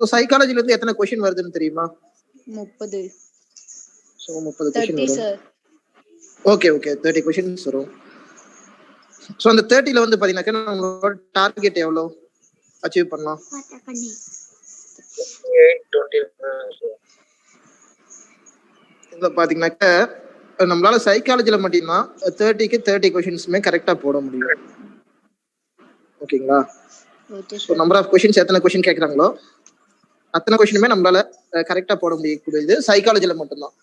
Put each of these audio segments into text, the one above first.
So சைக்காலஜில இருந்து எத்தனை question வருதுன்னு தெரியுமா? 30. ஸோ 30 கொஸ்டின் 30 வரும். சார். ஓகே 30 கொஸ்டின்ஸ் வரும். ஸோ அந்த 30ல வந்து பாத்தீங்கன்னாக்கா நம்மளோட டார்கெட் எவ்வளோ அச்சீவ் பண்ணலாம்? 820. இதுல பாத்தீங்கன்னாக்கா நம்மளால சைக்காலஜில மட்டும்தான் 30க்கு 30 கொஸ்டின்ஸுமே கரெக்டா போட முடியும். ஓகேங்களா? ஸோ நம்பர் ஆஃப் கொஸ்டின்ஸ் எத்தனை கொஸ்டின் கேட்குறாங்களோ அத்தனை கொஸ்டினுமே நம்மளால கரெக்டா போட முடியக்கூடியது சைக்காலஜில மட்டும்தான்.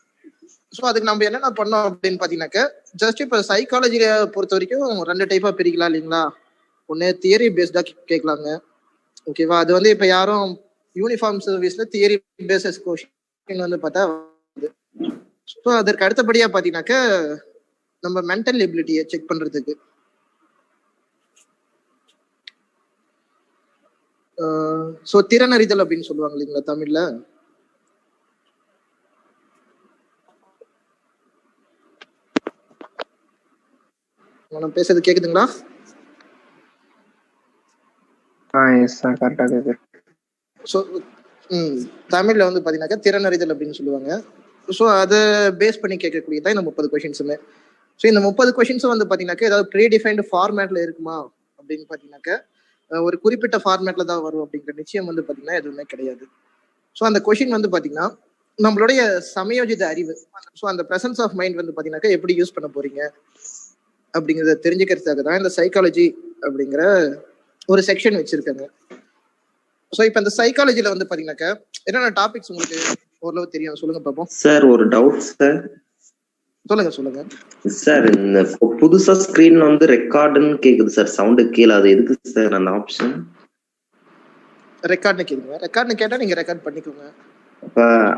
ஸோ அதுக்கு நம்ம என்னென்ன பண்ணோம் அப்படின்னு பாத்தீங்கன்னாக்கா ஜஸ்ட் இப்போ சைக்காலஜியை பொறுத்த வரைக்கும் 2 டைப்பா பிரிக்கலாம் இல்லைங்களா? ஒன்று தியரி பேஸ்டா கேட்கலாங்க. ஓகேவா? அது வந்து இப்போ யாரும் யூனிஃபார்ம் சர்வீஸ்ல தியரி பேசஸ் கொஸ்டின் வந்து பார்த்தா ஸோ அதற்கு அடுத்தபடியா பாத்தீங்கன்னாக்கா நம்ம மென்டல் எபிலிட்டியை செக் பண்றதுக்கு ஸோ திறனறிதல் அப்படின்னு சொல்லுவாங்க இல்லைங்களா தமிழ்ல. நான் பேசுறது கேக்குதுங்களா? ஸோ தமிழ்ல வந்து பாத்தீங்கன்னாக்கா திறனறிதல் அப்படின்னு சொல்லுவாங்க. ஸோ அதை பேஸ் பண்ணி கேட்கக்கூடியதான் இந்த 30 கொஸ்டின்ஸுமே. ஸோ இந்த 30 கொஸ்டின்ஸும் வந்து பாத்தீங்கன்னாக்கா ஏதாவது ப்ரீ டிஃபைன்டு ஃபார்மேட்ல இருக்குமா அப்படின்னு பாத்தீங்கன்னாக்கா ஒரு குறிப்பிட்ட ஃபார்மேட்ல தான் வரும் அப்படிங்கிற நிச்சயம் வந்து பாத்தீங்கன்னா எதுவுமே கிடையாது. ஸோ அந்த கொஸ்டின் வந்து பாத்தீங்கன்னா நம்மளுடைய சமயோஜித அறிவு, ஸோ அந்த பிரசன்ஸ் ஆஃப் மைண்ட் வந்து பாத்தீங்கன்னாக்கா எப்படி யூஸ் பண்ண போறீங்க அப்படிங்கிறத தெரிஞ்சுக்கிறதுக்காக தான் இந்த சைக்காலஜி அப்படிங்கிற ஒரு செக்ஷன் வச்சிருக்காங்க. ஸோ இப்போ இந்த சைக்காலஜில வந்து பாத்தீங்கன்னாக்கா என்னென்ன டாபிக்ஸ் உங்களுக்கு ஓரளவு தெரியும் சொல்லுங்க பாப்போம். சார் ஒரு டவுட் சார். சொல்லுங்க சார். இந்த புதுசா ஸ்கிரீன்ல வந்து ரெக்கார்டுன்னு கேக்குது சார், சவுண்ட் கீழே. அது எதுக்கு சார் அந்த ஆப்ஷன்? ரெக்கார்ட்னு கேக்குங்க. ரெக்கார்ட்னு கேட்டா நீங்க ரெக்கார்ட் பண்ணிக்கோங்க.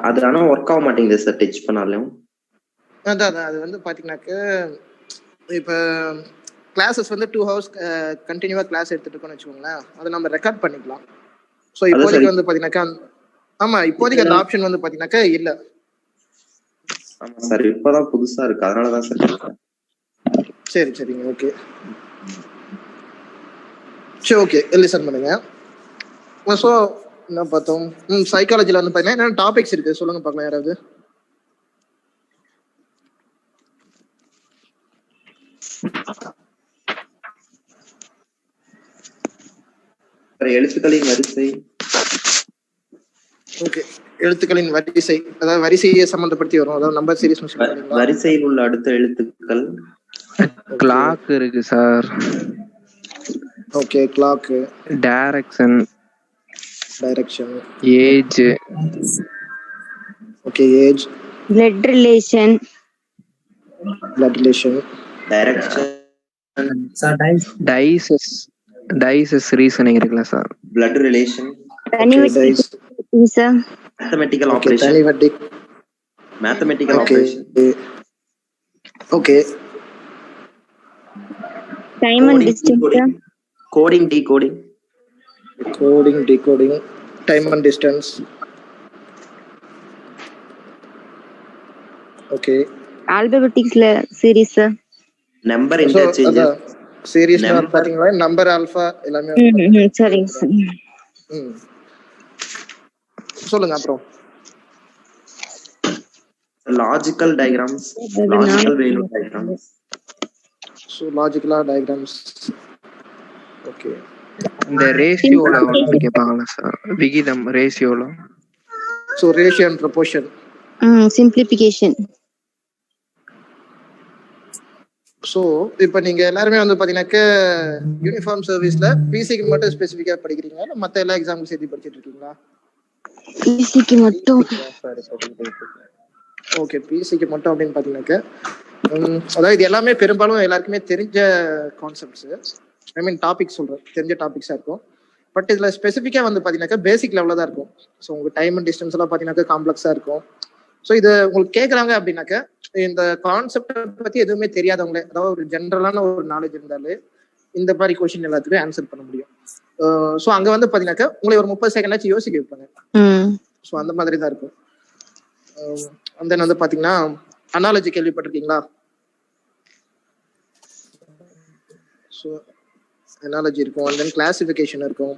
அது ஆனா ஒர்க் ஆக மாட்டேங்குது சார் டச் பண்ணாலும். அதான் அது வந்து பாத்தீங்கன்னாக்கா இப்போ கிளாஸஸ் வந்து 2 hours கண்டினியூவா கிளாஸ் எடுத்துட்டு இருக்கோம்னு வச்சுக்கோங்களேன், அதை நம்ம ரெக்கார்ட் பண்ணிக்கலாம். ஸோ இப்போதைக்கு வந்து பாத்தீங்கன்னாக்கா ஆமா இப்போதைக்கு அந்த ஆப்ஷன் வந்து பாத்தீங்கன்னாக்கா இல்ல. ஆமா சார், இப்பதான் புதுசா இருக்கு, அதனாலதான் சார். சரிங்க ஓகே. சரி ஓகே லிசன் பண்ணுங்க. ஸோ என்ன பார்த்தோம், சைக்காலஜில வந்து பாத்தீங்கன்னா என்னென்ன டாபிக்ஸ் இருக்கு சொல்லுங்க பார்க்கலாம் யாராவது. எழுத்துக்களின் வரிசை. ஓகே, எழுத்துக்களின் வரிசை, அதாவது வரிசையை சம்பந்தப்படுத்தி வரும், அதாவது நம்பர் சீரிஸ். வரிசையில் உள்ள அடுத்த எழுத்துக்கள். கிளாக் இருக்கு sir. Okay, clock. Direction. Age. Okay, age. blood relation. Direction. Sir dices reasoning இருக்குல்ல sir. blood relation. mathematical operation. mathematical operation. Okay. Time and distance. Coding, decoding. Time and distance. Okay. Alphabetic series. Number interchange. Series பாத்தீங்கன்னா number alpha எல்லாமே. சரிங்க sir. சொல்லுங்க அப்புறம். Logical diagrams. Logical value diagrams. So logical diagrams. Okay. இந்த ரேஷியோல வந்து கேட்பாங்களா sir, விகிதம் ரேஷியோல. So ratio and proportion. Simplification. So இப்போ நீங்க எல்லாருமே வந்து பாத்தீங்கன்னாக்க யூனிஃபார்ம் சர்வீஸ்ல பிசிக்கு மட்டும் ஸ்பெசிஃபிக்கா படிக்கிறீங்களா இல்லை மற்ற எல்லா எக்ஸாமுக்கும் சேர்த்து படிச்சுட்டு இருக்கீங்களா? பிசிக்கு மட்டும். ஓகே, பிசிக்கு மட்டும் அப்படின்னு பாத்தீங்கன்னாக்க அதாவது இது எல்லாமே பெரும்பாலும் எல்லாருக்குமே தெரிஞ்ச கான்செப்ட்ஸ், ஐ மீன் டாபிக் சொல்றேன், தெரிஞ்ச டாபிக்ஸா இருக்கும். பட் இதுல ஸ்பெசிஃபிக்கா வந்து பாத்தீங்கன்னாக்கா பேசிக் லெவலில் தான் இருக்கும். ஸோ உங்களுக்கு டைம் அண்ட் டிஸ்டன்ஸ் எல்லாம் பாத்தீங்கன்னாக்கா காம்ப்ளெக்ஸா இருக்கும். ஸோ இது உங்களுக்கு கேட்குறாங்க அப்படின்னாக்க இந்த கான்செப்டை பத்தி எதுவுமே தெரியாதவங்களே, அதாவது ஒரு ஜென்ரலான ஒரு நாலேஜ் இருந்தாலே இந்த மாதிரி கொஸ்டின் எல்லாத்துக்கும் ஆன்சர் பண்ண முடியும். ஸோ அங்க வந்து பாத்தீங்கன்னாக்கா உங்களை ஒரு 30 செகண்ட் ஆச்சு யோசிக்க வைப்பாங்க. ஸோ அந்த மாதிரி தான் இருக்கும். அந்த வந்து பாத்தீங்கன்னா அனாலஜி கேள்விப்பட்டிருக்கீங்களா? ஸோ அனாலஜி இருக்கும், அண்ட் தென் கிளாசிஃபிகேஷன் இருக்கும்.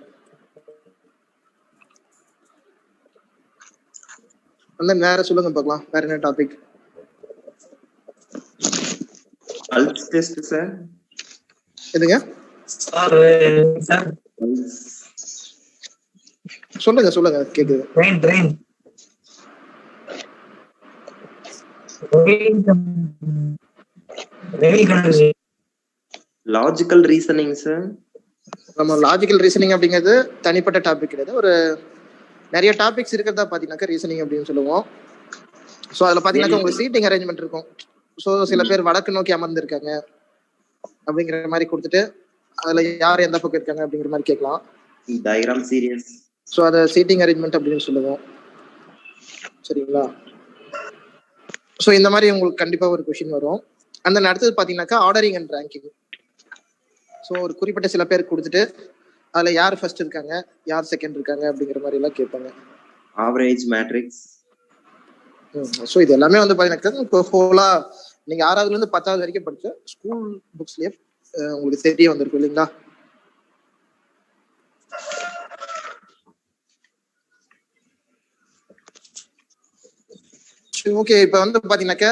அந்த வேற சொல்லுங்க பார்க்கலாம், வேற என்ன டாபிக்? Pulse test sir. எதுங்க சார்? சார் சொல்லுங்க சொல்லுங்க, கேக்குது. Train train logical reasoning sir. நம்ம லாஜிக்கல் ரீசனிங் அப்படிங்கிறது தனிப்பட்ட டாபிக் கிடையாது, ஒரு நிறைய டாபிக்ஸ் இருக்கிறதா பாத்தீங்கன்னாக்கா ரீசனிங் அப்படின்னு சொல்லுவோம். ஸோ அதுல பாத்தீங்கன்னாக்கா உங்களுக்கு சீட்டிங் அரேஞ்ச்மெண்ட் இருக்கும். ஸோ சில பேர் வடக்கு நோக்கி அமர்ந்திருக்காங்க அப்படிங்கிற மாதிரி கொடுத்துட்டு அதுல யார் எந்த பக்கம் இருக்காங்க அப்படிங்கிற மாதிரி கேட்கலாம். Diagram series. ஸோ அதை சீட்டிங் அரேஞ்ச்மெண்ட் அப்படின்னு சொல்லுவோம். சரிங்களா? ஸோ இந்த மாதிரி உங்களுக்கு கண்டிப்பா ஒரு கொஸ்டின் வரும். அந்த அடுத்தது பாத்தீங்கன்னாக்கா ஆர்டரிங் அண்ட் ரேங்கிங். ஸோ ஒரு குறிப்பிட்ட சில பேர் கொடுத்துட்டு அதுல யார் ஃபர்ஸ்ட் இருக்காங்க, யார் செகண்ட் இருக்காங்க அப்படிங்கிற மாதிரி எல்லாம் கேட்பாங்க. Average matrix. ஸோ இது எல்லாமே வந்து பாத்தீங்கன்னா இப்போ ஹோலா நீங்க 6வதுல இருந்து 10வது வரைக்கும் படிச்ச ஸ்கூல் புக்ஸ்லயே உங்களுக்கு தெரிய வந்திருக்கும் இல்லைங்களா? ஓகே, இப்போ வந்து பாத்தீங்கன்னாக்கா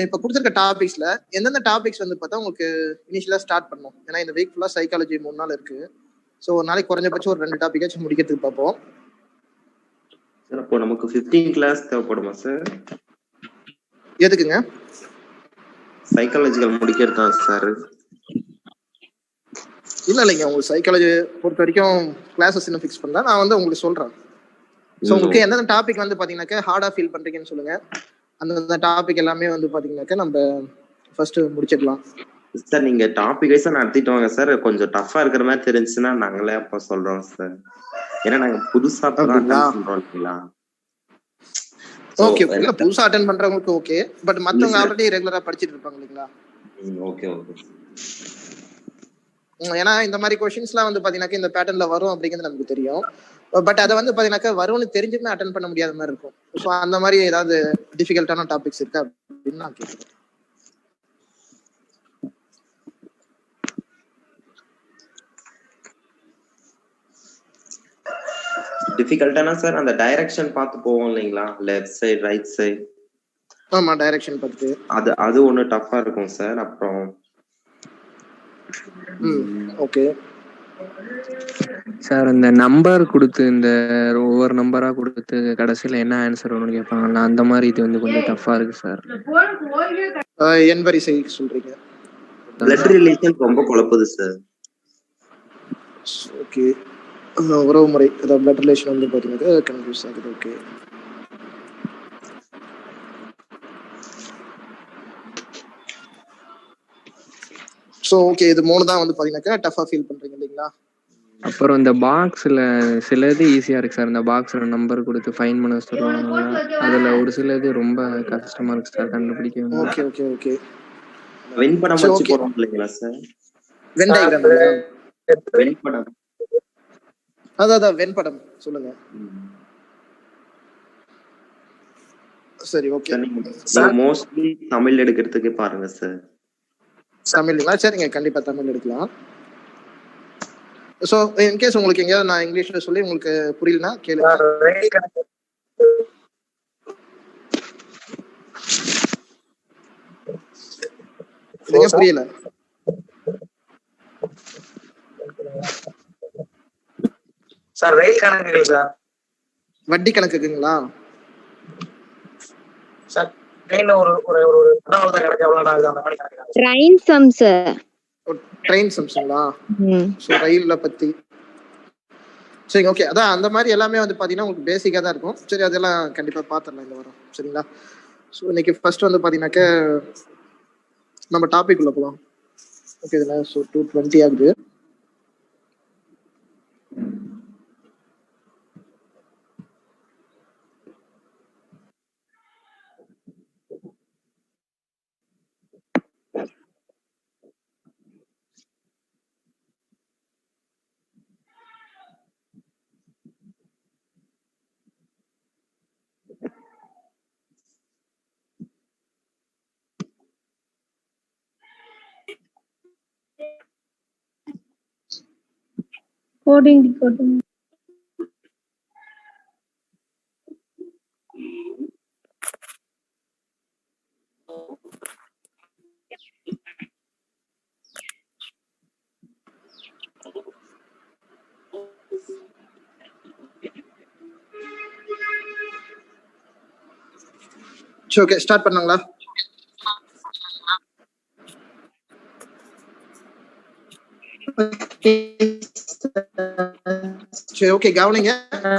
இப்ப கொடுத்துருக்க டாபிக்ஸ்ல எந்தெந்த டாபிக்ஸ் வந்து பார்த்தா உங்களுக்கு இனிஷியலா ஸ்டார்ட் பண்ணணும். ஏன்னா இந்த வீக் ஃபுல்லா சைக்காலஜி 3 நாள் இருக்கு. ஸோ ஒரு நாளைக்கு குறைஞ்சபட்சம் ஒரு 2 டாபிக்காச்சும் முடிக்கிறதுக்கு பார்ப்போம். சார் அப்போ நமக்கு 15 கிளாஸ் தேவைப்படுமா சார்? எதுக்குங்க? சைக்காலஜிக்கல் முடிக்கிறது தான் சார். இல்லைங்க, உங்களுக்கு சைக்காலஜி பொறுத்த வரைக்கும் கிளாஸஸ் இன்னும் ஃபிக்ஸ் பண்ணல. நான் வந்து உங்களுக்கு சொல்றேன். ஸோ உங்களுக்கு எந்தெந்த டாபிக் வந்து பாத்தீங்கன்னாக்கா ஹார்டா ஃபீல் பண்றீங்கன்னு சொல்லுங்க. அந்த டாபிக் எல்லாமே வந்து பாத்தீங்கன்னாக்கா நம்ம ஃபர்ஸ்ட் முடிச்சிடலாம். சார் நீங்க டாபிக் வைஸா நடத்திட்டு வாங்க சார். கொஞ்சம் டஃபா இருக்கிற மாதிரி தெரிஞ்சுன்னா நாங்களே அப்ப சொல்றோம் சார். ஏன்னா நாங்க புதுசா பண்றோம் இல்லைங்களா? ஓகே, இல்ல புதுசா அட்டெண்ட் பண்றவங்களுக்கு ஓகே, பட் மத்தவங்க ஆல்ரெடி ரெகுலரா படிச்சிட்டு இருப்பாங்க இல்லைங்களா? Okay okay. ஏன்னா இந்த மாதிரி கொஸ்டின்ஸ்லாம் வந்து பாத்தீங்கன்னா இந்த பேட்டர்ன்ல வரும் அப்படிங்கிறது நமக்கு தெரியும். பட் அதை வந்து பாத்தீங்கன்னாக்கா வரும்னு தெரிஞ்சுமே அட்டென்ட் பண்ண முடியாத மாதிரி இருக்கும். ஸோ அந்த மாதிரி ஏதாவது டிஃபிகல்ட்டான டாபிக்ஸ் இருக்கா அப்படின்னு நான் கேட்குறேன். டிஃபிகல்ட்டானா சார் அந்த டைரக்ஷன் பார்த்து போவோம் இல்லைங்களா? Left side right side. ஆமா, டைரக்ஷன் பார்த்து அது ஒண்ணு டஃபா இருக்கும் சார். அப்புறம் ஓகே சார் அந்த நம்பர் கொடுத்து இந்த ஒவ்வொரு நம்பரா கொடுத்து கடைசியில என்ன ஆன்சர் வரும்னு கேட்பாங்கல்ல, அந்த மாதிரி இது வந்து கொஞ்சம் டஃபா இருக்கு சார். என் வரிசை சொல்றீங்க? பிளட் ரிலேஷன் ரொம்ப குழப்புது சார். ஓகே, உறவு முறை அதாவது பிளட் ரிலேஷன் வந்து பாத்தீங்கன்னா கன்ஃபியூஸ் ஆகுது. ஓகே, ஸோ ஓகே, இது 3 தான் வந்து பாத்தீங்கன்னாக்கா டஃபா ஃபீல் பண்றீங்க இல்லைங்களா? அப்புறம் இந்த பாக்ஸ்ல சிலது ஈஸியா இருக்கு சார். இந்த பாக்ஸ்ல நம்பர் கொடுத்து ஃபைன் பண்ண சொல்லுவாங்க, அதுல ஒரு சிலது ரொம்ப கஷ்டமா இருக்கு சார் கண்டுபிடிக்க. Okay okay okay. வெண்படம் வச்சு போறோம் இல்லைங்களா சார்? When diagram. வெண்படம். அதான் வெண்படம் சொல்லுங்க. சரி, ஓகே. சார் மோஸ்ட்லி தமிழ் எடுக்கிறதுக்கு பாருங்க சார். தமிழ்ங்களா? சரிங்க, கண்டிப்பா தமிழ் எடுக்கலாம். சோ இன்கேஸ் உங்களுக்கு எங்கேயாவது நான் இங்கிலீஷ்ல சொல்லி உங்களுக்கு புரியலனா கேளுங்க. புரியல சார்? ரயில் கணக்குகள் சார். வட்டி கணக்குங்களா சார்? ட்ரெயின் ஒரு ஒரு ஒரு கணக்கு எவ்வளவு ஆகுது அந்த மாதிரி கணக்கு. Train sums. ட்ரெயின் சம்ஸ்ங்களா? சோ ரயில்ல பத்தி. சரி, ஓகே. அதான் அந்த மாதிரி எல்லாமே வந்து பாத்தீங்கன்னா உங்களுக்கு பேசிக்கா தான் இருக்கும். சரி, அதெல்லாம் கண்டிப்பா பாத்துடலாம் இந்த வாரம். சரிங்களா? ஸோ இன்னைக்கு ஃபர்ஸ்ட் வந்து பாத்தீங்கன்னாக்க நம்ம டாபிக் உள்ள போகலாம். ஓகே, இதுல ஸோ 2:20 ஆகுது. Coding. சரி ஓகே ஸ்டார்ட் பண்ணாங்களா? சரி ஓகே கவனிங்க.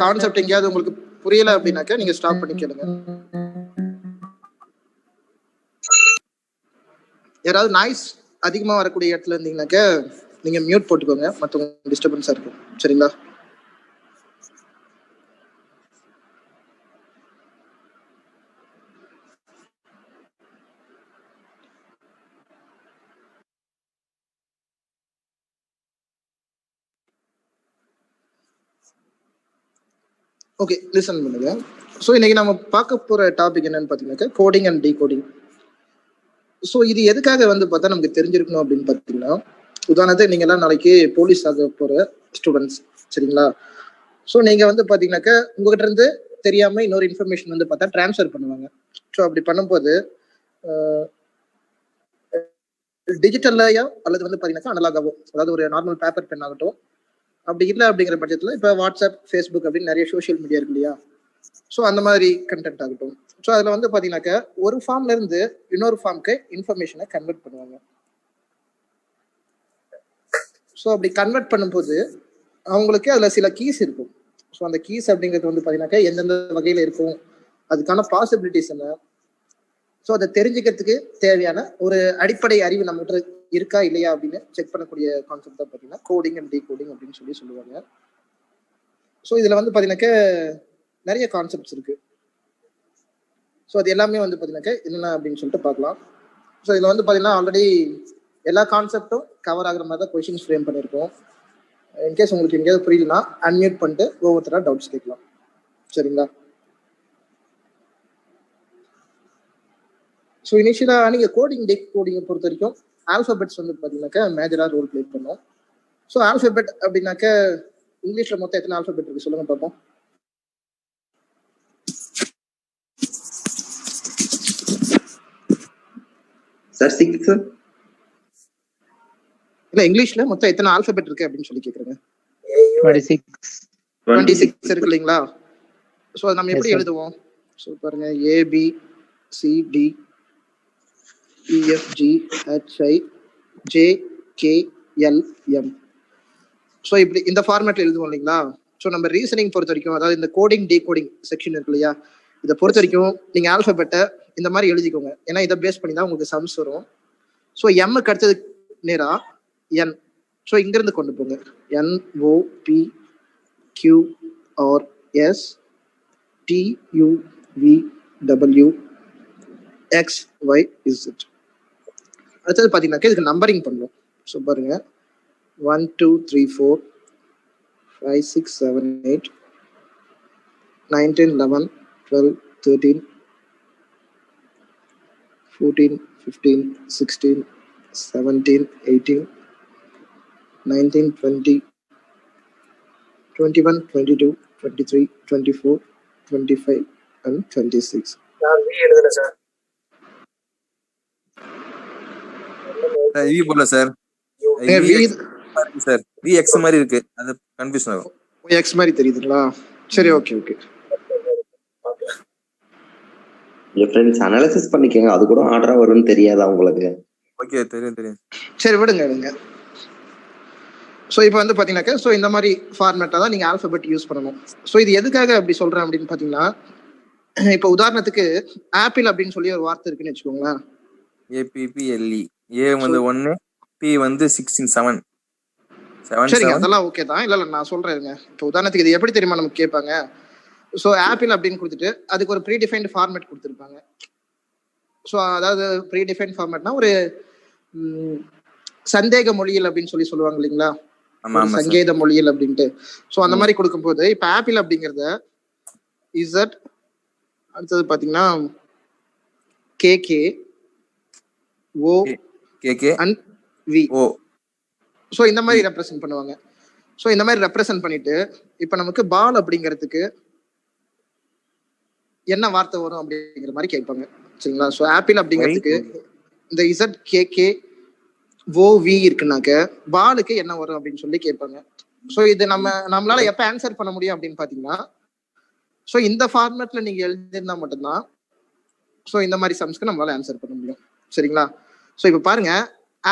கான்செப்ட் எங்கேயாவது உங்களுக்கு புரியல அப்படின்னாக்க நீங்க ஸ்டாப் பண்ணி கேளுங்க. யாராவது நாய்ஸ் அதிகமா வரக்கூடிய இடத்துல இருந்தீங்கன்னாக்க நீங்க மியூட் போட்டுக்கோங்க, மற்றவங்க டிஸ்டர்பன்ஸா இருக்கும். சரிங்களா? ஓகே லிசன் பண்ணுங்க. ஸோ இன்னைக்கு நம்ம பார்க்க போற டாபிக் என்னன்னு பார்த்தீங்கன்னாக்கா கோடிங் அண்ட் டீகோடிங். ஸோ இது எதுக்காக வந்து பார்த்தா நமக்கு தெரிஞ்சிருக்கணும் அப்படின்னு பார்த்தீங்கன்னா, உதாரணத்துக்கு நீங்க எல்லாம் நாளைக்கு போலீஸ் ஆக போற ஸ்டூடெண்ட்ஸ். சரிங்களா? ஸோ நீங்க வந்து பார்த்தீங்கன்னாக்கா உங்ககிட்ட இருந்து தெரியாம இன்னொரு இன்ஃபர்மேஷன் வந்து பார்த்தா டிரான்ஸ்ஃபர் பண்ணுவாங்க. ஸோ அப்படி பண்ணும்போது டிஜிட்டல்லையோ அல்லது வந்து பார்த்தீங்கன்னாக்கா அனலாகாவோ, அதாவது ஒரு நார்மல் பேப்பர் பென் ஆகட்டும், அப்படி இல்லை அப்படிங்கிற பட்சத்தில் இப்போ வாட்ஸ்அப், ஃபேஸ்புக் அப்படின்னு நிறைய சோஷியல் மீடியா இருக்கு இல்லையா? ஸோ அந்த மாதிரி கண்டென்ட் ஆகட்டும். ஸோ அதில் வந்து பார்த்தீங்கன்னாக்கா ஒரு ஃபார்ம்ல இருந்து இன்னொரு ஃபார்முக்கு இன்ஃபர்மேஷனை கன்வெர்ட் பண்ணுவாங்க. ஸோ அப்படி கன்வெர்ட் பண்ணும்போது அவங்களுக்கு அதில் சில கீஸ் இருக்கும். ஸோ அந்த கீஸ் அப்படிங்கிறது வந்து பார்த்தீங்கன்னாக்கா எந்தெந்த வகையில் இருக்கும், அதுக்கான பாசிபிலிட்டிஸ் என்ன, ஸோ அதை தெரிஞ்சுக்கிறதுக்கு தேவையான ஒரு அடிப்படை அறிவு நம்மகிட்ட இருக்கா இல்லையா அப்படின்னு செக் பண்ணக்கூடிய கான்செப்ட் தான் பார்த்தீங்கன்னா கோடிங் அண்ட் டீகோடிங் அப்படின்னு சொல்லுவாங்க. ஸோ இதில் வந்து பார்த்தீங்கன்னாக்கா நிறைய கான்செப்ட்ஸ் இருக்கு. ஸோ அது எல்லாமே வந்து பார்த்தீங்கன்னாக்கா என்னென்ன அப்படின்னு சொல்லிட்டு பார்க்கலாம். ஸோ இதில் வந்து பார்த்தீங்கன்னா ஆல்ரெடி எல்லா கான்செப்டும் கவர் ஆகுற மாதிரி தான் கொஷின்ஸ் ஃப்ரேம் பண்ணியிருக்கோம். இன்கேஸ் உங்களுக்கு எங்கேயாவது புரியலன்னா அன்மியூட் பண்ணிட்டு ஒவ்வொருத்தராக டவுட்ஸ் கேட்கலாம். சரிங்களா? ஸோ இனிஷியலாக நீங்கள் கோடிங் டீகோடிங்கை பொறுத்த வரைக்கும் ஆல்ஃபபெட்ஸ் வந்து பார்த்தீங்கன்னாக்கா மேஜராக ரோல் பிளே பண்ணும். ஸோ ஆல்ஃபபெட் அப்படின்னாக்க இங்கிலீஷில் மொத்தம் எத்தனை ஆல்ஃபபெட் இருக்கு சொல்லுங்க பார்ப்போம். சார் 6. இல்லை இங்கிலீஷில் மொத்தம் எத்தனை ஆல்ஃபபெட் இருக்கு அப்படின்னு சொல்லி கேட்குறேங்க. 26 இருக்கு இல்லைங்களா? ஸோ அது நம்ம எப்படி எழுதுவோம்? ஸோ பாருங்க A B C D EFG HI JKLM. So இப்படி இந்த ஃபார்மேட்ல எழுதுவோம் இல்லைங்களா? ஸோ நம்ம ரீசனிங் பொறுத்த வரைக்கும், அதாவது இந்த கோடிங் டீகோடிங் செக்ஷன் இருக்கு இல்லையா, இதை பொறுத்த வரைக்கும் நீங்க ஆல்ஃபபெட்டை இந்த மாதிரி எழுதிக்கோங்க. ஏன்னா இதை பேஸ் பண்ணி தான் உங்களுக்கு சம்ஸ் வரும். ஸோ எம்முக்கு அடுத்தது நேரா என். ஸோ இங்கிருந்து கொண்டு போங்க. NOPQRS TUVWXYZ. அடுத்தது பார்த்தீங்கன்னாக்கா இதுக்கு நம்பரிங் பண்ணுவோம். ஸோ பாருங்க 1 2 3 4 5 6 7 8 9 10 11 12 13 14 15 16 17 18 19 20 21 22 23 24 25 and 26. நான் வி எழுதுறேன் சார். வி போல சார். சார் வி எக்ஸ் மாதிரி இருக்கு, அது கன்ஃபியூஷன் ஆகும். எக்ஸ் மாதிரி தெரியுதுங்களா? சரி ஓகே ஓகே. என் ஃப்ரெண்ட்ஸ் அனாலிசிஸ் பண்ணிக்கங்க, அது கூட ஆர்டரா வரும்னு தெரியாதா உங்களுக்கு? ஓகே தெரியும். சரி விடுங்க. ஸோ இப்போ வந்து பார்த்தீங்கன்னாக்கா ஸோ இந்த மாதிரி ஃபார்மேட்டாக தான் நீங்கள் ஆல்ஃபபெட் யூஸ் பண்ணணும். ஸோ இது எதுக்காக அப்படி சொல்கிறேன் அப்படின்னு பார்த்தீங்கன்னா, இப்போ உதாரணத்துக்கு ஆப்பிள் அப்படின்னு சொல்லி ஒரு வார்த்தை இருக்குன்னு வச்சுக்கோங்களேன். APPLE. ஏ வந்து 1, பி வந்து 16 7. சரிங்க அதெல்லாம் ஓகே தான். இல்லை நான் சொல்கிறேங்க. இப்போ உதாரணத்துக்கு இது எப்படி தெரியுமா நமக்கு கேட்பாங்க. ஸோ ஆப்பிள் அப்படின்னு கொடுத்துட்டு அதுக்கு ஒரு ப்ரீடிஃபைன்டு ஃபார்மேட் கொடுத்துருப்பாங்க. ஸோ அதாவது ப்ரீடிஃபைன்ட் ஃபார்மேட்னா ஒரு சந்தேக மொழியில் அப்படின்னு சொல்லுவாங்க இல்லைங்களா, சங்கேத மொழியில் அப்படின்ட்டு. ஸோ அந்த மாதிரி கொடுக்கும்போது இப்போ ஆப்பிள் அப்படிங்கிறத இசட், அடுத்தது பார்த்தீங்கன்னா KK O and V. So இந்த மாதிரி ரெப்ரசென்ட் பண்ணுவாங்க. ஸோ இந்த மாதிரி ரெப்ரசென்ட் பண்ணிட்டு இப்போ நமக்கு பால் அப்படிங்கிறதுக்கு என்ன வார்த்தை வரும் அப்படிங்கிற மாதிரி கேட்பாங்க. சரிங்களா? ஸோ ஆப்பிள் அப்படிங்கிறதுக்கு இந்த ZKK OV இருக்குனாக்க பாலுக்கு என்ன வரும் அப்படின்னு சொல்லி கேட்பாங்க. ஸோ இது நம்மளால எப்ப ஆன்சர் பண்ண முடியும் அப்படின்னு பாத்தீங்கன்னா, ஸோ இந்த ஃபார்மேட்ல நீங்க எழுதிருந்தா மட்டும்தான் ஸோ இந்த மாதிரி சம்ஸ்க்கு நம்மளால ஆன்சர் பண்ண முடியும். சரிங்களா? ஸோ இப்போ பாருங்க,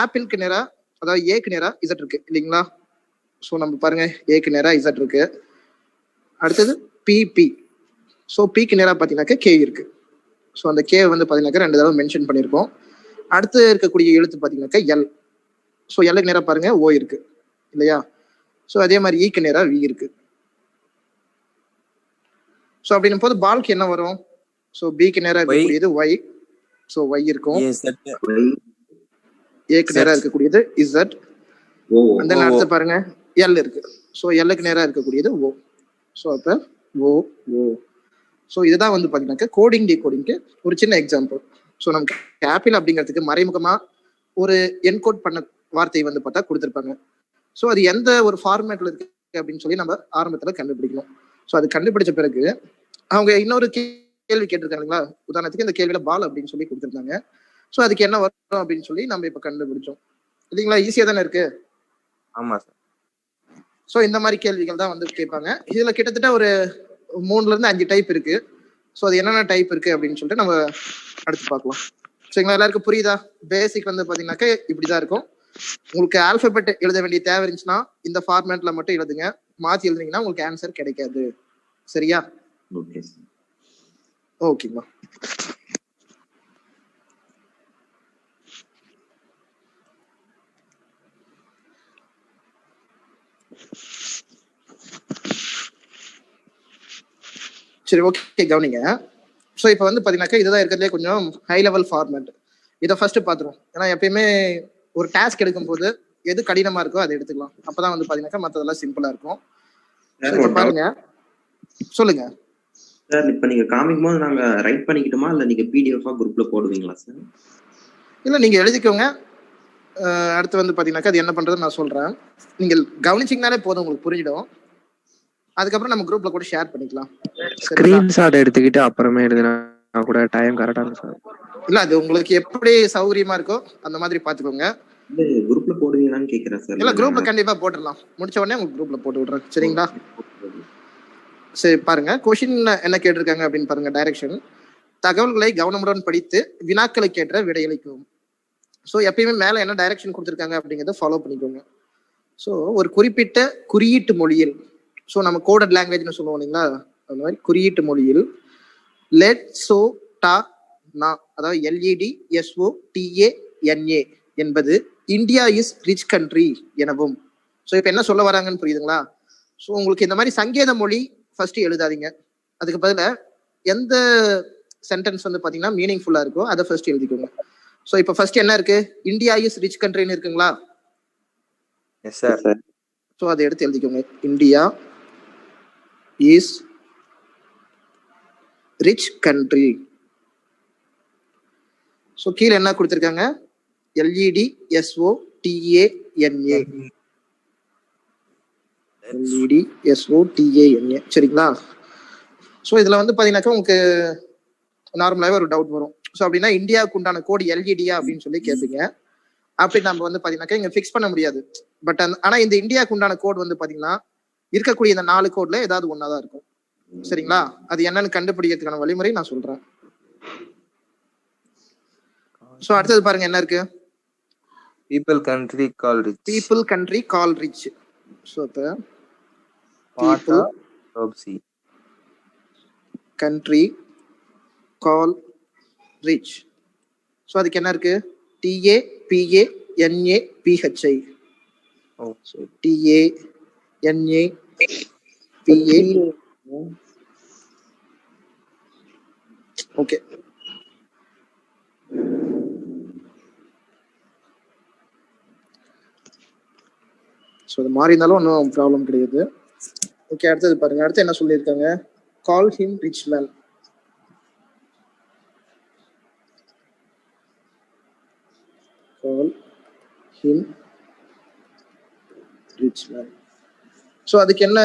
ஆப்பிளுக்கு நேரா, அதாவது ஏக்கு நேரா இசட் இருக்கு இல்லைங்களா? ஸோ நம்ம பாருங்க, ஏக்கு நேரா இசட் இருக்கு. அடுத்தது பிபி. ஸோ பிக்கு நேரா பார்த்தீங்கன்னாக்கா கே இருக்கு. ஸோ அந்த கே வந்து பார்த்தீங்கன்னாக்கா 2 தடவை மென்ஷன் பண்ணியிருக்கோம். அடுத்து இருக்கக்கூடிய எழுத்து பார்த்தீங்கன்னாக்கா எல். ஸோ எல்லுக்கு நேரா பாருங்க ஓ இருக்கு இல்லையா? ஸோ அதே மாதிரி ஈக்கு நேரா வி இருக்கு. ஸோ அப்படின்னும் போது பால்க்கு என்ன வரும்? ஸோ பிக்கு நேரா இருக்கக்கூடியது ஒய். ஸோ ஒய் இருக்கும். ஏக்கு நேரா இருக்கக்கூடியது இசட். அந்த அடுத்து பாருங்க எல் இருக்கு. ஸோ எல்லுக்கு நேரா இருக்கக்கூடியது ஓ. ஸோ அப்ப ஓ ஓ. ஸோ இதுதான் வந்து பாத்தீங்கன்னாக்கா கோடிங் டிகோடிங்க்கு ஒரு சின்ன எக்ஸாம்பிள். ஸோ நமக்கு ஆப்பிள் அப்படிங்கிறதுக்கு மறைமுகமா ஒரு என்கோட் பண்ண வார்த்தை வந்து பார்த்தா கொடுத்துருப்பாங்க. ஸோ அது எந்த ஒரு ஃபார்மேட்ல இருக்கு அப்படின்னு சொல்லி நம்ம ஆரம்பத்துல கண்டுபிடிக்கணும். ஸோ அது கண்டுபிடிச்ச பிறகு அவங்க இன்னொரு கேள்வி கேட்டிருக்காங்களா, உதாரணத்துக்கு இந்த கேள்வியில பால் அப்படின்னு சொல்லி கொடுத்துருந்தாங்க. ஸோ அதுக்கு என்ன வரும் அப்படின்னு சொல்லி நம்ம இப்ப கண்டுபிடிச்சோம் இல்லைங்களா? ஈஸியா தானே இருக்கு. ஆமா சார். ஸோ இந்த மாதிரி கேள்விகள் தான் வந்து கேட்பாங்க. இதுல கிட்டத்தட்ட ஒரு 3ல இருந்து 5 டைப் இருக்கு. ஸோ அது என்னென்ன டைப் இருக்கு அப்படின்னு சொல்லிட்டு நம்ம அடுத்து பார்க்கலாம். சரிங்களா? எல்லாருக்கும் புரியுதா? பேசிக் வந்து பாத்தீங்கன்னாக்கா இப்படிதான் இருக்கும். உங்களுக்கு ஆல்பபெட் எழுத வேண்டிய தேவை இருந்துச்சுன்னா இந்த ஃபார்மேட்ல மட்டும் எழுதுங்க. மாத்தி எழுதுனீங்கன்னா உங்களுக்கு ஆன்சர் கிடைக்காது. சரியா? ஓகேங்களா? சரி, ஓகே, கவனிங்க. ஸோ இப்போ வந்து பாத்தீங்கன்னாக்கா இதுதான் இருக்கிறதுலே கொஞ்சம் ஹை லெவல் ஃபார்மேட். இதை ஃபர்ஸ்ட் பாத்துருவோம். ஏன்னா எப்பயுமே ஒரு டாஸ்க் எடுக்கும் போது எது கடினமா இருக்கோ அதை எடுத்துக்கலாம். அப்பதான் வந்து பாத்தீங்கன்னாக்கா மத்ததெல்லாம் சிம்பிளா இருக்கும். பாருங்க, சொல்லுங்க சார். இப்ப நீங்க காமிக்கும் போது நாங்க ரைட் பண்ணிக்கிட்டோமா இல்ல நீங்க பிடிஎஃப் குரூப்ல போடுவீங்களா சார்? இல்ல, நீங்க எழுதிக்கோங்க. அடுத்து வந்து பாத்தீங்கன்னாக்கா அது என்ன பண்றது நான் சொல்றேன். நீங்க கவனிச்சீங்கனாலே போதும், உங்களுக்கு புரிஞ்சிடும். அதுக்கப்புறம் நம்ம குரூப்ல கூட ஷேர் பண்ணிக்கலாம். ஸ்கிரீன்ஷாட் எடுத்துக்கிட்டு அப்புறமே எழுதினா கூட டைம் கரெக்டா இருக்கும் சார். இல்ல, அது உங்களுக்கு எப்படி சௌகரியமா இருக்கோ அந்த மாதிரி பாத்துக்கோங்க. குரூப்ல போடுவீங்களான்னு கேக்குறேன் சார். இல்ல, குரூப்ல கண்டிப்பா போட்டுடலாம். முடிச்ச உடனே உங்களுக்கு குரூப்ல போட்டு விடுறேன். சரிங்களா? சரி, பாருங்க கொஸ்டின் என்ன கேட்டிருக்காங்க அப்படின்னு பாருங்க. டைரக்ஷன்: தகவல்களை கவனமுடன் படித்து வினாக்களுக்கு ஏற்ற விடையளிக்கும். ஸோ எப்பயுமே மேல என்ன டைரக்ஷன் கொடுத்துருக்காங்க அப்படிங்கிறத ஃபாலோ பண்ணிக்கோங்க. ஸோ ஒரு குறிப்பிட்ட குறியீட்டு மொழியில், ஸோ நம்ம கோடட் லாங்குவேஜ்னு சொல்லுவோம் இல்லைங்களா, அந்த மாதிரி குறியீட்டு மொழியில் லெட் சோ டா நா, அதாவது LEDSOTANA என்பது இந்தியா இஸ் ரிச் கண்ட்ரி எனவும். ஸோ இப்போ என்ன சொல்ல வராங்கன்னு புரியுதுங்களா? ஸோ உங்களுக்கு இந்த மாதிரி சங்கேத மொழி ஃபர்ஸ்ட் எழுதாதீங்க. அதுக்கு பதிலா எந்த சென்டென்ஸ் வந்து பாத்தீங்கன்னா மீனிங்ஃபுல்லா இருக்கோ அதை ஃபர்ஸ்ட் எழுதிக்கோங்க. ஸோ இப்போ ஃபர்ஸ்ட் என்ன இருக்கு? இந்தியா இஸ் ரிச் கண்ட்ரின்னு இருக்குங்களா? Yes sir. ஸோ அதை எடுத்து எழுதிக்கோங்க. India is rich country. So கீழே என்ன கொடுத்துருக்காங்க? LEDSOTANA. LEDSOTANA. சரிங்களா? ஸோ இதுல வந்து பாத்தீங்கன்னாக்கா உங்களுக்கு நார்மலாவே ஒரு டவுட் வரும். ஸோ அப்படின்னா இந்தியாவுக்கு உண்டான கோடு LEDயா அப்படின்னு சொல்லி கேட்பீங்க. அப்படி நம்ம வந்து பாத்தீங்கன்னாக்கா இங்க ஃபிக்ஸ் பண்ண முடியாது. பட் ஆனா இந்த இந்தியாவுக்கு உண்டான கோடு வந்து பாத்தீங்கன்னா இருக்கக்கூடிய இந்த 4 கோட்ல ஏதாவது ஒன்னாதான் இருக்கும். சரிங்களா? அது என்னன்னு கண்டுபிடிக்கிறதுக்கான வழிமுறை நான் சொல்றேன். ஸோ அடுத்தது பாருங்க என்ன இருக்கு? People country call rich. People country call rich. So இப்போ People country call rich. So அதுக்கு என்ன இருக்கு? TAPANAPHI. TANAPA. ஓகே. ஸோ அது மாறி இருந்தாலும் ஒன்றும் ப்ராப்ளம் கிடையாது. ஓகே, அடுத்தது பாருங்க. அடுத்து என்ன சொல்லியிருக்காங்க? Call him rich man. Call him rich man. So அதுக்கு என்ன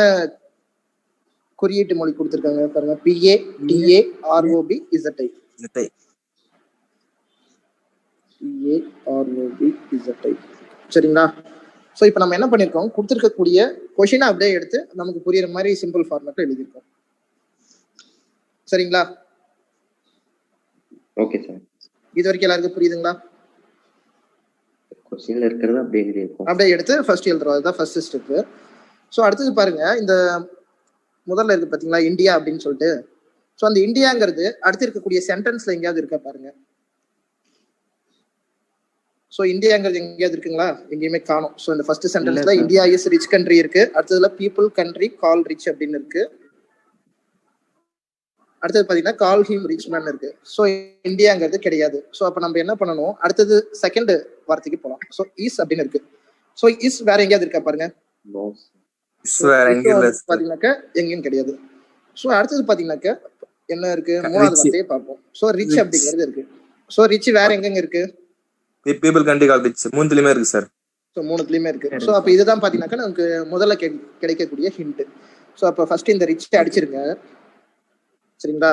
குறியீட்டு மொழி கொடுத்துருக்காங்க பாருங்க. PADAROBZI. PAROBZI. சரிங்களா? ஸோ இப்போ நம்ம என்ன பண்ணியிருக்கோம்? கொடுத்துருக்கக்கூடிய கொஷினை அப்படியே எடுத்து நமக்கு புரியுற மாதிரி சிம்பிள் ஃபார்மேட்ல எழுதியிருக்கோம். சரிங்களா? இது வரைக்கும் எல்லாருக்கும் புரியுதுங்களா? கொஸ்டின்ல இருக்கிறது அப்படியே இருக்கும். அப்படியே எடுத்து ஃபர்ஸ்ட் எழுதுறோம். அதுதான் ஃபர்ஸ்ட் ஸ்டெப். ஸோ அடுத்தது பாருங்க, இந்த முதல்ல இருக்கு பாத்தீங்களா இந்தியா அப்படின்னு சொல்லிட்டு. ஸோ அந்த இந்தியாங்கிறது அடுத்து இருக்கக்கூடிய சென்டென்ஸ்ல எங்கேயாவது இருக்கா பாருங்க. ஸோ இந்தியாங்கிறது எங்கேயாவது இருக்குங்களா? எங்கேயுமே காணும். ஸோ இந்த ஃபர்ஸ்ட் சென்டென்ஸ்ல இந்தியா இஸ் ரிச் கண்ட்ரி இருக்கு. அடுத்ததுல பீப்புள் கண்ட்ரி கால் ரிச் அப்படின்னு இருக்கு. அடுத்தது பாத்தீங்கன்னா கால் ஹிம் ரிச் மேன் இருக்கு. ஸோ இந்தியாங்கிறது கிடையாது. ஸோ அப்ப நம்ம என்ன பண்ணணும், அடுத்தது செகண்ட் வார்த்தைக்கு போகலாம். ஸோ இஸ் அப்படின்னு இருக்கு. ஸோ இஸ் வேற எங்கேயாவது இருக்கா பாருங்க. பாத்தீங்கன்னாக்க எங்கேயும் கிடையாது. ஸோ அடுத்தது பாத்தீங்கன்னாக்க என்ன இருக்கு, மூணாவது வார்த்தையை பார்ப்போம். ஸோ ரிச் அப்படிங்கிறது இருக்கு. ஸோ ரிச் வேற எங்கெங்க இருக்கு? பீப்புள் கண்ட்ரி கால் ரிச் மூணுலயுமே இருக்கு சார். ஸோ மூணுத்துலயுமே இருக்கு. ஸோ அப்ப இதுதான் பாத்தீங்கன்னாக்க நமக்கு முதல்ல கிடைக்கக்கூடிய ஹிண்ட். ஸோ அப்ப ஃபர்ஸ்ட் இந்த ரிச் அடிச்சிருங்க, சரிங்களா?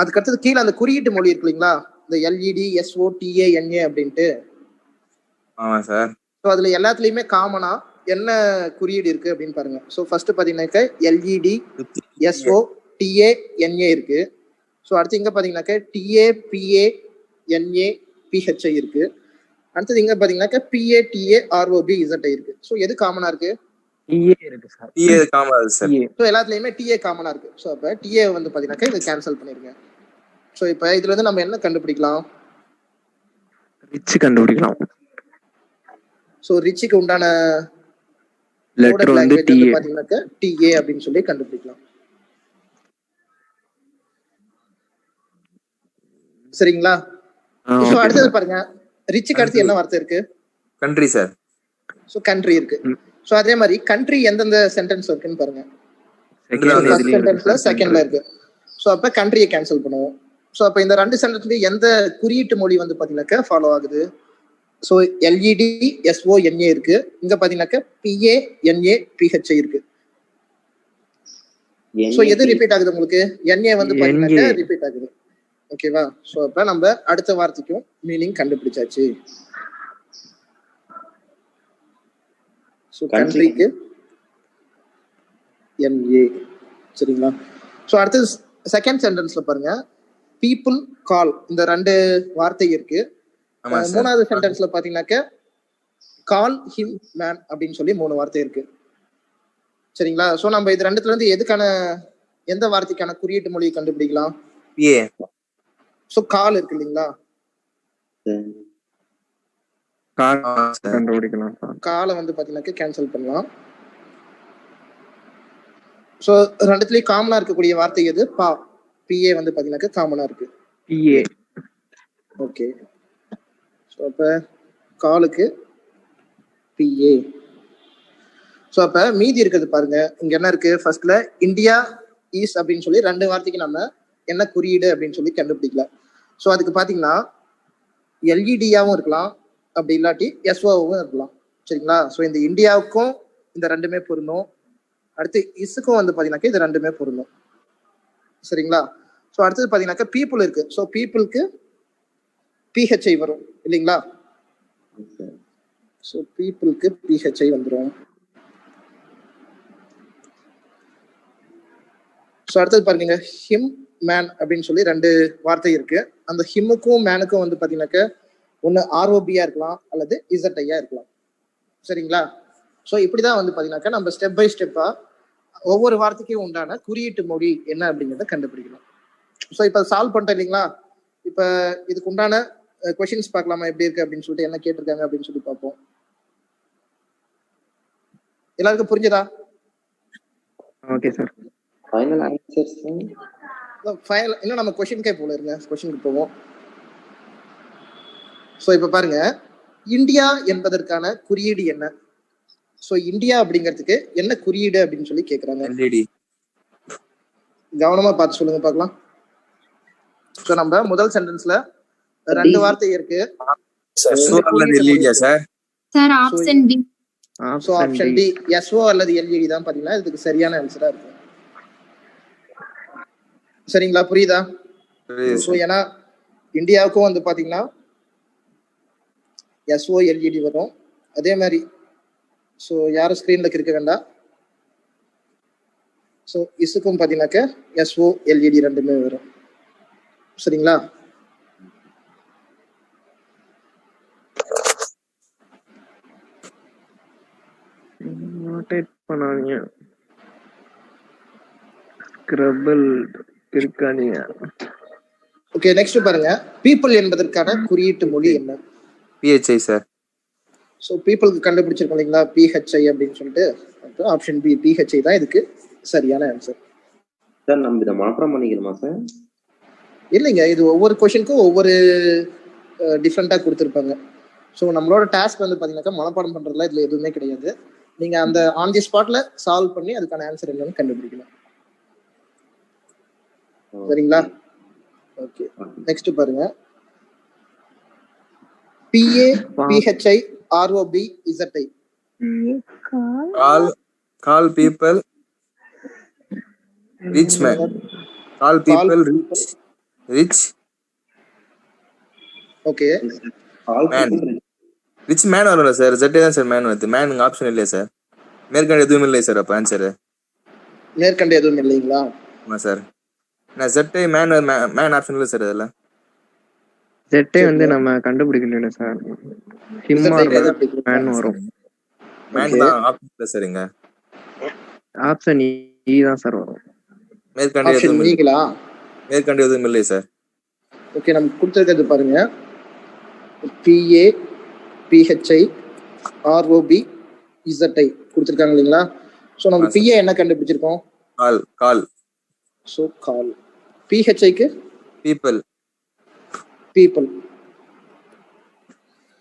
அதுக்கு அடுத்தது கீழே அந்த குறியீட்டு மொழி இருக்கு இல்லைங்களா, இந்த எல்இடி SOTANA அப்படின்ட்டு. ஆமா சார். ஸோ அதுல எல்லாத்துலயுமே காமனா என்ன குறியீடு இருக்கு அப்படின்னு பாருங்க. ஸோ ஃபர்ஸ்ட் பாத்தீங்கன்னாக்க எல்இடி SOTANA இருக்கு. ஸோ அடுத்து இங்க பாத்தீங்கன்னாக்க TAPANAPHI இருக்கு. அடுத்தது இங்க பாத்தீங்கன்னாக்க PATAROBZI இருக்கு. ஸோ எது காமனா இருக்கு? இருக்கு சார். டிஏ காமனா இருக்கு சார். ஸோ எல்லாத்துலயுமே டிஏ காமனா இருக்கு. ஸோ அப்ப டிஏ வந்து பாத்தீங்கன்னாக்க இதை கேன்சல் பண்ணிருங்க. ஸோ இப்ப இதுல இருந்து நம்ம என்ன கண்டுபிடிக்கலாம்? ரிச் கண்டுபிடிக்கலாம். ஸோ ரிச்சுக்கு உண்டான லெட்டர் வந்து பாத்தீங்கன்னாக்க டிஏ அப்படின்னு சொல்லி கண்டுபிடிக்கலாம். சரிங்களா? ஸோ அடுத்தது பாருங்க, ரிச்சுக்கு அடுத்து என்ன வார்த்தை இருக்கு? Country sir. ஸோ கண்ட்ரி இருக்கு. ஸோ அதே மாதிரி கண்ட்ரி எந்தெந்த சென்டென்ஸ் இருக்குன்னு பாருங்க. சென்டென்ஸ்ல செகண்ட்ல இருக்கு. ஸோ அப்ப கண்ட்ரியை கேன்சல் பண்ணுவோம். ஸோ அப்ப இந்த ரெண்டு சென்டென்ஸ்ல எந்த குறியீட்டு மொழி வந்து பாத்தீங்கன்னாக்க ஃபாலோ ஆகுது? ஸோ எல்இடி SONA இருக்கு. இங்க பாத்தீங்கன்னாக்க PANAPHI இருக்கு. ஸோ எது ரிப்பீட் ஆகுது உங்களுக்கு? NA வந்து பாத்தீங்கன்னாக்க ரிப்பீட் ஆகுது. ஓகேவா? ஸோ அப்ப நம்ம அடுத்த வார்த்தைக்கும் மீனிங் கண்டுபிடிச்சாச்சு. ஸோ கண்ட்ரிக்கு NA, சரிங்களா? ஸோ அடுத்தது செகண்ட் சென்டென்ஸ்ல பாருங்க, பீப்புள் கால் இந்த ரெண்டு வார்த்தை இருக்கு. மூணாவது சென்டென்ஸ்ல பாத்தீங்கன்னாக்க கால் ஹிம் மேன் அப்படின்னு சொல்லி 3 வார்த்தை இருக்கு. சரிங்களா? ஸோ நம்ம இது ரெண்டுத்துல இருந்து எதுக்கான எந்த வார்த்தைக்கான குறியீட்டு மொழியை கண்டுபிடிக்கலாம்? ஸோ கால் இருக்கு இல்லைங்களா, காலை வந்து பாத்தீங்கன்னாக்க கேன்சல் பண்ணலாம். ஸோ ரெண்டுத்துலயும் காமனா இருக்கக்கூடிய வார்த்தை எது? PA வந்து பாத்தீங்கன்னாக்க காமனா இருக்கு. ஓகே. ஸோ அப்ப காலுக்கு PA. ஸோ அப்ப மீதி இருக்கிறது பாருங்க, இங்க என்ன இருக்கு? ஃபர்ஸ்ட்ல இந்தியா ஈஸ் அப்படின்னு சொல்லி 2 வார்த்தைக்கு நம்ம என்ன குறியீடு அப்படின்னு சொல்லி கண்டுபிடிக்கல. ஸோ அதுக்கு பாத்தீங்கன்னா எல்இடியாவும் இருக்கலாம், அப்படி இல்லாட்டி SOவும் இருக்கலாம். சரிங்களா? ஸோ இந்த இந்தியாவுக்கும் இந்த ரெண்டுமே பொருந்தும். அடுத்து இஸுக்கும் வந்து பாத்தீங்கன்னாக்க இது ரெண்டுமே பொருந்தும். சரிங்களா? ஸோ அடுத்தது பாத்தீங்கன்னாக்க பீப்புள் இருக்கு. ஸோ பீப்புளுக்கு PHI வரும் இல்லைங்களா? ஸோ பீப்புளுக்கு PHI வந்துடும். ஸோ அடுத்தது பாருங்க, ஹிம் மேன் அப்படின்னு சொல்லி 2 வார்த்தை இருக்கு. அந்த ஹிம்முக்கும் மேனுக்கும் வந்து பாத்தீங்கன்னாக்க ஒன்னு ROBயா இருக்கலாம் அல்லது ZIயா இருக்கலாம். சரிங்களா? ஸோ இப்படிதான் வந்து பாத்தீங்கன்னாக்க நம்ம ஸ்டெப் பை ஸ்டெப்பா ஒவ்வொரு வார்த்தைக்கும் உண்டான குறியீட்டு மொழி என்ன அப்படிங்கிறத கண்டுபிடிக்கணும். ஸோ இப்ப சால்வ் பண்ணிட்டேன் இல்லைங்களா? இப்ப இதுக்கு உண்டான கொஸ்டின்ஸ் பார்க்கலாமா எப்படி இருக்கு அப்படின்னு சொல்லிட்டு, என்ன கேட்டிருக்காங்க அப்படின்னு சொல்லி பார்ப்போம். எல்லாருக்கும் புரிஞ்சதா? Okay sir. Final answers final இன்னும் நம்ம கொஸ்டின்கே போல இருங்க, கொஸ்டினுக்கு போவோம். ஸோ இப்ப பாருங்க, இந்தியா என்பதற்கான குறியீடு என்ன? ஸோ இந்தியா அப்படிங்கிறதுக்கு என்ன குறியீடு அப்படின்னு சொல்லி கேட்கறாங்க. கவனமா பார்த்து சொல்லுங்க பார்க்கலாம். ஸோ நம்ம முதல் சென்டென்ஸ்ல 2 வார்த்தை இருக்கு. Sir option D. So option D SO அல்லது LED தான் பாத்தீங்கன்னா இதுக்கு சரியான ஆன்சரா இருக்கும். சரிங்களா? புரியுதா? ஸோ ஏன்னா இந்தியாவுக்கும் வந்து பாத்தீங்கன்னா SO LED வரும். அதே மாதிரி ஸோ யாரும் ஸ்கிரீன்ல இருக்க வேண்டாம். ஸோ இசுக்கும் பாத்தீங்கன்னாக்க SO LED ரெண்டுமே வரும். சரிங்களா? ரொட்டேட் பண்ணாதீங்க. ஸ்க்ரபிள் இருக்காதீங்க. ஓகே, நெக்ஸ்ட் பாருங்க. பீப்புள் என்பதற்கான குறியீட்டு மொழி என்ன? PHI sir. ஸோ பீப்புளுக்கு கண்டுபிடிச்சிருக்கோம் இல்லைங்களா, PHI அப்படின்னு சொல்லிட்டு. ஆப்ஷன் பி PHI தான் இதுக்கு சரியான ஆன்சர். சார் நம்ம இதை மாற்றம் பண்ணிக்கணுமா சார்? இல்லைங்க, இது ஒவ்வொரு கொஷனுக்கும் ஒவ்வொரு டிஃப்ரெண்ட்டாக கொடுத்துருப்பாங்க. ஸோ நம்மளோட டாஸ்க் வந்து பார்த்தீங்கன்னாக்கா மனப்பாடம் பண்ணுறதுல இதில் எதுவுமே கிடையாது. நீங்கள் அந்த ஆன் தி ஸ்பாட்ல சால்வ் பண்ணி அதுக்கான ஆன்சர் என்னன்னு கண்டுபிடிக்கணும். சரிங்களா? ஓகே, நெக்ஸ்ட் பாருங்க. PA PHI ROB ZI. Call people rich man. Call people rich okay, man. Rich man வரல சார். ZI தான் சார் மேன் வருது. மேன் ஆப்ஷன் இல்லையா சார்? மேற்கண்ட எதுவும் இல்லையா சார் அப்போ ஆன்சரு? மேற்கண்ட எதுவும் இல்லைங்களா? ஆமாம் சார். நான் ZI மேன் ஆப்ஷன் இல்லை சார். அதில் ZI வந்து நம்ம கண்டுபிடிக்கல சார். மேன் வரும். மேன் தான் ஆப்ஷன் இல்லை சார். இங்க ஆப்ஷன் E தான் சார் வரும். மேற்கண்ட எதுவும் இல்லைங்களா? மேற்கண்ட எதுவும் இல்லையா சார்? ஓகே, நம்ம கொடுத்துருக்கிறது பாருங்க. PA PHI ROB ZI கொடுத்துருக்காங்க இல்லைங்களா? ஸோ நம்ம PA என்ன கண்டுபிடிச்சிருக்கோம்? கால். ஸோ கால். PHIக்கு பீப்புள்.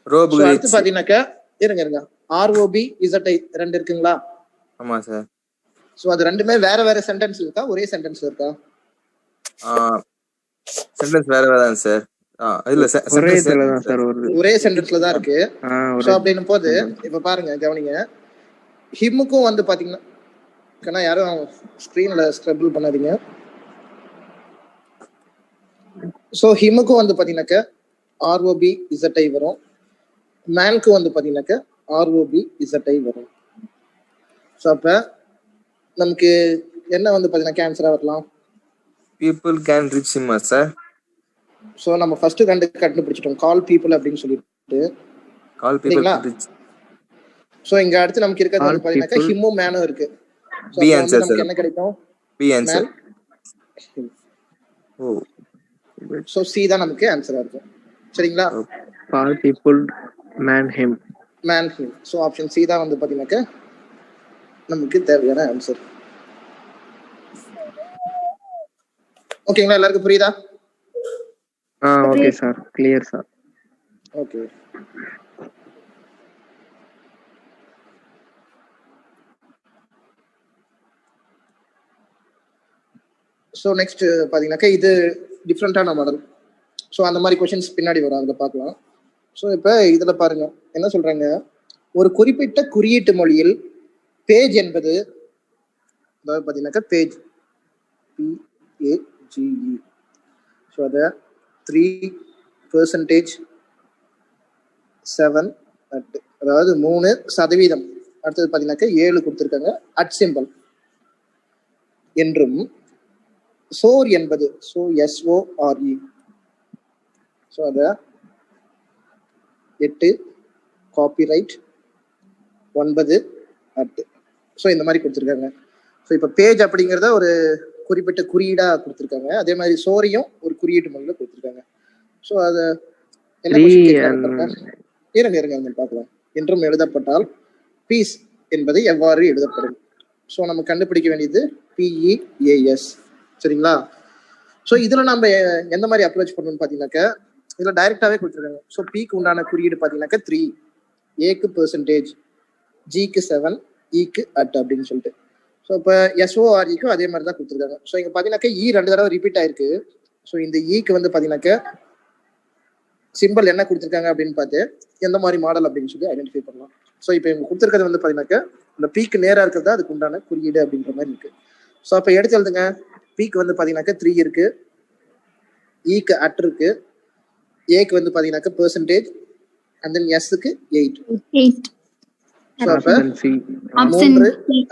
ஸோ அடுத்து பார்த்தீங்கன்னாக்கா இருங்க ROB ZI ரெண்டு இருக்குங்களா? ஆமா சார். ஸோ அது ரெண்டுமே வேற வேற சென்டென்ஸ் இருக்கா, ஒரே சென்டென்ஸ் இருக்கா? சென்டென்ஸ் வேற தான் சார். இல்ல ஒரே சென்டென்ஸ்ல தான் இருக்கு. ஸோ அப்படின்னும் போது இப்ப பாருங்க, கவனிங்க. ஹிம்முக்கும் வந்து பாத்தீங்கன்னா யாரும் ஸ்கிரீன்ல ஸ்க்ரபிள் பண்ணாதீங்க. ஸோ ஹிம்முக்கும் வந்து பாத்தீங்கன்னாக்க ROB ZI வரும். மேனுக்கு வந்து பாத்தீங்கன்னாக்க ROB ZI வரும். ஸோ அப்ப நமக்கு என்ன வந்து பாத்தீங்கன்னா ஆன்சரா வரலாம்? people can reach him sir. So நம்ம ஃபர்ஸ்ட் கண்டுபிடிச்சிட்டோம் கால் பீப்புள் அப்படின்னு சொல்லிட்டு. கால் பீப்புள் reach. ஸோ இங்க அடுத்து நமக்கு இருக்கிறது வந்து பாத்தீங்கன்னா ஹிம்மும் மேனும் இருக்கு. B answer sir. என்ன கிடைக்கும்? B answer. Oh, so C தான் நமக்கு ஆன்சரா இருக்கும். சரிங்களா? Call people man him. So option C தான் வந்து பாத்தீங்கன்னா நமக்கு தேவையான ஆன்சர். ஓகேங்களா? எல்லாருக்கும் புரியுதா? Okay sir, clear sir. Okay, so next பார்த்தீங்கன்னாக்கா இது டிஃப்ரெண்டான மாடல். ஸோ அந்த மாதிரி கொஷின்ஸ் பின்னாடி வரும், அதில் பார்க்கலாம். ஸோ இப்போ இதில் பாருங்க என்ன சொல்றாங்க. ஒரு குறிப்பிட்ட குறியீட்டு மொழியில் பேஜ் என்பது, அதாவது பார்த்தீங்கன்னாக்கா பேஜ் PAGE. ஸோ அதை 3% 7 அதாவது 3%. அடுத்தது பார்த்தீங்கன்னாக்கா 7 கொடுத்துருக்காங்க அட் சிம்பிள் என்றும், சோர் என்பது SORE. ஸோ அதை 8 காப்பிரைட் 9 அட். ஸோ இந்த மாதிரி கொடுத்துருக்காங்க. ஸோ இப்போ பேஜ் அப்படிங்கிறத ஒரு குறிப்பிட்ட குறியீடா கொடுத்துருக்காங்க. அதே மாதிரி சோரியும் ஒரு குறியீட்டு மொழியில கொடுத்துருக்காங்க. ஸோ அதை இருங்க பார்க்கலாம். என்றும் எழுதப்பட்டால் பீஸ் என்பது எவ்வாறு எழுதப்படும்? ஸோ நம்ம கண்டுபிடிக்க வேண்டியது PEAS. சரிங்களா? ஸோ இதுல நம்ம எந்த மாதிரி அப்ரோச் பண்ணணும்னு பார்த்தீங்கன்னாக்கா இதுல டைரக்டாவே கொடுத்துருக்காங்க. ஸோ Pக்கு உண்டான குறியீடு பார்த்தீங்கன்னாக்கா 3, Aக்கு %, Gக்கு 7, Eக்கு அட் அப்படின்னு சொல்லிட்டு. ஸோ இப்போ SOREக்கும் அதே மாதிரி தான் கொடுத்துருக்காங்க. ஸோ இங்க பார்த்தீங்கன்னாக்கா E 2 தடவை ரிப்பீட் ஆயிருக்கு. ஸோ இந்த Eக்கு வந்து பார்த்தீங்கன்னாக்கா சிம்பிள் என்ன கொடுத்துருக்காங்க அப்படின்னு பார்த்து எந்த மாதிரி மாடல் அப்படின்னு சொல்லி ஐடென்டிஃபை பண்ணலாம். ஸோ இப்போ இவங்க கொடுத்துருக்கிறது வந்து பார்த்தீங்கன்னாக்கா இந்த Pக்கு நேராக இருக்கிறதா அதுக்கு உண்டான குறியீடு அப்படின்ற மாதிரி இருக்கு. ஸோ அப்போ எடுத்து எழுதுங்க. Pக்கு வந்து பார்த்தீங்கன்னாக்கா 3 இருக்கு, Eக்கு அட் இருக்கு, Aக்கு வந்து பார்த்தீங்கன்னாக்கா %, and then Sக்கு 8. ஸோ அப்போ 3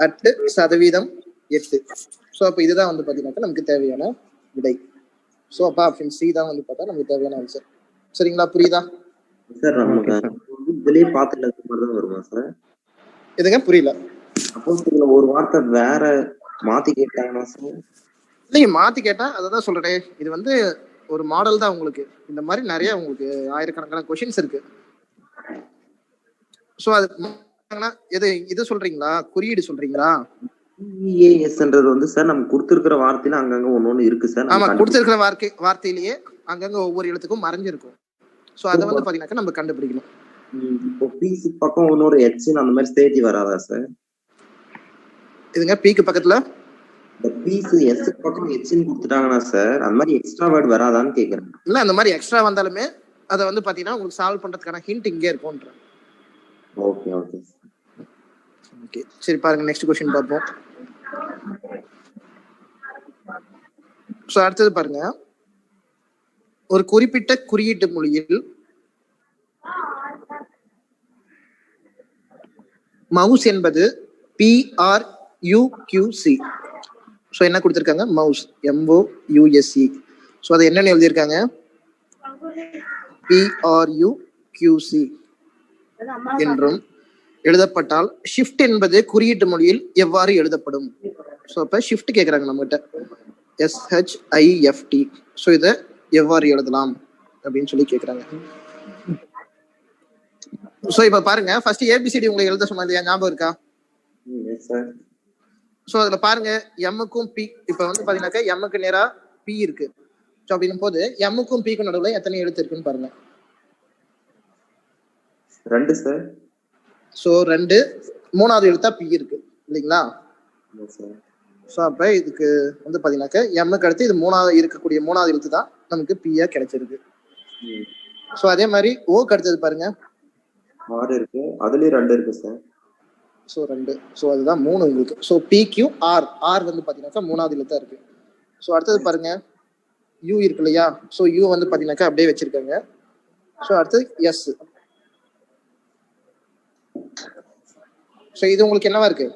அட் %8. ஸோ அப்போ இதுதான் வந்து பார்த்தீங்கன்னாக்கா நமக்கு தேவையான விடை. ஸோ அப்போ ஆப்ஷன் C தான் வந்து பார்த்தா நமக்கு தேவையான ஆன்சர். சரிங்களா? புரியுதா சார்? நமக்கு இதுலயே பாத்துட்டு இருக்க மாதிரி தான் வருமா சார்? எதுங்க புரியல? சப்போஸ் இதுல ஒரு வார்த்தை வேற மாத்தி கேட்டாங்கன்னா சார்? இல்லைங்க, மாத்தி கேட்டா அததான் சொல்றேன். இது வந்து ஒரு மாடல் தான் உங்களுக்கு. இந்த மாதிரி நிறைய உங்களுக்கு ஆயிரக்கணக்கான கொஷின்ஸ் இருக்கு. சோ அது எது இது சொல்றீங்களா, குறியீடு சொல்றீங்களா? PEASன்றது வந்து சார் நம்ம கொடுத்திருக்கிற வார்த்தையில அங்கங்க ஒண்ணு இருக்கு சார். ஆமா, கொடுத்திருக்கிற வார்த்தையிலேயே அங்கங்க ஒவ்வொரு எழுத்துக்கும் மறைஞ்சிருக்கும். சோ அதை வந்து பாத்தீங்கன்னாக்கா நம்ம கண்டுபிடிக்கணும். இப்போ பீஸ் பக்கம் இன்னொரு H அந்த மாதிரி ஸ்டேஜ் வராதா சார்? இதுங்க பீக்கு பக்கத்துல இந்த பீஸ் S பக்கம் Hன்னு கொடுத்துட்டாங்கன்னா சார் அந்த மாதிரி எக்ஸ்ட்ரா வேர்ட் வராதான்னு கேக்குறேன். இல்ல, அந்த மாதிரி எக்ஸ்ட்ரா வந்தாலுமே அதை வந்து பாத்தீங்கன்னா உங்களுக்கு சால்வ் பண்றதுக்கான ஹிண்ட் இங்கே இருக்கும்ன்ற. ஓகே ஓகே ஓகே, சரி பாருங்க, நெக்ஸ்ட் क्वेश्चन பார்ப்போம். சோ அடுத்தது பாருங்க, ஒரு குறிப்பிட்ட குறியீட்டு மொழியில் மவுஸ் என்பது PRUQC. சோ என்ன கொடுத்திருக்காங்க? Mouse MOUSE. சோ அதை என்னன்னு எழுதியிருக்காங்க? PRUQC என்றும் எழுதப்பட்டால் ஷிஃப்ட் என்பது குறியீட்டு மொழியில் எவ்வாறு எழுதப்படும்? சோ அப்ப ஷிஃப்ட் கேக்குறாங்க நம்மகிட்ட, SHIFT. சோ இதை எவ்வாறு எழுதலாம் அப்படின்னு சொல்லி கேக்குறாங்க. சோ இப்ப பாருங்க, ஃபர்ஸ்ட் ABCD உங்களுக்கு எழுத சொன்னா இல்லையா, ஞாபகம் இருக்கா? சோ அதுல பாருங்க, எம்முக்கும் பி, இப்ப வந்து பாத்தீங்கன்னாக்கா எம்முக்கு நேரா பி இருக்கு. சோ அப்படின்னும் போது எம்முக்கும் பிக்கும் நடுவுல எத்தனை எழுத்து இருக்குன்னு பாருங்க. 2 சார். சோ 2, மூணாவது எழுத்தா பி இருக்கு இல்லைங்களா? சோ அப்ப இதுக்கு வந்து பாத்தீங்கன்னாக்கா எம்முக்கு அடுத்து இது மூணாவது இருக்கக்கூடிய மூணாவது எழுத்து தான் நமக்கு பியா கிடைச்சிருக்கு. சோ அதே மாதிரி ஓக்கு அடுத்தது பாருங்க, 6 இருக்கு, அதுலயும் 2 இருக்கு சார். சோ 2, சோ அதுதான் 3 உங்களுக்கு. சோ PQR, ஆர் வந்து பாத்தீங்கன்னாக்கா மூணாவது எழுத்தா இருக்கு. சோ அடுத்தது பாருங்க, யூ இருக்கு இல்லையா? சோ யூ வந்து பாத்தீங்கன்னாக்கா அப்படியே வச்சிருக்காங்க. சோ அடுத்தது எஸ். சோ இது உங்களுக்கு என்னவா இருக்கு?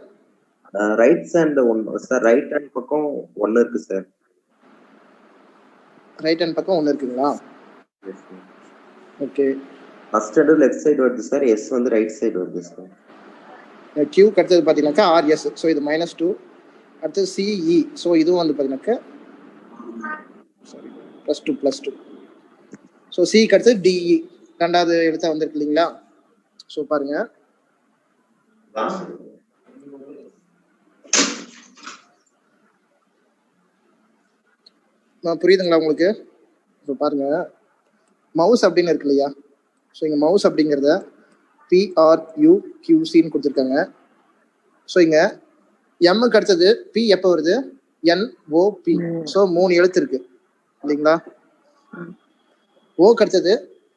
Right hand 1 sir. Right hand பக்கம் 1 இருக்கு சார். ரைட் ஹேண்ட் பக்கம் 1 இருக்குங்களா? Okay. First hand left side வருது சார், எஸ் வந்து ரைட் சைடு வருது சார். Q அடுத்தது பாத்தீங்கன்னாக்கா RS. சோ இது -2. அடுத்தது CE. சோ இதுவும் வந்து பாத்தீங்கன்னாக்கா +2. சோ C அடுத்தது DE, ரெண்டாவது எழுத்தா வந்திருக்கு இல்லைங்களா? சோ பாருங்க, புரியுதுங்களா உங்களுக்கு? இப்போ பாருங்க, மவுஸ் அப்படின்னு இருக்கு இல்லையா? ஸோ இங்க மவுஸ் அப்படிங்கிறத PRUQCன்னு கொடுத்துருக்காங்க. ஸோ இங்க எம்முக்கு அடுத்தது பி எப்போ வருது? NOP. ஸோ 3 எழுத்து இருக்கு இல்லைங்களா? ஓக்கு அடுத்தது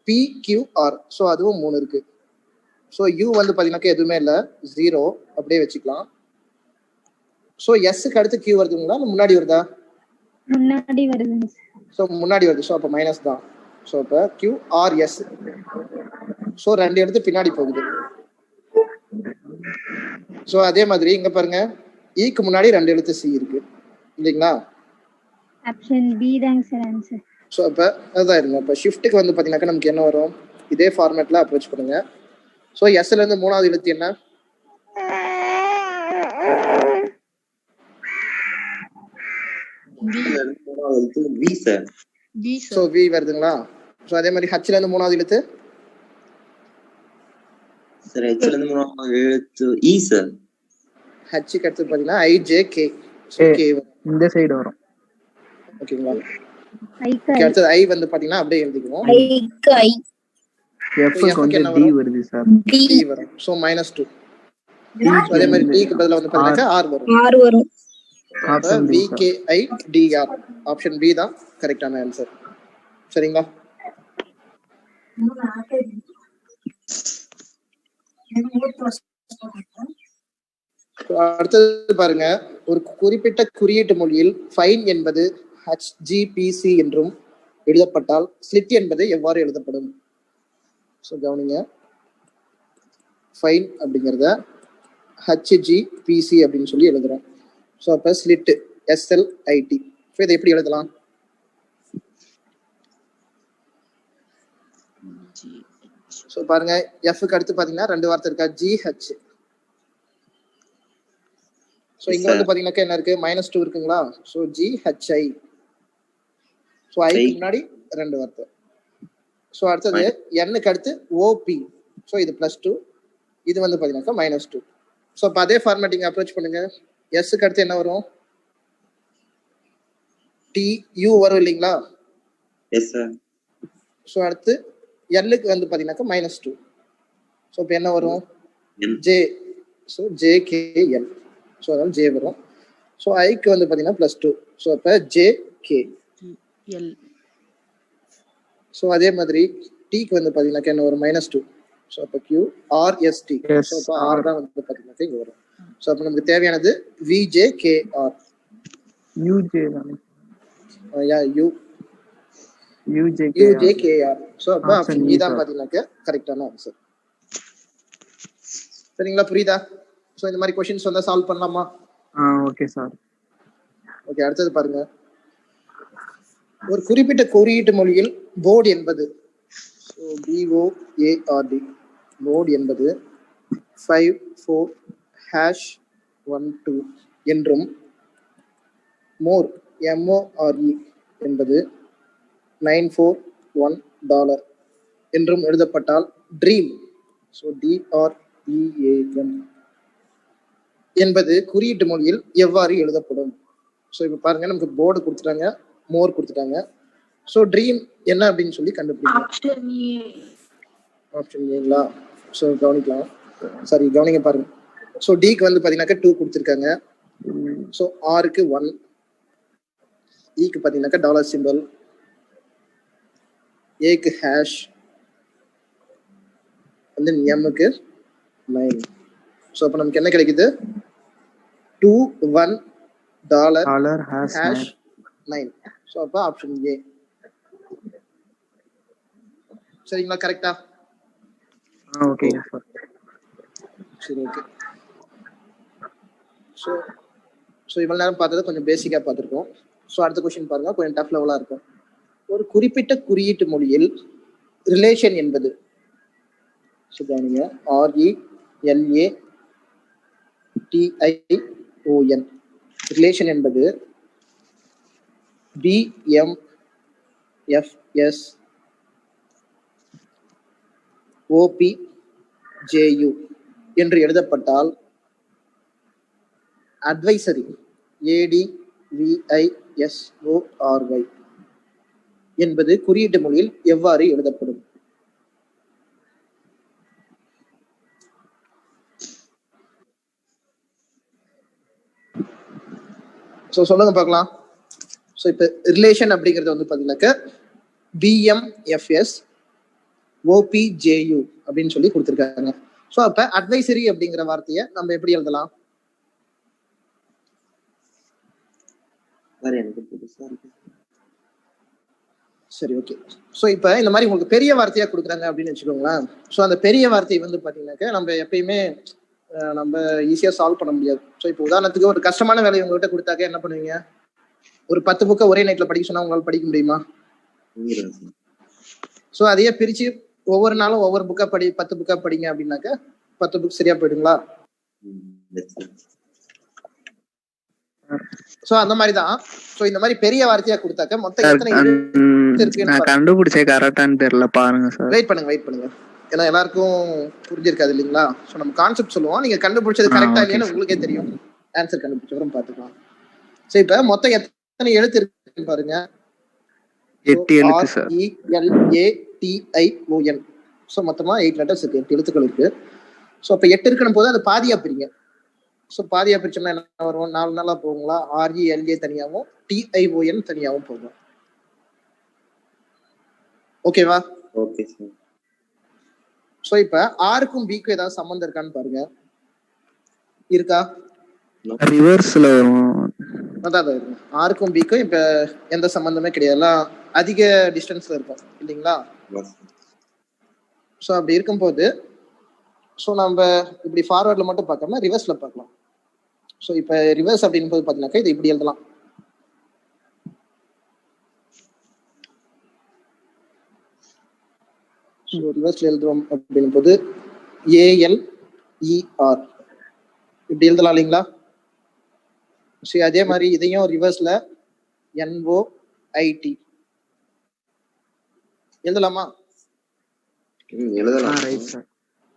PQR. ஸோ அதுவும் 3 இருக்கு. ஸோ யூ வந்து பார்த்தீங்கன்னாக்கா எதுவுமே இல்லை, 0 அப்படியே வச்சுக்கலாம். ஸோ எஸ்க்கு அடுத்து கியூ வருதுங்களா, முன்னாடி வருதா? முன்னாடி வருது. ஸோ முன்னாடி வருது. ஸோ அப்போ மைனஸ் தான். ஸோ இப்போ QRS. ஸோ 2 எழுத்து பின்னாடி போகுது. ஸோ அதே மாதிரி இங்க பாருங்க, ஈக்கு முன்னாடி 2 எழுத்து சி இருக்கு இல்லைங்களா? ஆப்ஷன் பி தாங்க சார் ஆன்சர். ஸோ அப்போ அதுதான் இருங்க. இப்போ ஷிஃப்ட்டுக்கு வந்து பார்த்தீங்கன்னாக்கா நமக்கு என்ன வரும்? இதே ஃபார்மேட்ல அப்ரோச் பண்ணுங்க. ஸோ எஸ்ல இருந்து மூணாவது எழுத்து என்ன? V sir. ஸோ வி வருதுங்களா? ஸோ அதே மாதிரி ஹச்ல இருந்து மூணாவது எழுத்து சார். ஹெச்ல இருந்து மூணாவது எழுத்து இ சார். ஹச்சுக்கு அடுத்து பார்த்தீங்கன்னா IJK. ஸோ கே இந்த சைடு வரும். ஓகேங்களா? அடுத்தது ஐ வந்து பார்த்தீங்கன்னா அப்படியே எழுதிக்குவோம். எஃப்க்கு வந்து டி வருது சார். டி வரும். ஸோ -2. அதே மாதிரி டிக்கு பதிலா வந்து பார்த்தீங்கன்னா ஆர் வரும். Option B sir. VKIDR. Option B தான் கரெக்டான ஆன்சர். சரிங்களா? அடுத்தது பாருங்க, ஒரு குறிப்பிட்ட குறியீட்டு மொழியில் ஃபைன் என்பது HGPC என்றும் எழுதப்பட்டால் ஸ்லிட் என்பது எவ்வாறு எழுதப்படும்? ஸோ கவனிங்க, ஃபைன் அப்படிங்கிறத HGPC அப்படின்னு சொல்லி எழுதுறோம். ஸோ அப்போ ஸ்லிட் SLIT. ஸோ இதை எப்படி எழுதலாம்? ஸோ பாருங்க, எஃப்க்கு அடுத்து பார்த்தீங்கன்னா 2 வார்த்தை இருக்கா? GH. ஸோ இங்க வந்து பாத்தீங்கன்னாக்கா என்ன இருக்கு -2 இருக்குங்களா. So GHI. ஸோ ஐக்கு முன்னாடி 2 வார்த்தை. ஸோ அடுத்தது Nக்கு அடுத்து OP. ஸோ இது +2, இது வந்து பாத்தீங்கன்னாக்கா -2. ஸோ அப்போ அதே ஃபார்மேட்டிங் அப்ரோச் பண்ணுங்க. எஸ்க்கு அடுத்து என்ன வரும்? TU வரும் இல்லைங்களா. Yes sir. ஸோ அடுத்து எல்லுக்கு வந்து பாத்தீங்கன்னாக்கா -2. ஸோ இப்போ என்ன வரும்? J. So JKL. ஸோ அதனால J வரும். ஸோ ஐக்கு வந்து பாத்தீங்கன்னா +2. ஸோ அப்போ JK. ஸோ அதே மாதிரி Tக்கு வந்து பாத்தீங்கன்னாக்கா என்ன வரும்? -2. ஸோ அப்போ QRST. ஸோ அப்போ R தான் வந்து பாத்தீங்கன்னாக்கா இங்க வரும். ஸோ அப்போ நமக்கு தேவையானது VJKR. UJ தானே. UJKR. ஸோ அப்போ ஆப்ஷன் E தான் பாத்தீங்கன்னாக்கா கரெக்டான ஆன்சர். சரிங்களா, புரியுதா? ஸோ இந்த மாதிரி கொஸ்டின்ஸ் வந்தா சால்வ் பண்ணலாமா? Okay sir. ஓகே, அடுத்தது பாருங்க. ஒரு குறிப்பிட்ட குறியீட்டு மொழியில் போர்டு என்பது BOARD போர்டு என்பது 54#12 என்றும் மோர் MORE என்பது $941 என்றும் எழுதப்பட்டால் ட்ரீம் DREAM என்பது குறியீட்டு மொழியில் எவ்வாறு எழுதப்படும்? ஸோ இப்போ பாருங்க, நமக்கு போர்டு கொடுத்துட்டாங்க, மோர் கொடுத்துட்டாங்க. ஸோ ட்ரீம் என்ன அப்படின்னு சொல்லி கண்டுபிடிங்க. ஆப்ஷன் ஏங்களா? ஸோ கவனிக்கலாம், சாரி கவனிங்க பாருங்க. ஸோ டிக்கு வந்து பார்த்தீங்கன்னாக்கா 2 கொடுத்துருக்காங்க. ஸோ ஆருக்கு 1, ஈக்கு பார்த்தீங்கன்னாக்கா டாலர் சிம்பிள், ஏக்கு ஹேஷ், வந்து எம்முக்கு 9. ஸோ அப்போ நமக்கு என்ன கிடைக்குது? $21 ஹேஷ் 9. ஸோ அப்போ ஆப்ஷன் ஏ. சரிங்களா, கரெக்டா? ஓகே சரி, ஓகே. ஸோ இவ்வளவு நேரம் பார்த்தது கொஞ்சம் பேசிக்கா பார்த்துருக்கோம். ஸோ அடுத்த கொஸ்டின் பாருங்க, கொஞ்சம் டஃப் லெவலா இருக்கும். ஒரு குறிப்பிட்ட குறியீட்டு மொழியில் ரிலேஷன் என்பது RELATION ரிலேஷன் என்பது BMFS OPJU என்று எழுதப்பட்டால் அட்வைசரி ADVISORY என்பது குறியீட்டு மொழியில் எவ்வாறு எழுதப்படும்? ஸோ சொல்லுங்க பார்க்கலாம். ஸோ இப்போ ரிலேஷன் அப்படிங்கிறது வந்து பார்த்தீங்கன்னாக்க BMFS OPJU அப்படின்னு சொல்லி கொடுத்துருக்காங்க. ஸோ அப்போ அட்வைசரி அப்படிங்கிற வார்த்தையை நம்ம எப்படி எழுதலாம்? சரி, ஓகே. ஸோ இப்போ இந்த மாதிரி உங்களுக்கு பெரிய வார்த்தையா கொடுக்குறாங்க அப்படின்னு வச்சுக்கோங்களேன். ஸோ அந்த பெரிய வார்த்தை வந்து பார்த்தீங்கன்னாக்க நம்ம எப்பயுமே நம்ம ஈஸியா சால்வ் பண்ண முடியாது. ஸோ இப்போ உதாரணத்துக்கு ஒரு கஷ்டமான வேலையை உங்ககிட்ட கொடுத்தாக்க என்ன பண்ணுவீங்க? ஒரு 10 புக்கை ஒரே நைட்ல படிக்க சொன்னா உங்களால படிக்க முடியுமா? ஸோ அதையே பிரிச்சு ஒவ்வொரு நாளும் ஒவ்வொரு புக்கா 10 புக்கா படிங்க அப்படின்னாக்க 10 புக் சரியா போயிடுங்களா? ஸோ அந்த மாதிரிதான். ஸோ இந்த மாதிரி பெரிய வார்த்தையா கொடுத்தாக்க மொத்தம் எத்தனை கண்டுபிடிச்சே கரெக்டான்னு தெரியல, பாருங்க சார். வெயிட் பண்ணுங்க. ஏன்னா எல்லாருக்கும் புரிஞ்சிருக்காது இல்லைங்களா? ஸோ நம்ம கான்செப்ட் சொல்லுவோம், நீங்க கண்டுபிடிச்சது கரெக்டா இல்லையான்னு உங்களுக்கே தெரியும். ஆன்சர் கண்டுபிடிச்சவரும் பார்த்துக்கலாம். ஸோ இப்ப மொத்தம் எத்தனை எழுத்து இருக்கு பாருங்க. 8 எழுத்து சார். RELATION. ஸோ மொத்தமா 8 லெட்டர்ஸ் இருக்கு, 8 எழுத்துக்கள் இருக்கு. ஸோ அப்ப 8 இருக்கணும் போது அது பாதியா பிரிங்க. ஸோ பாதியா பிரிச்சோம்னா என்ன வரும்? 4 நாளா போகுங்களா? RELA தனியாவும் TION தனியாவும் போகும். ஓகேவா? Okay sir. ஸோ இப்ப ஆருக்கும் பிக்கும் ஏதாவது சம்பந்தம் இருக்கான்னு பாருங்க. இருக்கா? ரிவர்ஸ்ல வரும். அதான் இருக்கும். ஆருக்கும் பிக்கும் இப்ப எந்த சம்பந்தமே கிடையாது, எல்லாம் அதிக டிஸ்டன்ஸ்ல இருக்கும் இல்லைங்களா? ஸோ அப்படி இருக்கும்போது ஸோ நம்ம இப்படி ஃபார்வர்ட்ல மட்டும் பார்க்காம ரிவர்ஸ்ல பார்க்கலாம். ஸோ இப்ப ரிவர்ஸ் அப்படின்னு போது பார்த்தீங்கன்னாக்கா இது இப்படி எழுதலாம். ஸோ ரிவர்ஸ்ல எழுதுறோம் அப்படின் போது ALER இப்படி எழுதலாம் இல்லைங்களா? ஸோ அதே மாதிரி இதையும் ரிவர்ஸ்ல NOIT எழுதலாமா? எழுதலாம். Right sir.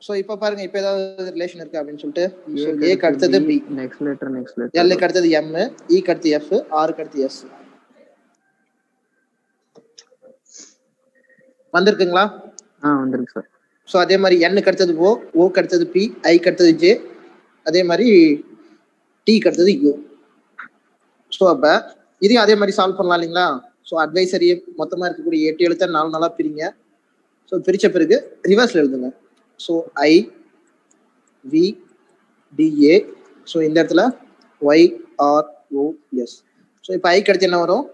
ஸோ இப்போ பாருங்க, இப்போ ஏதாவது ரிலேஷன் இருக்கு அப்படின்னு சொல்லிட்டு ஏக்கு அடுத்தது B, நெக்ஸ்ட் லெட்டர் Lக்கு அடுத்தது M, Eக்கு அடுத்து F, Rக்கு அடுத்து S. வந்திருக்குங்களா? வந்திருக்கு சார். ஸோ அதே மாதிரி Nக்கு அடுத்தது O, Oக்கு அடுத்தது P, Iக்கு அடுத்தது J, அதே மாதிரி Tக்கு அடுத்தது U. ஸோ அப்போ இதையும் அதே மாதிரி சால்வ் பண்ணலாம் இல்லைங்களா? ஸோ அட்வைசரி மொத்தமாக இருக்கக்கூடிய 8 எழுத்தை 4 நாளாக பிரிங்க. ஸோ பிரித்த பிறகு ரிவர்ஸில் எழுதுங்க. So IVDA. ஸோ இந்த இடத்துல YROS. ஸோ இப்போ ஐக்கு அடுத்து என்ன வரும்?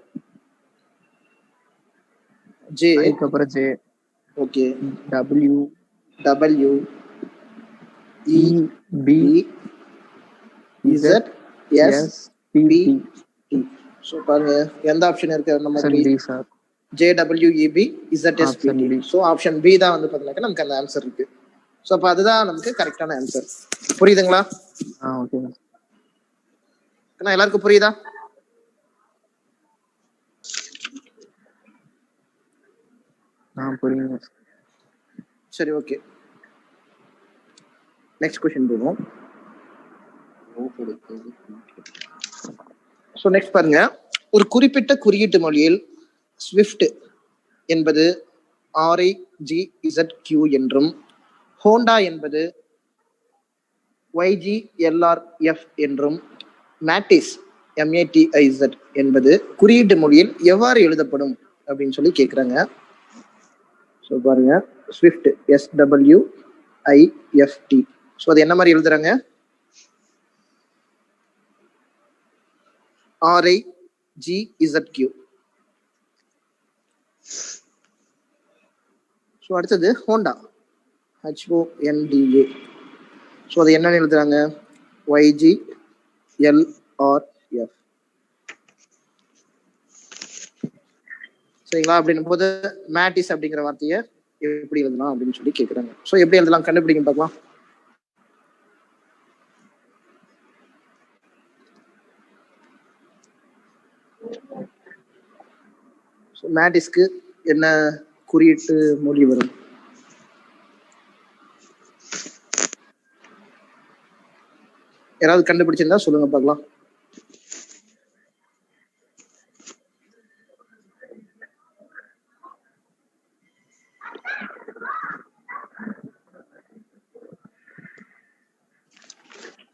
J. அப்புறம் J. Okay. W E B Z S P T. So பாருங்க எந்த ஆப்ஷன் இருக்கு நமக்கு? Sir. JWEB ZSPT. So option B தான் வந்து பார்த்தீங்கன்னா நமக்கு அந்த ஆன்சர் இருக்கு. ஸோ அப்போ அதுதான் நமக்கு கரெக்டான ஆன்சர். புரியுதுங்களா? ஓகே. எல்லாருக்கும் புரியுதா? புரியுங்க. சரி, ஓகே. நெக்ஸ்ட் क्वेश्चन போவோம். ஸோ நெக்ஸ்ட் பாருங்க, ஒரு குறிப்பிட்ட குறியீட்டு மொழியில் ஸ்விஃப்ட் என்பது RIGZQ என்றும் ஹோண்டா என்பது YGLRF என்றும் மேட்டிஸ் MATIZ என்பது குறியீட்டு மொழியில் எவ்வாறு எழுதப்படும் அப்படின்னு சொல்லி கேட்குறாங்க. ஸோ பாருங்க, ஸ்விஃப்ட் SWIFT. ஸோ அது என்ன மாதிரி எழுதுறாங்க? RIGZQ. ஸோ அடுத்தது ஹோண்டா HONDA. ஸோ அது என்னன்னு எழுதுறாங்க? YGLRF. சரிங்களா? அப்படின்னும் போது மேட்டிஸ் அப்படிங்கிற வார்த்தையை எப்படி எழுதலாம் அப்படின்னு சொல்லி கேட்குறாங்க. ஸோ எப்படி எழுதலாம் கண்டுபிடிங்க பார்க்கலாம். ஸோ மேட்டிஸ்க்கு என்ன குறியீட்டு மொழி வரும்? யாராவது கண்டுபிடிச்சிருந்தா சொல்லுங்க பார்க்கலாம்.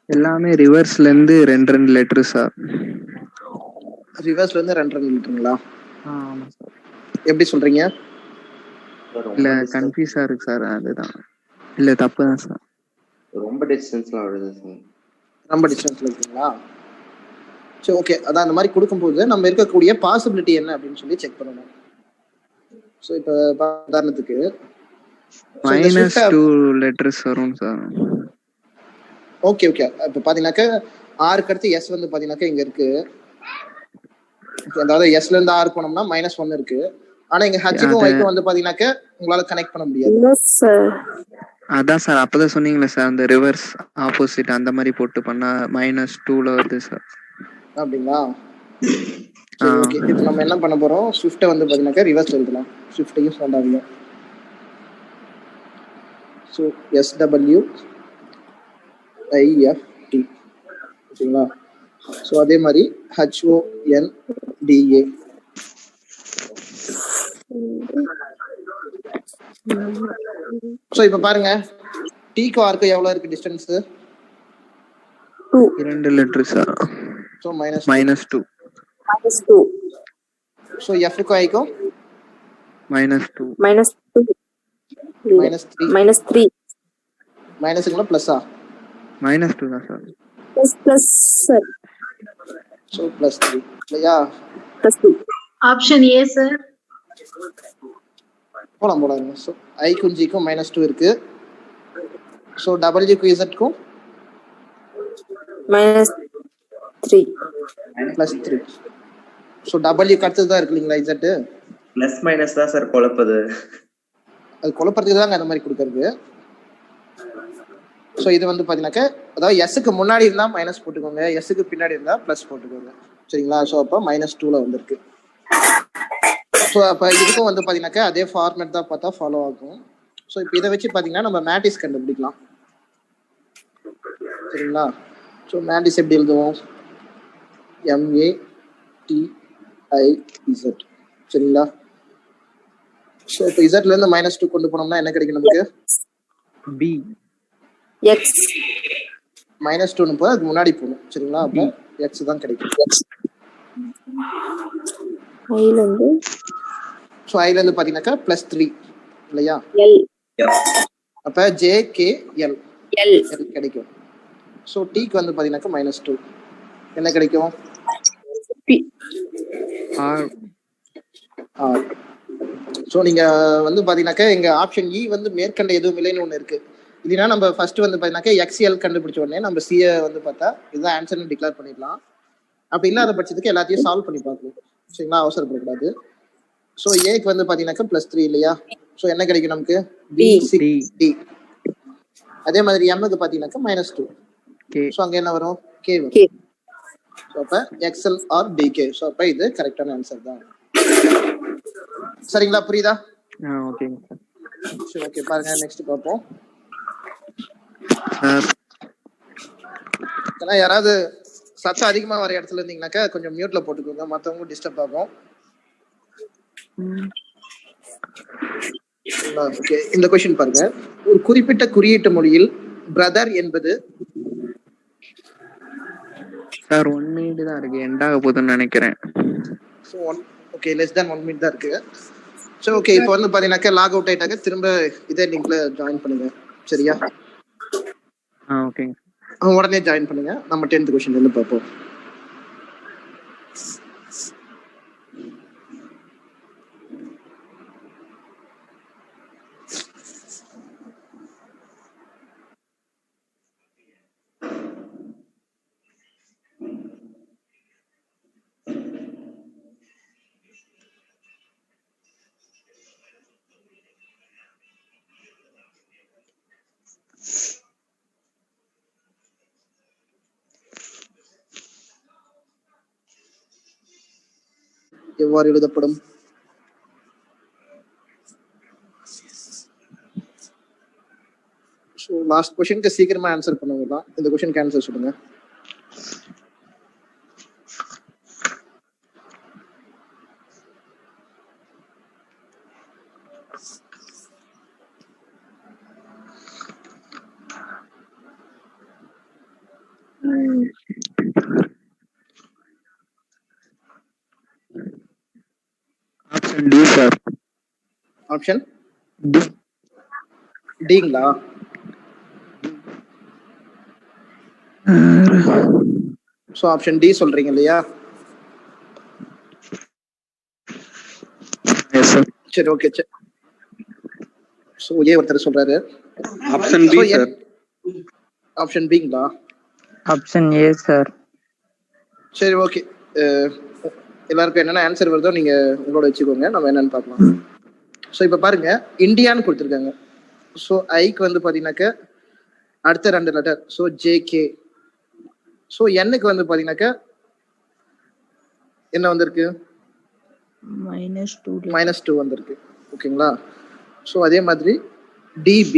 எல்லாமே ரிவர்ஸ்ல இருந்து 2 லெட்டர் சார். ரிவர்ஸ்ல இருந்து 2 லெட்டருங்களா? ஆமா சார். எப்படி சொல்றீங்க? இல்ல கன்ஃபியூஸா இருக்கு சார். அதுதான். இல்ல தப்பு தான் சார். ரொம்ப டிஸ்டன்ஸ்ல வருது சார். ரொம்ப டிஸ்டன்ஸ்ல இருக்குங்களா? சரி, ஓகே. அதான் அந்த மாதிரி கொடுக்கும்போது நம்ம இருக்கக்கூடிய பாசிபிலிட்டி என்ன அப்படின்னு சொல்லி செக் பண்ணணும். ஸோ இப்போ உதாரணத்துக்கு -2 லெட்டர்ஸ் வரும் சார். ஓகே. இப்போ பாத்தீங்கன்னாக்க ஆருக்கு அடுத்து எஸ் வந்து பாத்தீங்கன்னாக்க இங்க இருக்கு. அதாவது எஸ்ல இருந்து ஆர் போனோம்னா -1 இருக்கு. ஆனா இங்க ஹச்சுக்கும் ஒய்க்கும் வந்து பாத்தீங்கன்னாக்க உங்களால கனெக்ட் பண்ண முடியாது. அதான் சார் அப்பதான் சொன்னீங்களே சார், அந்த ரிவர்ஸ் ஆப்போசிட் அந்த மாதிரி போட்டு பண்ணா -2ல வருது சார். அப்படிங்களா? ஓகே. இப்போ நம்ம என்ன பண்ண போறோம்? ஸ்விஃப்ட்டை வந்து பாத்தீங்கன்னாக்க ரிவர்ஸ் எழுதலாம். ஸ்விஃப்ட்டையும் ஹோண்டாவையும். So SWIFT. ஓகேங்களா? ஸோ அதே மாதிரி HONDA. ஸோ இப்போ பாருங்க, டீக்கு ஆர்க்கு எவ்வளவு இருக்கு distance? 2 letter sir. So -2. So எஃப்க்கும் ஐக்கும் -2. -3 மைனஸுங்களா பிளஸ்ஸா? -2 தான் சார். plus sir. ஸோ +3 இல்லையா? +2. Option A sir. போலாம். ஸோ ஐக்கும் ஜிக்கும் -2 இருக்கு. ஸோ டபிள்யூக்கும் இசட்க்கும் -3. +3. ஸோ டபிள்யூக்கு அடுத்தது தான் இருக்கு இல்லைங்களா இசட்? பிளஸ் மைனஸ் தான் சார் குழப்பது. அது குழப்பறதுக்கு தாங்க அந்த மாதிரி கொடுக்கறது. ஸோ இது வந்து பார்த்தீங்கன்னாக்கா அதாவது எஸ்ஸுக்கு முன்னாடி இருந்தால் மைனஸ் போட்டுக்கோங்க, எஸ்ஸுக்கு பின்னாடி இருந்தால் ப்ளஸ் போட்டுக்கோங்க. சரிங்களா? ஸோ அப்போ -2ல் வந்திருக்கு. ஸோ அப்போ இதுக்கும் வந்து பார்த்தீங்கன்னாக்கா அதே ஃபார்மேட் தான் பார்த்தா ஃபாலோ ஆகும். ஸோ இப்போ இதை வச்சு பார்த்தீங்கன்னா நம்ம மேட்ரிக்ஸ் கண்டுபிடிக்கலாம். சரிங்களா? ஸோ மேட்ரிக்ஸ் எப்படி எழுதுவோம்? MATIZ. சரிங்களா? ஸோ இப்போ இசட்லேருந்து -2 கொண்டு போனோம்னா என்ன கிடைக்கும் நமக்கு? பி எக்ஸ் -2 போது அதுக்கு முன்னாடி போகணும். சரிங்களா? அப்போ எக்ஸ் தான் கிடைக்கும். ஐலேருந்து ஸோ ஐலேருந்து பார்த்தீங்கன்னாக்கா +3 இல்லையா? எல் அப்போ JKL எல் கிடைக்கும். ஸோ டீக்கு வந்து பார்த்தீங்கன்னாக்கா -2 என்ன கிடைக்கும்? B R R. ஸோ நீங்க வந்து பார்த்தீங்கன்னாக்கா எங்க ஆப்ஷன் இ வந்து மேற்கண்ட எதுவும் இல்லைன்னு ஒன்று இருக்கு. இல்லைன்னா நம்ம ஃபர்ஸ்ட் வந்து பார்த்தீங்கன்னாக்கா XL கண்டுபிடிச்ச உடனே நம்ம சியை வந்து பார்த்தா இதுதான் ஆன்சர்னு டிக்ளேர் பண்ணிடலாம். அப்படி இல்லாத பட்சத்துக்கு எல்லாத்தையும் சால்வ் பண்ணி பார்க்கணும். சரிங்களா? அவசரப்படக்கூடாது. ஸோ ஏக்கு வந்து பார்த்தீங்கன்னாக்கா +3 இல்லையா? ஸோ என்ன கிடைக்கும் நமக்கு? B6D. அதே மாதிரி எம்முக்கு பார்த்தீங்கன்னாக்கா -2. கே ஸோ அங்கே என்ன வரும்? கே வரும். கே ஸோ அப்போ XL ஆர் DK. ஸோ அப்போ இது கரெக்டான ஆன்சர் தான். சரிங்களா? புரியுதா? ஓகேங்க சார். சரி, ஓகே. பாருங்க நெக்ஸ்ட் பார்ப்போம். சார் ஏன்னா யாராவது சத்தம் அதிகமா வர இடத்துல இருந்தீங்கன்னாக்கா கொஞ்சம் மியூட்ல போட்டுக்கோங்க, மற்றவங்க டிஸ்டர்ப் ஆகும். ஓகே, இந்த கொஸ்டின் பாருங்க. ஒரு குறிப்பிட்ட குறியீட்டு மொழியில் பிரதர் என்பது சார் 1 மினிட் தான் இருக்கு, எண்டாக போகுதுன்னு நினைக்கிறேன். So okay less than 1 minute தான் இருக்கு. ஸோ ஓகே, இப்போ வந்து பாத்தீங்கன்னாக்கா லாக் அவுட் ஆயிட்டாக்க திரும்ப இதே லிங்க்ல ஜாயின் பண்ணுங்க. சரியா? ஓகேங்க. உடனே ஜாயின் பண்ணுங்க. நம்ம 10th கொஸ்டின் வந்து பார்ப்போம். எவ்வாறு எழுதப்படும்? ஸோ லாஸ்ட் கொஸ்டினுக்கு சீக்கிரமா ஆன்சர் பண்ணுங்க தான். இந்த கொஸ்டினுக்கு ஆன்சர் சொல்லுங்க. Option D sir. Option D. டிங்களா? ஸோ ஆப்ஷன் டி சொல்றீங்க இல்லையா? Yes sir. சரி, ஓகே. ஸோ ஏ ஒருத்தர் சொல்றாரு. Option B sir. ஆப்ஷன் பிங்களா? Option A sir. சரி, ஓகே. எல்லாருக்கும் என்னென்ன ஆன்சர் வருதோ நீங்க உங்களோட வச்சுக்கோங்க, நம்ம என்னன்னு பார்க்கலாம். ஸோ இப்போ பாருங்க, இந்தியான்னு கொடுத்துருக்காங்க. ஸோ ஐக்கு வந்து பார்த்தீங்கன்னாக்க அடுத்த 2 லெட்டர். So JK. ஸோ என்னுக்கு வந்து பார்த்தீங்கன்னாக்க என்ன வந்திருக்கு? -2 வந்திருக்கு. ஓகேங்களா? ஸோ அதே மாதிரி DB.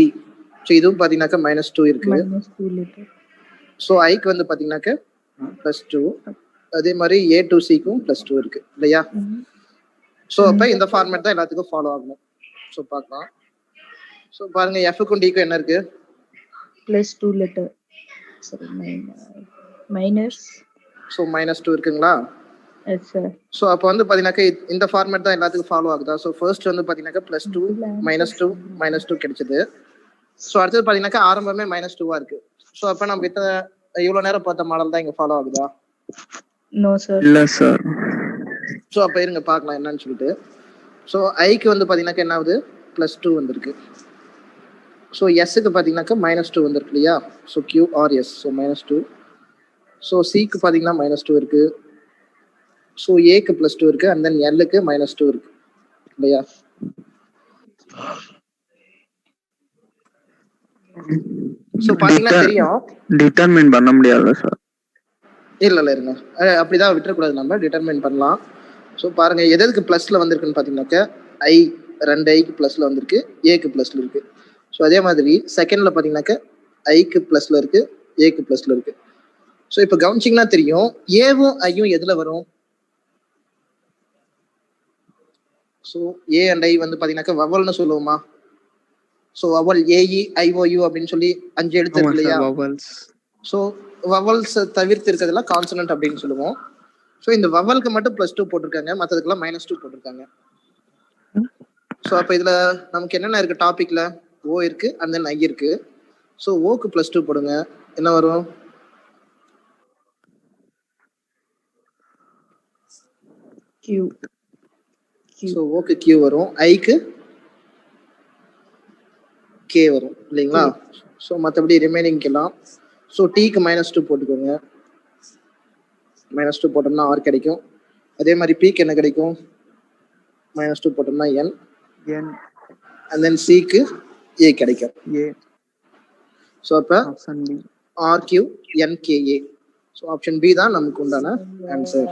ஸோ இதுவும் பார்த்தீங்கன்னாக்க -2 இருக்கு. ஸோ ஐக்கு வந்து பார்த்தீங்கன்னாக்க +2. அதே மாதிரி A to Cக்கும் +2 இருக்கு இல்லையா? ஸோ அப்போ இந்த ஃபார்மேட் தான் எல்லாத்துக்கும் ஃபாலோ ஆகணும். ஸோ பார்க்கலாம். ஸோ பாருங்க, Fக்கும் Dக்கும் என்ன இருக்கு? +2 லெட்டர். சரி, மைனஸ். ஸோ -2 இருக்குங்களா? Yes sir. ஸோ அப்போ வந்து பார்த்தீங்கன்னாக்க இந்த ஃபார்மேட் தான் எல்லாத்துக்கும் ஃபாலோ ஆகுதா? ஸோ ஃபர்ஸ்ட் வந்து பார்த்தீங்கன்னாக்க +2 -2 கிடைச்சது. ஸோ அடுத்தது பார்த்தீங்கன்னாக்க ஆரம்பமே -2 இருக்கு. ஸோ அப்போ நம்ம இவ்வளோ நேரம் பார்த்த மாடல் தான் இங்கே ஃபாலோ ஆகுதா? No sir. இல்ல சார். ஸோ அப்போ இருங்க பார்க்கலாம் என்னன்னு சொல்லிட்டு. ஸோ ஐக்கு வந்து பார்த்தீங்கன்னாக்க என்ன ஆகுது? +2 வந்திருக்கு. ஸோ எஸ்ஸுக்கு பார்த்தீங்கன்னாக்க -2 வந்திருக்கு இல்லையா? So QRS. ஸோ -2. ஸோ சிக்கு பார்த்தீங்கன்னா -2 இருக்கு. ஸோ ஏக்கு +2 இருக்கு. அண்ட் தென் எல்லுக்கு -2 இருக்கு இல்லையா? ஸோ பாத்தீங்கன்னா தெரியும். டிட்டர்மின் பண்ண முடியாதுல்ல சார்? இல்ல இருங்க, அப்படிதான் விட்டுறக்கூடாது, நம்ம டிட்டர்மைன் பண்ணலாம். ஸோ பாருங்க எதுக்கு பிளஸ்ல வந்திருக்குன்னு பாத்தீங்கன்னாக்க ஐ 2 ஐக்கு பிளஸ்ல வந்திருக்கு, ஏக்கு பிளஸ்ல இருக்கு. ஸோ அதே மாதிரி செகண்ட்ல பாத்தீங்கன்னாக்க ஐக்கு பிளஸ்ல இருக்கு, ஏக்கு பிளஸ்ல இருக்கு. ஸோ இப்போ கவனிச்சிங்கன்னா தெரியும் ஏவும் ஐயும் எதுல வரும்? ஸோ ஏ அண்ட் ஐ வந்து பாத்தீங்கன்னாக்க வவல்னு சொல்லுவோமா? ஸோ வவல் ஏஇ ஐஓயு அப்படின்னு சொல்லி 5 எழுத்து இருக்கு இல்லையா? ஸோ வவல்ஸ் தவிர்த்து இருக்கிறதெல்லாம் கான்சனன்ட் அப்படின்னு சொல்லுவோம். ஸோ இந்த வவலுக்கு மட்டும் +2 போட்டிருக்காங்க, மற்றதுக்கெல்லாம் -2 போட்டிருக்காங்க. ஸோ அப்போ இதுல நமக்கு என்னென்ன இருக்கு டாபிக்ல? ஓ இருக்கு அண்ட் தென் ஐ இருக்கு. ஸோ ஓக்கு +2 போடுங்க, என்ன வரும்? Q. ஸோ ஓக்கு Q வரும், ஐக்கு K வரும் இல்லைங்களா? ஸோ மற்றபடி ரிமைனிங்க்கெல்லாம் ஸோ டீக்கு -2 போட்டுக்கோங்க. -2 போட்டோம்னா R கிடைக்கும். அதே மாதிரி பிக்கு என்ன கிடைக்கும்? -2 போட்டோம்னா N and then சிக்கு A கிடைக்கும். ஸோ அப்போ RQ NKA. So option B தான் நமக்கு உண்டான ஆன்சர்.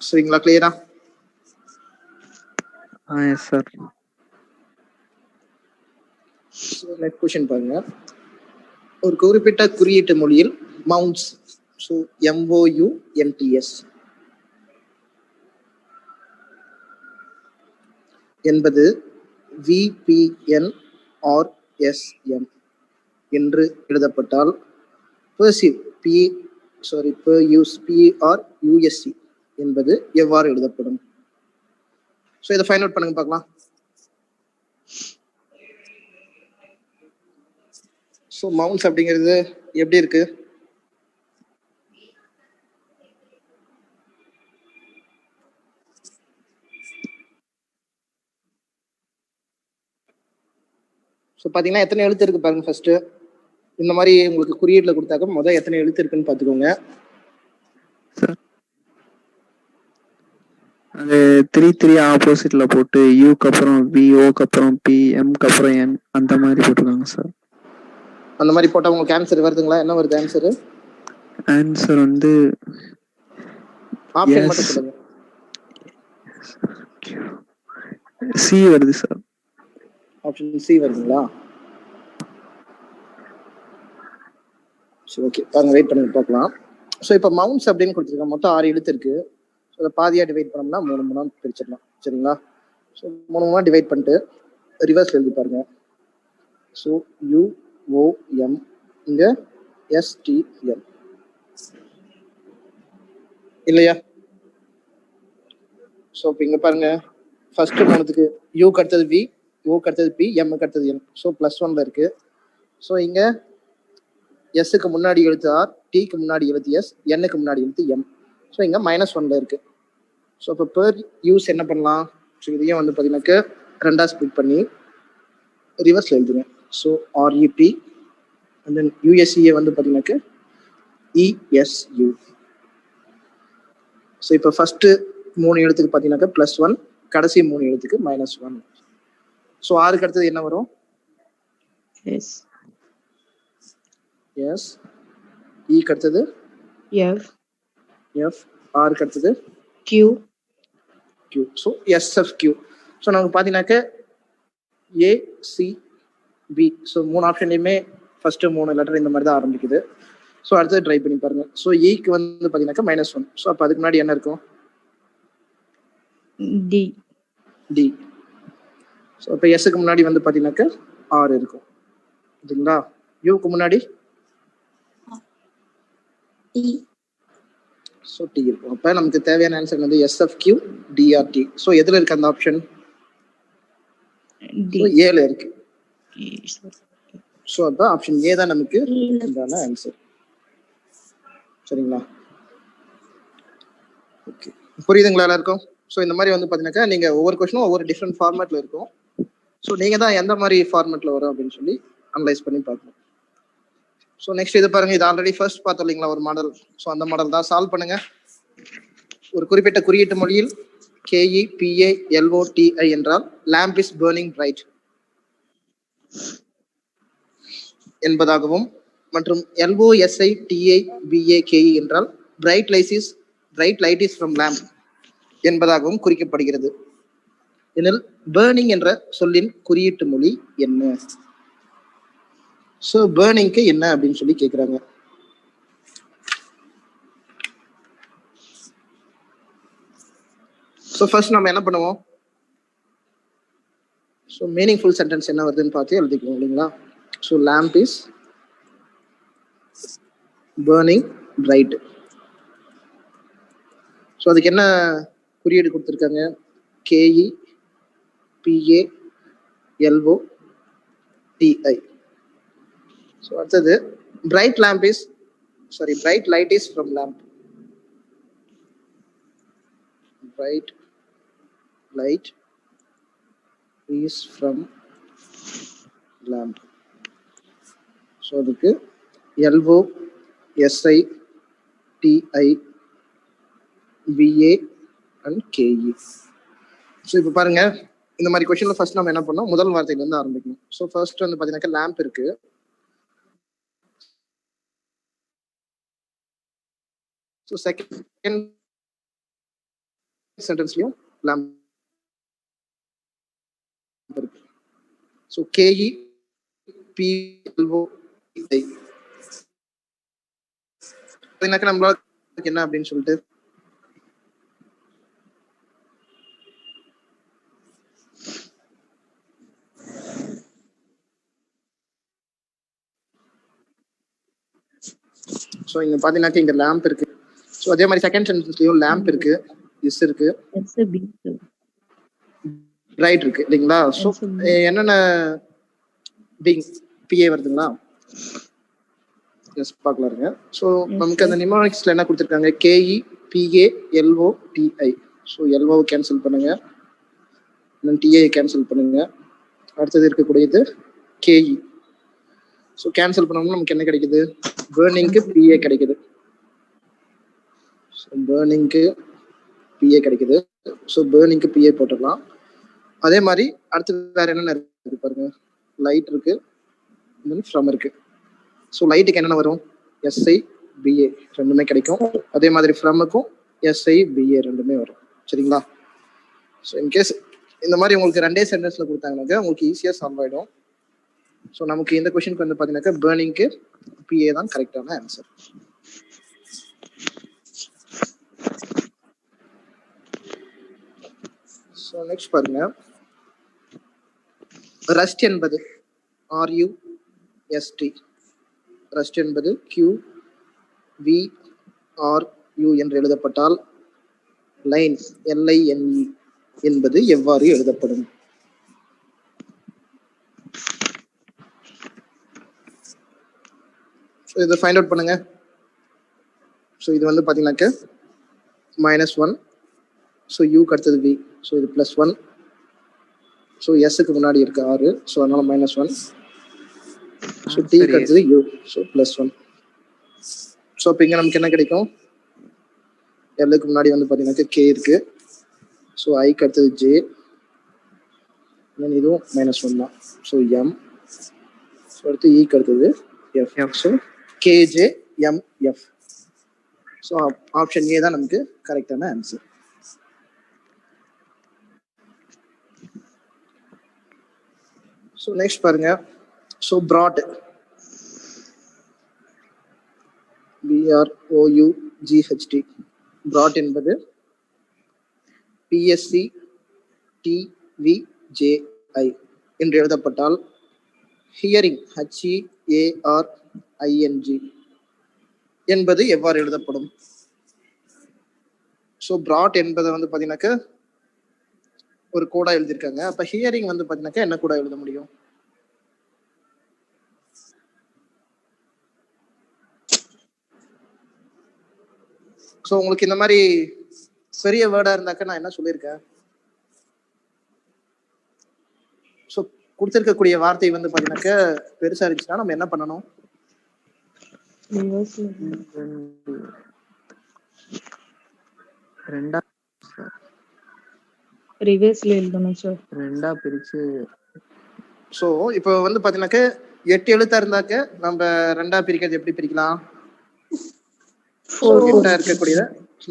சரிங்களா, கிளியரா? Yes sir. நெக்ஸ்ட் क्वेश्चन பாருங்க. ஒரு குறிப்பிட்ட குறியீட்டு மொழியில் மவுண்ட்ஸ், ஸோ MOUNTS என்பது VPN or SM என்று எழுதப்பட்டால் பெர்சிவ் PUSC என்பது எவ்வாறு எழுதப்படும்? ஸோ இதை ஃபைண்ட் அவுட் பண்ணுங்க பார்க்கலாம். ஸோ மவுண்ட்ஸ் அப்படிங்கிறது எப்படி இருக்கு? ஸோ பார்த்தீங்கன்னா எத்தனை எழுத்து இருக்கு பாருங்க. ஃபர்ஸ்ட் இந்த மாதிரி உங்களுக்கு குறியீட்டில் கொடுத்தாக்க முதல் எத்தனை எழுத்து இருக்குன்னு பார்த்துக்கோங்க. அது 3 ஆப்போசிட்ல போட்டு யூக்கு அப்புறம் வி, ஓக்கு அப்புறம் பி, எம்க்கு அப்புறம் என் அந்த மாதிரி போட்டிருக்காங்க சார். அந்த மாதிரி போட்டால் உங்களுக்கு ஆன்சர் வருதுங்களா? என்ன வருது ஆன்சர்? ஆன்சர் வந்து ஆப்ஷன் மட்டும் சொல்லுங்க. சி வருது சார். ஆப்ஷன் சி வருதுங்களா? சரி ஓகே, பாருங்க, வெயிட் பண்ணி பார்க்கலாம். ஸோ இப்போ மவுண்ட்ஸ் அப்படின்னு கொடுத்துருக்கோம், மொத்தம் 6 எழுத்து இருக்கு. ஸோ அதை பாதியாக டிவைட் பண்ணோம்னா 3 பிரிச்சிடலாம். சரிங்களா? ஸோ 3 டிவைட் பண்ணிட்டு ரிவர்ஸ் எழுதி பாருங்க. ஸோ UOM இங்க STM இல்லையா? ஸோ இப்போ இங்க பாருங்க, ஃபர்ஸ்ட் 3க்கு யூக்கு அடுத்தது வி, ஓக்கு அடுத்தது பி, எம்முக்கு அடுத்தது என். ஸோ +1ல இருக்கு. ஸோ இங்க எஸ்ஸுக்கு முன்னாடி எழுத்து ஆர், டிக்கு முன்னாடி எழுத்து எஸ், என்னுக்கு முன்னாடி எழுத்து எம். ஸோ இங்க -1ல இருக்கு. ஸோ இப்போ பெர் யூஸ் என்ன பண்ணலாம்? ஸோ இதையும் வந்து பார்த்தீங்கன்னாக்க 2ஆ ஸ்பிளிட் பண்ணி ரிவர்ஸ்ல எழுதுங்க. So REP and then USCA வந்து பார்த்தீங்கன்னாக்க ESU. ஸோ இப்போ ஃபர்ஸ்ட் 3 எழுத்துக்கு பார்த்தீங்கன்னாக்க +1, கடைசி 3 எழுத்துக்கு -1. ஸோ ஆறுக்கு அடுத்தது என்ன வரும்? எஸ். எஸ். ஈக்கு அடுத்தது எஃப். எஃப். ஆறுக்கு அடுத்தது Q. Q. So SFQ. So நமக்கு பார்த்தீங்கன்னாக்க ACB. ஸோ 3 ஆப்ஷன்லையுமே ஃபர்ஸ்ட் 3 லெட்டர் இந்த மாதிரி தான் ஆரம்பிக்குது. ஸோ அடுத்தது ட்ரை பண்ணி பாருங்க. ஸோ ஈக்கு வந்து பார்த்தீங்கன்னாக்க -1. ஸோ அப்போ அதுக்கு முன்னாடி என்ன இருக்கும்? டி. டி. ஸோ இப்போ எஸ்ஸுக்கு முன்னாடி வந்து பார்த்தீங்கன்னாக்க ஆர் இருக்கும். சரிங்களா? யூக்கு முன்னாடி ஸோ டி இருக்கும். அப்போ நமக்கு தேவையான ஆன்சர் வந்து SFQ DRT. ஸோ எதில் இருக்கு அந்த ஆப்ஷன்? ஏல இருக்கு. ஸோ அப்போ ஆப்ஷன் ஏ தான் நமக்கு உண்டான ஆன்சர். சரிங்களா? ஓகே, புரியுதுங்களா எல்லாருக்கும்? ஸோ இந்த மாதிரி வந்து பார்த்தீங்கன்னாக்கா நீங்கள் ஒவ்வொரு கொஸ்டினும் ஒவ்வொரு டிஃப்ரெண்ட் ஃபார்மேட்டில் இருக்கும். ஸோ நீங்கள் தான் எந்த மாதிரி ஃபார்மேட்டில் வரும் அப்படின்னு சொல்லி அனலைஸ் பண்ணி பார்க்கணும். ஸோ நெக்ஸ்ட் இது பாருங்க, இது ஆல்ரெடி ஃபர்ஸ்ட் பார்த்தோம் இல்லைங்களா ஒரு மாடல். ஸோ அந்த மாடல் தான் சால்வ் பண்ணுங்க. ஒரு குறிப்பிட்ட குறியீட்டு மொழியில் KEPALOTI என்றால் lamp is burning bright என்பதாகவும், மற்றும் LOSITABAKE என்றால் bright light is from lamp என்பதாகவும் குறிக்கப்படுகிறது. இதில் burning என்ற சொல்லின் குறியீட்டு மொழி என்ன? ஸோ burning-க்கு என்ன அப்படின்னு சொல்லி கேட்குறாங்க. ஸோ ஃபர்ஸ்ட் நம்ம என்ன பண்ணுவோம்? ஸோ மீனிங்ஃபுல் சென்டென்ஸ் என்ன வருதுன்னு பார்த்து எழுதிக்குவோம் இல்லைங்களா? So lamp is burning bright. So அதுக்கு என்ன குறியீடு கொடுத்துருக்காங்க? KEPALOTI. ஸோ அடுத்தது bright light is from lamp. Bright light is from lamp. So அதுக்கு LOSITIBA and KE. ஸோ இப்போ பாருங்க, இந்த மாதிரி கொஸ்டின்ல ஃபர்ஸ்ட் நம்ம என்ன பண்ணோம்? முதல் வார்த்தையில இருந்து ஆரம்பிக்கணும். ஸோ ஃபர்ஸ்ட் வந்து பாத்தீங்கன்னா லேம்ப் இருக்கு. ஸோ செகண்ட் சென்டென்ஸ்லயும் lamp இருக்கு. ஸோ KEPLOTI நம்மளால என்ன அப்படின்னு சொல்லிட்டு ஸோ இங்க பாத்தீங்கன்னா இங்க லேம்ப் இருக்கு. ஸோ அதே மாதிரி செகண்ட் சென்டென்ஸ்லயும் லேம்ப் இருக்கு, இஸ் இருக்கு, ரைட் இருக்கு இல்லைங்களா? ஸோ என்னென்ன பீங் பிஏ வருதுங்களா? எஸ் பார்க்கலாம் இருங்க. ஸோ நமக்கு அந்த நிமோனிக்ஸ்ல என்ன கொடுத்துருக்காங்க? KEPALOTI. ஸோ எல்ஓ கேன்சல் பண்ணுங்க, டிஏ கேன்சல் பண்ணுங்க. அடுத்தது இருக்கக்கூடியது KE. ஸோ கேன்சல் பண்ணோம்னா நமக்கு என்ன கிடைக்குது? பேர்னிங்க்கு பிஏ கிடைக்குது. ஸோ பேர்னிங்க்கு பிஏ கிடைக்குது. ஸோ பேர்னிங்க்கு பிஏ போட்டுடலாம். அதே மாதிரி அடுத்து வேற என்னென்ன இருக்கு பாருங்க. லைட் இருக்கு, ஃப்ரம் இருக்கு. ஸோ லைட்டுக்கு என்னென்ன வரும்? SIBA ரெண்டுமே கிடைக்கும். அதே மாதிரி ஃப்ரம்முக்கும் SIBA ரெண்டுமே வரும். சரிங்களா? ஸோ இன்கேஸ் இந்த மாதிரி உங்களுக்கு ரெண்டே சென்டென்ஸ்ல கொடுத்தாங்கன்னாக்க உங்களுக்கு ஈஸியாக சால்வ் ஆகிடும். ஸோ நமக்கு இந்த கொஸ்டினுக்கு வந்து பார்த்தீங்கன்னாக்கா பேர்னிங்க்கு பிஏ தான் கரெக்டான ஆன்சர். ஸோ நெக்ஸ்ட் பாருங்க, ரஸ்ட் என்பது RUST. ரஸ்ட் என்பது QVRU என்று எழுதப்பட்டால் லைன் LINE என்பது எவ்வாறு எழுதப்படும்? ஸோ இதை ஃபைண்ட் அவுட் பண்ணுங்க. ஸோ இது வந்து பார்த்தீங்கன்னாக்க -1. ஸோ யூக்கு அடுத்தது V. ஸோ இது +1. ஸோ எஸ்ஸுக்கு முன்னாடி இருக்கு 6. ஸோ அதனால -1. ஸோ டிக்கு அடுத்தது U. ஸோ +1. ஸோ இப்போ இங்கே நமக்கு என்ன கிடைக்கும்? எல்லுக்கு முன்னாடி வந்து பார்த்தீங்கன்னாக்க K இருக்கு. ஸோ ஐக்கு அடுத்தது J. இதுவும் -1 தான். So M. ஸோ அடுத்து ஈக்கு அடுத்தது F. So KJMF. So option A தான் நமக்கு கரெக்டான ஆன்சர். ஸோ நெக்ஸ்ட் பாருங்க. So brought BROUGHT. ப்ராட் என்பது PSCTVJI என்று எழுதப்பட்டால் ஹியரிங் HEARING என்பது எவ்வாறு எழுதப்படும்? ஸோ ப்ராட் என்பதை வந்து பார்த்தீங்கன்னாக்க ஒரு கோடா எழுதியிருக்காங்க. அப்ப ஹியரிங் வந்து பார்த்தீங்கன்னாக்க என்ன கோடா எழுத முடியும்? ஸோ உங்களுக்கு இந்த மாதிரி பெரிய வேர்டா இருந்தாக்க நான் என்ன சொல்லியிருக்கேன்? ஸோ கொடுத்திருக்கக்கூடிய வார்த்தை வந்து பார்த்தீங்கன்னாக்க பெருசா இருந்துச்சுன்னா நம்ம என்ன பண்ணணும்? ரிவர்ஸ்ல எழுதணும் சார். ரெண்டா பிரிச்சு ஸோ இப்போ வந்து பாத்தீங்கன்னாக்க 8 எழுத்தா இருந்தாக்க நம்ம ரெண்டா பிரிக்கிறது எப்படி பிரிக்கலாம்? 8 இருக்கக்கூடியத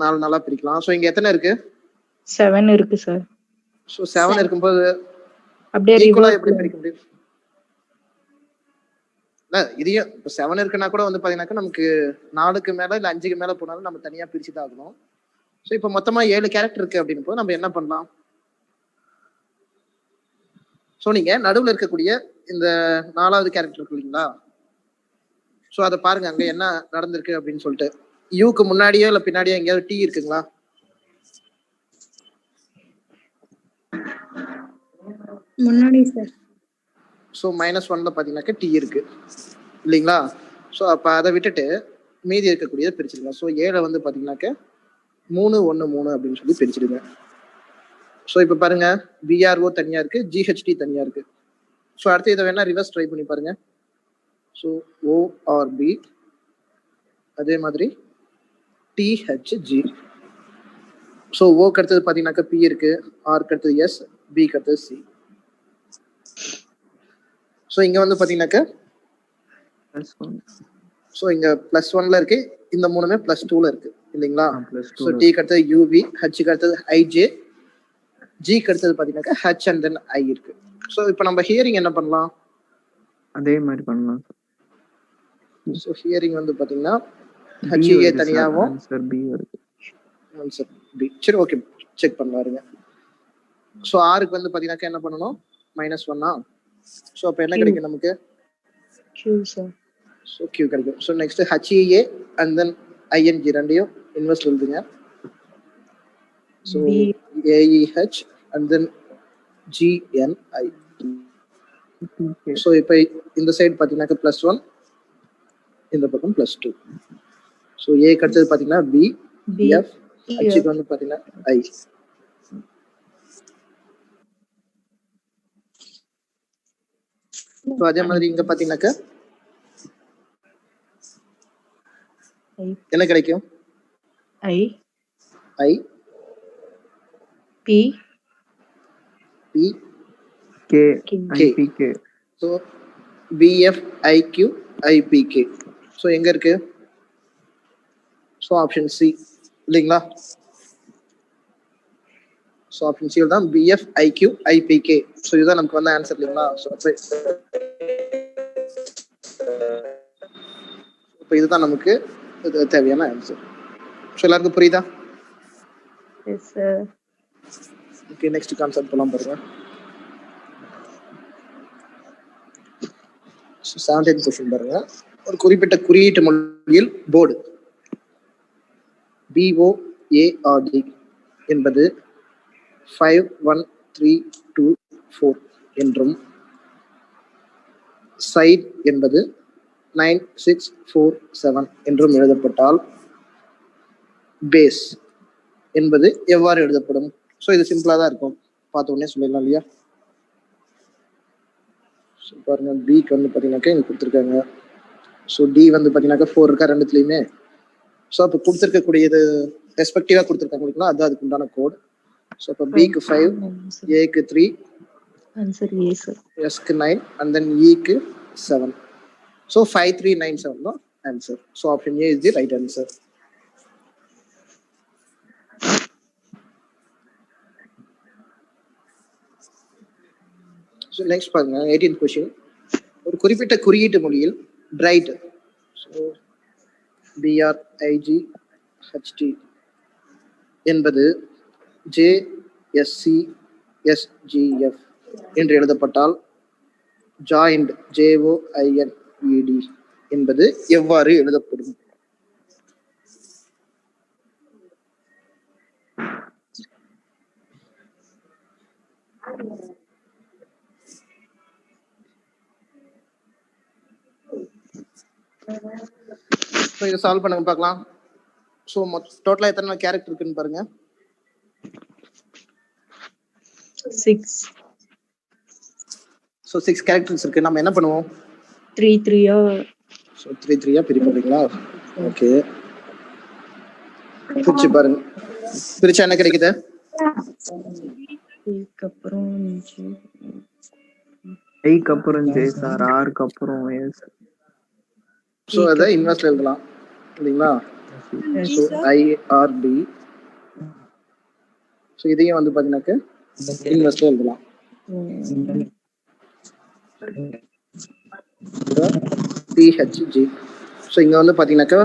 4 நாளா பிரிக்கலாம். ஸோ இங்க எத்தனை இருக்கு? 7 இருக்கு சார். ஸோ 7 இருக்கும்போது அப்படியே ஈக்குவலா reverse எப்படி ல பிரிக்க முடியும்? இல்ல இதையும் இப்போ 7 இருக்குன்னா கூட வந்து பாத்தீங்கன்னாக்கா நமக்கு 4க்கு மேல இல்ல 5க்கு மேல போனாலும் நம்ம தனியா பிரிச்சு தான் ஆகணும். ஸோ இப்போ மொத்தமா 7 கேரக்டர் இருக்கு அப்படின்னு போது நம்ம என்ன பண்ணலாம்? ஸோ நீங்க நடுவுல இருக்கக்கூடிய இந்த 4வது கேரக்டர் இருக்கு இல்லைங்களா? ஸோ அதை பாருங்க அங்க என்ன நடந்திருக்கு அப்படின்னு சொல்லிட்டு. யூக்கு முன்னாடியோ இல்ல பின்னாடியோ எங்கேயாவது டி இருக்குங்களா? முன்னாடி சார். ஸோ -1ல பாத்தீங்கன்னாக்கா டி இருக்கு இல்லைங்களா? ஸோ அப்ப அதை விட்டுட்டு மீதி இருக்கக்கூடியதை பிரிச்சிருங்க. ஸோ 7 வந்து பாத்தீங்கன்னாக்க 3 1 3 அப்படின்னு சொல்லி பிரிச்சிடுங்க. ஸோ இப்போ பாருங்க பிஆர்ஓ தனியா இருக்கு, ஜிஹெச்டி தனியா இருக்கு. ஸோ அடுத்து இதை வேணா ரிவர்ஸ் ட்ரை பண்ணி பாருங்க. ஸோ ஓஆர்பி அதே மாதிரி டிஹெச்ஜி. ஸோ ஓக்கு அடுத்தது பார்த்தீங்கன்னாக்கா பி இருக்கு, ஆர்க்கு அடுத்தது எஸ், பிக்கு அடுத்தது சி. ஸோ இங்க வந்து பார்த்தீங்கன்னாக்கா ஸோ இங்க +1ல இருக்கு, இந்த மூணுமே +2ல இருக்கு இல்லைங்களா? ஸோ டிக்கு அடுத்தது யூவி, ஹெச்சுக்கு அடுத்தது ஐஜே, ஜிக்கு அடுத்தது பார்த்தீங்கன்னாக்கா ஹெச் அண்ட் தென் ஐ இருக்கு. ஸோ இப்போ நம்ம ஹியரிங் என்ன பண்ணலாம்? அதே மாதிரி பண்ணலாம். ஸோ ஹியரிங் வந்து பார்த்தீங்கன்னா ஹெச்ஏ தனியாகவும் ஆன்சர் பி வருது. Answer B. சரி ஓகே செக் பண்ணலாருங்க. ஸோ ஆருக்கு வந்து பார்த்தீங்கன்னாக்கா என்ன பண்ணணும்? -1. ஸோ அப்போ என்ன கிடைக்கும் நமக்கு? Q சார். ஸோ கியூ கிடைக்கும். So next HA and then ING ரெண்டையும் இன்வெஸ்ட் எழுதுங்க. So AEH and then GNI. So இப்போ இந்த சைடு பார்த்தீங்கன்னாக்கா +1, இந்த பக்கம் +2. ஸோ ஏக்கு அடுத்தது பார்த்தீங்கன்னா பி, எஃப், ஹெச்சுக்கு வந்து பார்த்தீங்கன்னா ஐ. ஸோ அதே மாதிரி இங்க பார்த்தீங்கன்னாக்கா என்ன கிடைக்கும்? I I, P P, K K. IPK. So PF IQ IPK. So எங்க இருக்கு? ஸோ ஆப்ஷன் சி இல்லைங்களா? ஸோ ஆப்ஷன் சி தான் பிஎஃப் ஐக்யூ ஐபிகே. ஸோ இதுதான் நமக்கு வந்த ஆன்சர் இல்லைங்களா? ஸோ இப்போ இதுதான் நமக்கு தேவையான ஆன்சர். ஸோ எல்லாருக்கும் புரியுதா? Yes sir. Okay next concept போலாம் பாருங்க. 17th கொஸ்டின் பாருங்க. ஒரு குறிப்பிட்ட குறியீட்டு மொழியில் போர்டு BOARD என்பது 51324 என்றும் சைட் என்பது 9647 என்றும் எழுதப்பட்டால் பேஸ் என்பது எவ்வாறு எழுதப்படும்? ஸோ இது சிம்பிளா தான் இருக்கும், பார்த்த உடனே சொல்லிடலாம் இல்லையா? ஸோ பாருங்க பிக்கு வந்து பார்த்தீங்கன்னாக்கா இங்கே கொடுத்துருக்காங்க. ஸோ டி வந்து பார்த்தீங்கன்னாக்கா 4 இருக்கா ரெண்டுத்துலையுமே. ஸோ அப்போ கொடுத்துருக்கக்கூடியது ரெஸ்பெக்டிவாக கொடுத்துருக்காங்க இல்லைங்களா? அது அதுக்கு உண்டான கோட். ஸோ அப்போ பிக்கு 5, ஏக்கு 3, Answer A sir. எஸ்க்கு 9 and then இக்கு 7. ஸோ 5397 தான் answer. So option A is the right answer. So next பாருங்க 18th கொஸ்டின். ஒரு குறிப்பிட்ட குறியீட்டு மொழியில் பிரைட், ஸோ BRIGHT என்பது JSCSGF என்று எழுதப்பட்டால் ஜாயிண்ட் JOINED என்பது எவ்வாறு எழுதப்படும்? ஸோ இதை சால்வ் பண்ணுங்க பார்க்கலாம். ஸோ டோட்டலாக எத்தனை கேரக்டர் இருக்குன்னு பாருங்க. 6. ஸோ 6 கேரக்டர்ஸ் இருக்கு. நம்ம என்ன பண்ணுவோம்? 3 3 ஸோ 3 3 பிரிப்பீங்களா? ஓகே பிரிச்சு பாருங்க. பிரிச்சா என்ன கிடைக்குது? ஏக்கு அப்புறம் G. ஐக்கு அப்புறம் ஜே சார், ஆருக்கு அப்புறம் எஸ். ஸோ அதை இன்வெர்ஸ்ல எழுதலாம் இல்லைங்களா? So IRD. ஸோ இதையும் வந்து பார்த்தீங்கன்னாக்க இன்வெர்ஸ்ல எழுதலாம். பிஹெச்ஜி. ஸோ இங்கே வந்து பார்த்தீங்கன்னாக்கா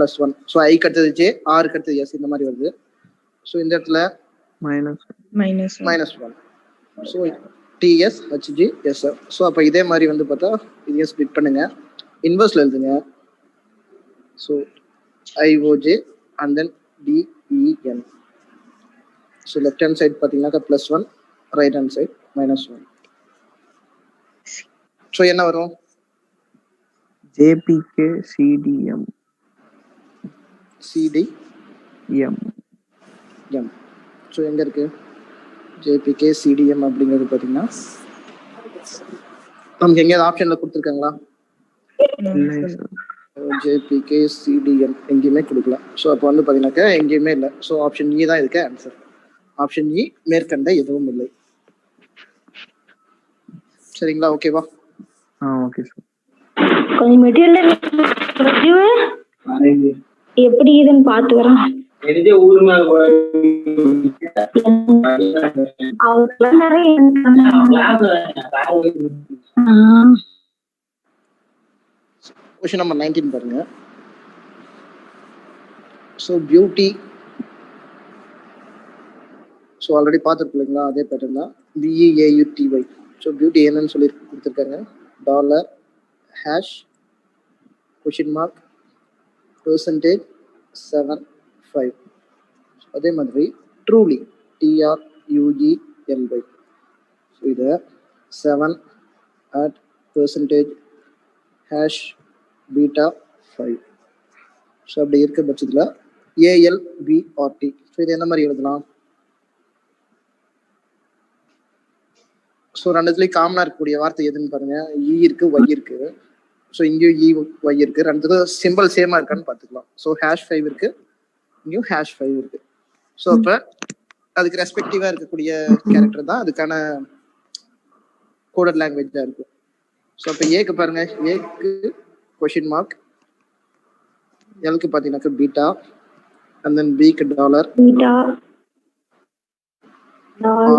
+1. ஸோ ஐக்கு அடுத்தது ஜே, ஆருக்கு அடுத்தது எஸ், இந்த மாதிரி வருது. ஸோ இந்த இடத்துல -1. So DS HG SR. So அப்போ இதே மாதிரி வந்து பார்த்தா இதையும் ஸ்பிளிட் பண்ணுங்க, இன்வெர்ஸ்ல எழுதுங்க. So IOJ and then DEN. So left hand side பார்த்தீங்கன்னாக்கா +1, ரைட் ஹேண்ட் சைட் -1. ஸோ என்ன வரும்? JBK CTM CTM. ஸோ எங்க இருக்கு ஜேபிகே சிடிஎம் அப்படிங்கிறது? பார்த்தீங்கன்னா நமக்கு எங்கேயாவது ஆப்ஷன்ல கொடுத்துருக்காங்களா? ஜேபிகே சிடிஎம் எங்கேயுமே கொடுக்கல. ஸோ அப்போ வந்து பார்த்தீங்கன்னாக்கா எங்கேயுமே இல்லை. ஸோ ஆப்ஷன் இ தான் இதுக்கு ஆன்சர். ஆப்ஷன் இ, மேற்கண்ட எதுவும் இல்லை. சரிங்களா? ஓகேவா? Okay sir. கொஞ்சம் மெட்டீரியல் எப்படி இதுன்னு பார்த்து வரேன். கொஸ்டின் நம்பர் 19 பாருங்க. ஸோ பியூட்டி, ஸோ ஆல்ரெடி பார்த்துருக்கு இல்லைங்களா? அதே பேட்டர்ன் தான், BEAUTY. ஸோ பியூட்டி என்னன்னு சொல்லி கொடுத்துருக்காங்க, $#, %, 7.5. அதே மாதிரி ட்ரூலி, TRUELY. ஸோ இதை 7 at %, $β5. ஸோ அப்படி இருக்க பட்சத்தில் ALBRT. ஸோ இது என்ன மாதிரி எழுதலாம்? ஸோ ரெண்டுத்துலேயும் காமனாக இருக்கக்கூடிய வார்த்தை எதுன்னு பாருங்க. இ இருக்கு, ஒய் இருக்கு. ஸோ இங்கேயும் இ ஒய் இருக்கு, ரெண்டு சிம்பிள் சேமா இருக்கான்னு பார்த்துக்கலாம். ஸோ #5 இருக்கு, இங்கேயும் #5 இருக்கு. ஸோ அப்போ அதுக்கு ரெஸ்பெக்டிவா இருக்கக்கூடிய கேரக்டர் தான் அதுக்கான கோடட் லாங்குவேஜா இருக்கு. ஸோ அப்போ ஏக்கு பாருங்க, ஏக்கு $, எல்க்கு பார்த்தீங்கன்னாக்கா பீட்டா, அண்ட் தென் பிக்கு $,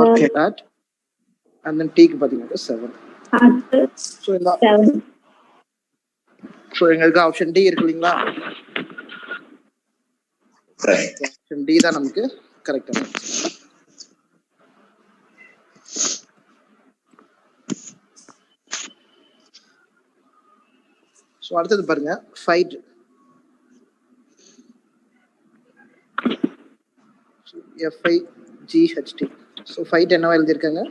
ஆர்க்கு டாட், அண்ட் தென் டிக்கு பார்த்தீங்கன்னாக்கா 7. ஸோ இந்த ஸோ எங்களுக்கு ஆப்ஷன் டி இருக்கு இல்லைங்களா? ஆப்ஷன் டி தான் நமக்கு கரெக்டான. ஸோ அடுத்தது பாருங்க, ஃபைட். FIGHT. ஸோ ஃபைட் என்னவா எழுதியிருக்காங்க?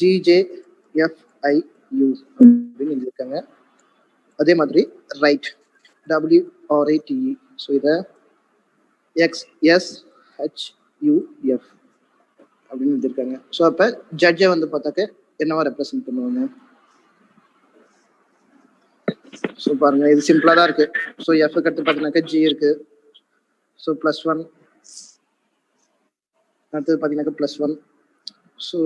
GJFIU அப்படின்னு எழுதியிருக்காங்க. அதே மாதிரி ரைட், WRITE. ஸோ இதை XSHUF அப்படின்னு எழுதியிருக்காங்க. ஸோ அப்போ ஜட்ஜை வந்து பார்த்தாக்க என்னவா ரெப்ரசென்ட் பண்ணுவாங்க? ஸோ பாருங்க, இது சிம்பிளா தான் இருக்கு. ஸோ எஃப்க்கு அடுத்து பார்த்தீங்கன்னாக்கா ஜி இருக்கு. ஸோ +1, அடுத்தது பார்த்தீங்கன்னாக்கா +1. ஸோ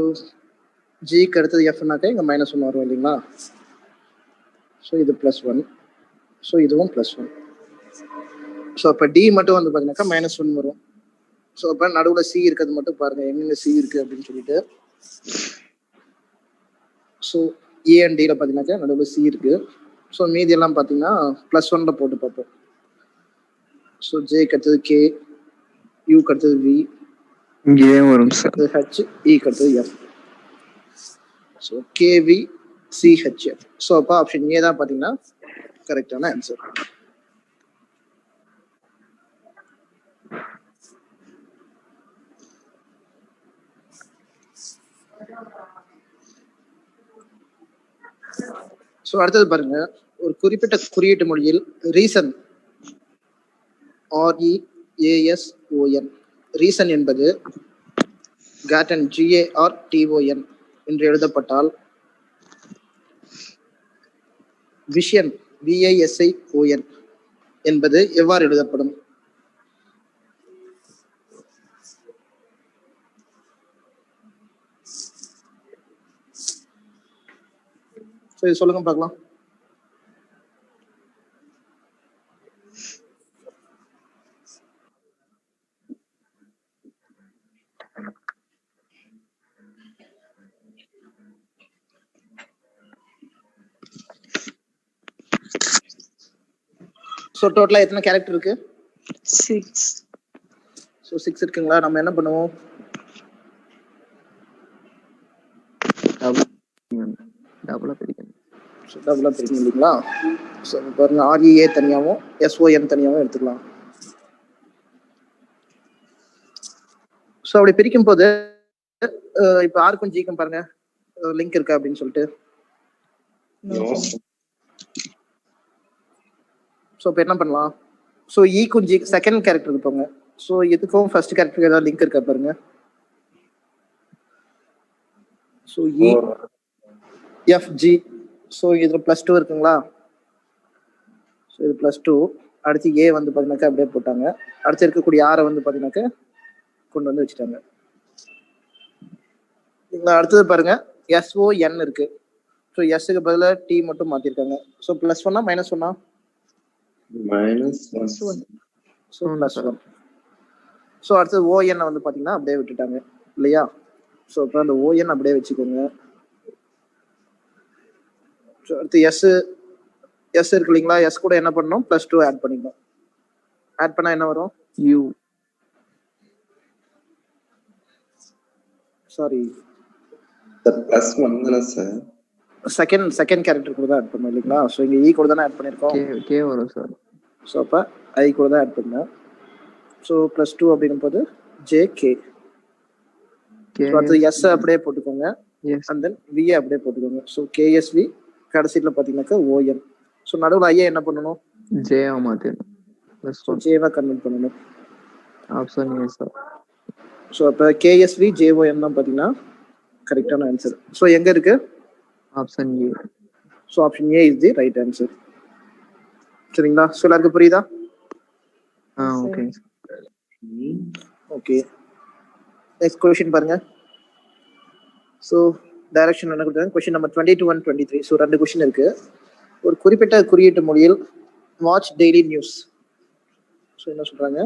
ஜிக்கு அடுத்தது எஃப்னாக்கா இங்கே -1 வரும் இல்லைங்களா? ஸோ இது +1, ஸோ இதுவும் +1. ஸோ அப்போ டி மட்டும் வந்து பார்த்தீங்கன்னாக்கா -1 வரும். ஸோ அப்போ நடுவில் சி இருக்கிறது மட்டும் பாருங்க, எங்கெங்க சி இருக்கு அப்படின்னு சொல்லிட்டு. ஸோ ஏ அண்ட் டியில் பார்த்தீங்கன்னாக்கா நடுவில் சி இருக்கு. ஸோ மீதி எல்லாம் பார்த்தீங்கன்னா +1ல போட்டு பார்ப்போம். ஸோ ஜேக்கு அடுத்தது கே, யூக்கு அடுத்தது வி, இங்கே வரும் சார், ஹெச், இக்கு அடுத்தது F. So KV CHF. So அப்போ ஆப்ஷன் ஏ தான் பார்த்தீங்கன்னா கரெக்டான ஆன்சர். ஸோ அடுத்தது பாருங்க, ஒரு குறிப்பிட்ட குறியீட்டு மொழியில் ரீசன், REASON, ரீசன் என்பது GATN, GARTON என்று எழுதப்பட்டால் விஷன், VISION என்பது எவ்வாறு எழுதப்படும்? ஸோ இது சொல்லுங்க பார்க்கலாம். ஸோ டோட்டலா எத்தனை கேரக்டர் இருக்கு? 6. ஸோ 6 இருக்குங்களா? நம்ம என்ன பண்ணுவோம்? டபுளா பிரிக்கணும். ஸோ டபுளா பிரிக்கணும் இல்லைங்களா? ஸோ பாருங்க, REA தனியாகவும் SON தனியாகவும் எடுத்துக்கலாம். ஸோ அப்படி பிரிக்கும் போது இப்போ ஆருக்கும் ஜிக்கும் பாருங்க லிங்க் இருக்கா அப்படின்னு சொல்லிட்டு. ஸோ இப்போ என்ன பண்ணலாம்? ஸோ ஈக்கும் ஜி செகண்ட் கேரக்டர் இருப்பாங்க. ஸோ இதுக்கும் ஃபர்ஸ்ட் கேரக்டருக்கு ஏதாவது லிங்க் இருக்கா பாருங்க. ஸோ இ FG. ஸோ இதில் +2 இருக்குங்களா? ஸோ இது +2. அடுத்து A வந்து பார்த்தீங்கன்னாக்கா அப்படியே போட்டாங்க. அடுத்து இருக்கக்கூடிய R வந்து பார்த்தீங்கன்னாக்கா கொண்டு வந்து வச்சுட்டாங்க. அடுத்தது பாருங்க SON இருக்கு. ஸோ எஸ்க்கு பதிலாக T மட்டும் மாற்றிருக்காங்க. ஸோ +1 -1? -1. ஸோ +1. ஸோ அடுத்தது ON வந்து பார்த்தீங்கன்னா அப்படியே விட்டுட்டாங்க இல்லையா? ஸோ இப்போ அந்த ON அப்படியே வச்சுக்கோங்க. ஸோ அடுத்து S இருக்கு இல்லைங்களா? S கூட என்ன பண்ணணும்? +2 ஆட் பண்ணிக்கணும். ஆட் பண்ணால் என்ன வரும்? U. சாரி, +1 தானே சார்? செகண்ட் கேரக்டர் கூட தான் ஆட் பண்ணோம் இல்லைங்களா? ஸோ இங்கே E கூட தானே ஆட் பண்ணியிருக்கோம். K வரும் சார். ஸோ அப்போ I கூட தான் ஆட் பண்ணேன். ஸோ +2 அப்படிங்கும்போது JK. ஸோ அடுத்தது S அப்படியே போட்டுக்கோங்க. அண்ட் தென் V அப்படியே போட்டுக்கோங்க. ஸோ KSV கடைசியில் பார்த்தீங்கன்னாக்கா ON. ஸோ நடுவில் ஐயா என்ன பண்ணணும்? J மாற்றணும். J-வா கன்வெர்ட் பண்ணணும். Option A sir. ஸோ அப்போ KSV JON தான் பார்த்தீங்கன்னா கரெக்டான ஆன்சர். ஸோ எங்கே இருக்கு? Option A. So option A is the right answer. சரிங்களா? ஸோ எல்லாருக்கும் புரியுதா? ஓகே. ஓகே, நெக்ஸ்ட் கொஸ்டின் பாருங்க. ஸோ டைரக்ஷன் என்ன கொடுத்தாங்க? Question number 22 and 23. So 2 question இருக்கு. ஒரு குறிப்பிட்ட குறியீட்டு மொழியில் வாட்ச் டெய்லி நியூஸ். ஸோ என்ன சொல்றாங்க?